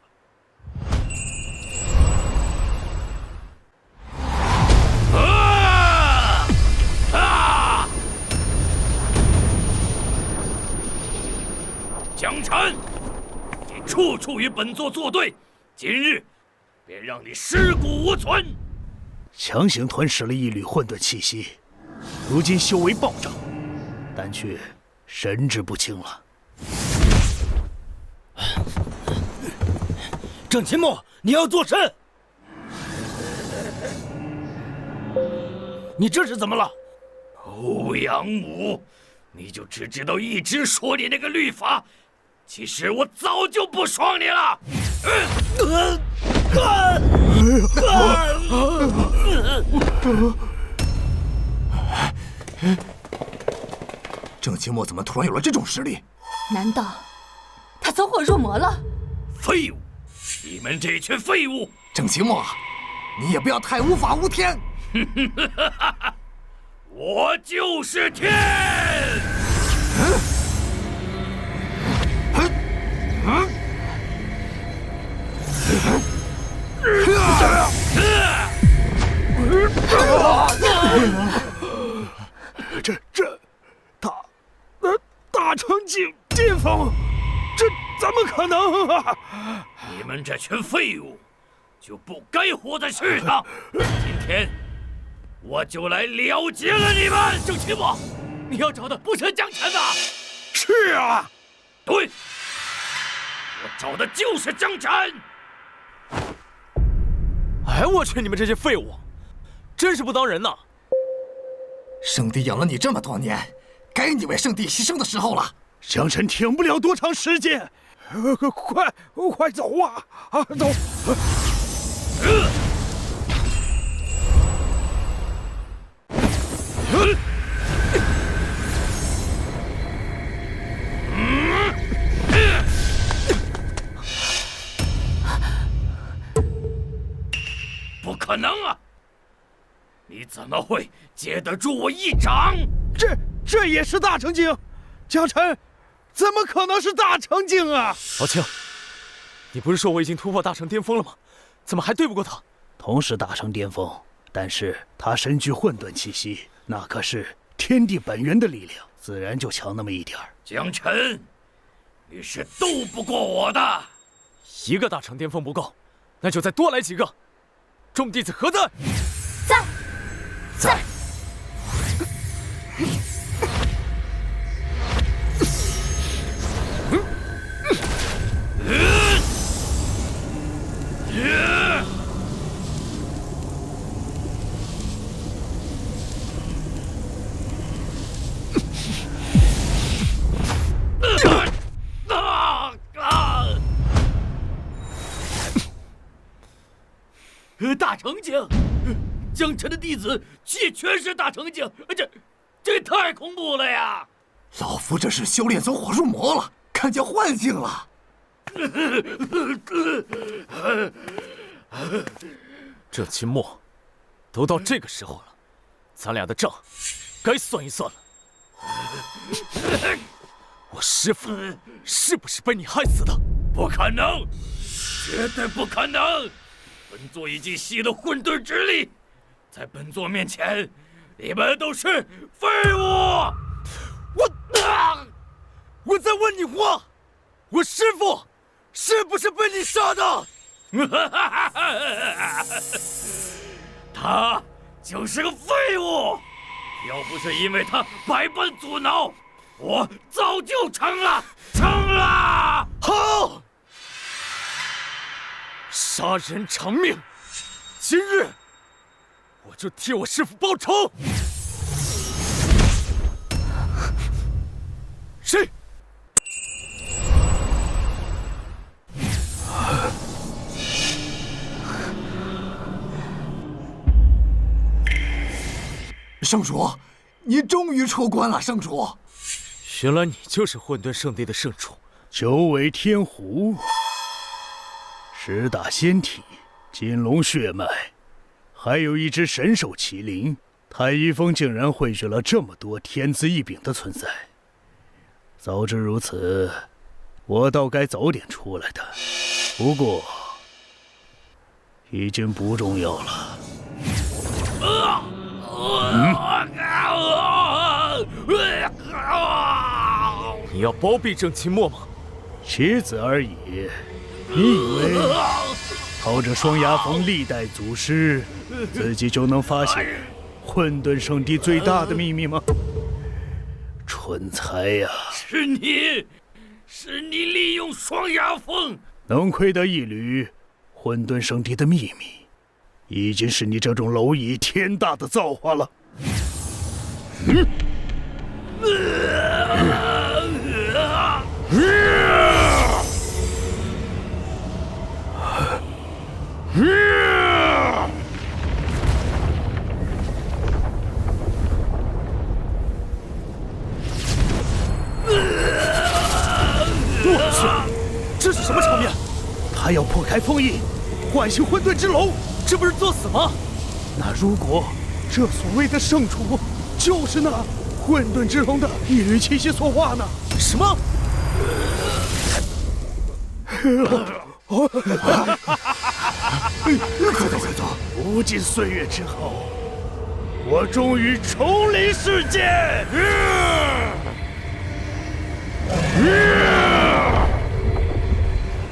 江辰，你处处与本座作对，今日便让你尸骨无存！强行吞噬了一缕混沌气息，如今修为暴涨，但却神志不清了。郑秦墨，你要作甚？你这是怎么了？欧阳武，你就只知道一直说你那个律法，其实我早就不爽你了。郑清墨怎么突然有了这种实力？难道他走火入魔了？废物！你们这群废物！郑清墨，你也不要太无法无天。我就是天！这大成巅峰，这怎么可能啊！你们这群废物，就不该活在世上！今天我就来了结了你们！郑清墨，你要找的不是江辰吧？是啊，对，我找的就是江辰。哎，我去，你们这些废物，真是不当人呐！圣帝养了你这么多年，该你为圣帝牺牲的时候了。江辰挺不了多长时间，快走啊！走！不可能啊！你怎么会接得住我一掌？这也是大成境，江辰，怎么可能是大成境啊？老青，你不是说我已经突破大成巅峰了吗？怎么还对不过他？同是大成巅峰，但是他身具混沌气息，那可是天地本源的力量，自然就强那么一点儿。江辰，你是斗不过我的。一个大成巅峰不够，那就再多来几个。众弟子何在？在。大成境，江辰的弟子却全是大成境，这太恐怖了呀！老夫这是修炼走火入魔了，看见幻境了。郑清墨，都到这个时候了，咱俩的账该算一算了。我师父是不是被你害死的？不可能，绝对不可能！本座已经吸了混沌之力，在本座面前，你们都是废物！我在问你话，我师父是不是被你杀的？他就是个废物，要不是因为他百般阻挠，我早就成了。好，杀人偿命，今日我就替我师父报仇。是。圣主，你终于出关了，圣主。原来你就是混沌圣地的圣主。九尾天狐，10大仙体，金龙血脉，还有一只神兽麒麟。太一峰竟然汇聚了这么多天资异禀的存在。早知如此，我倒该早点出来的。不过，已经不重要了。你要包庇郑清墨吗？棋子而已。你以为靠着双牙峰历代祖师，自己就能发现混沌圣地最大的秘密吗？蠢材呀！是你利用双牙峰，能窥得一缕混沌圣地的秘密，已经是你这种蝼蚁天大的造化了。我去，这是什么场面？他要破开封印，唤醒混沌之龙，这不是作死吗？那如果这所谓的圣主就是那混沌之龙的一缕气息所化呢？什么？快走！无尽岁月之后，我终于重临世间。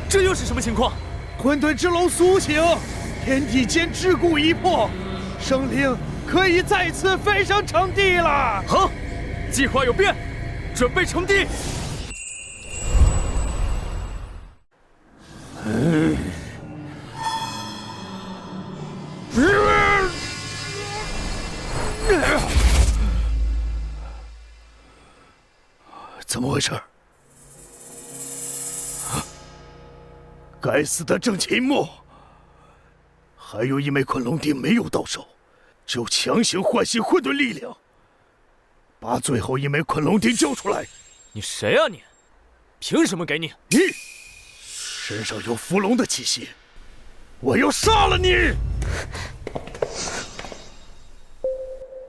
这又是什么情况？混沌之龙苏醒，天地间桎梏一破，生灵可以再次飞升成帝了。好，计划有变，准备成帝。怎么回事？该死的郑清墨！还有一枚昆龙钉没有到手，就强行唤醒混沌力量，把最后一枚昆龙钉交出来！你谁啊你？凭什么给你？你身上有伏龙的气息，我要杀了你！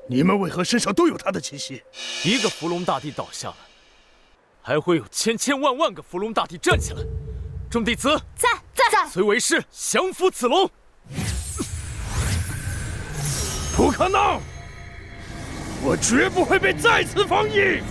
你们为何身上都有他的气息？一个伏龙大帝倒下了，还会有千千万万个伏龙大帝站起来。众弟子在，随为师降服此龙。不可能！我绝不会被再次封印！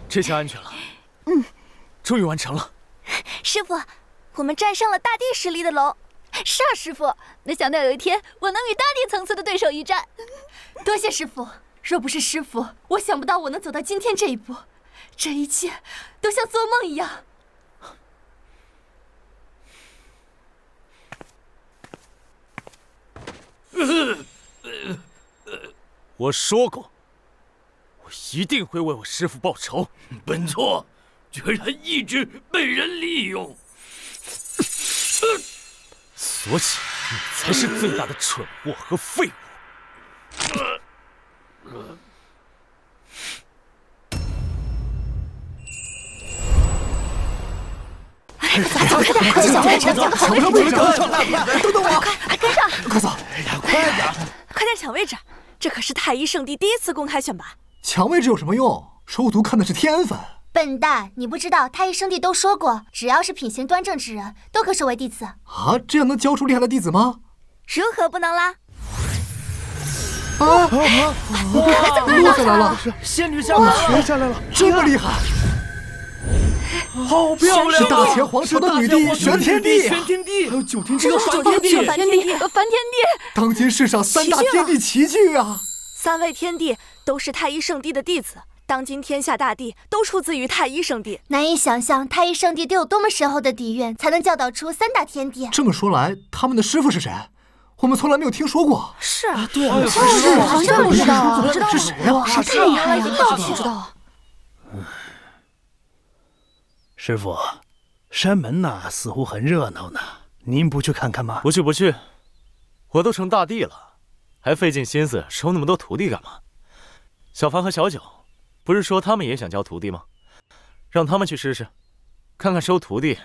这下安全了。终于完成了。师傅，我们战胜了大帝实力的龙，是啊，师傅。没想到有一天我能与大地层次的对手一战。多谢师傅，若不是师傅，我想不到我能走到今天这一步。这一切都像做梦一样。我说过，我一定会为我师父报仇。本座居然一直被人利用，所以你才是最大的蠢货和废物。走，快点，去小位置，抢个好位置！等等我，快跟上！快走！哎呀，快点！快点抢位置，这可是太一圣地第一次公开选拔。抢位置有什么用？收徒看的是天分。笨蛋，你不知道太一圣地都说过，只要是品行端正之人，都可收为弟子。啊，这样能教出厉害的弟子吗？如何不能啦？落下来了！仙女下凡，学下来了，这么厉害！好漂亮！是大前皇朝的女帝玄天帝，玄天帝，还有9天之这梵天帝，梵天帝，梵天帝，当今世上3大天地齐聚啊！3位天帝都是太一圣地的弟子，当今天下大地都出自于太一圣地。难以想象太一圣地得有多么深厚的底蕴，才能教导出3大天帝。这么说来，他们的师傅是谁？我们从来没有听说过。是啊，对啊，是好像不知道啊，是谁呀？是太阳来的，不知道啊。师傅，山门那似乎很热闹呢，您不去看看吗？不去不去，我都成大帝了，还费尽心思收那么多徒弟干嘛？小凡和小九，不是说他们也想教徒弟吗？让他们去试试，看看收徒弟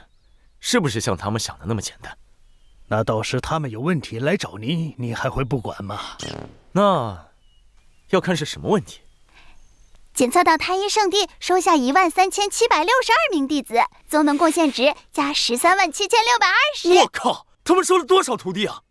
是不是像他们想的那么简单。那到时他们有问题来找您，你还会不管吗？那要看是什么问题。检测到太一圣地收下13762名弟子，宗门贡献值加137620。我靠，他们收了多少徒弟啊？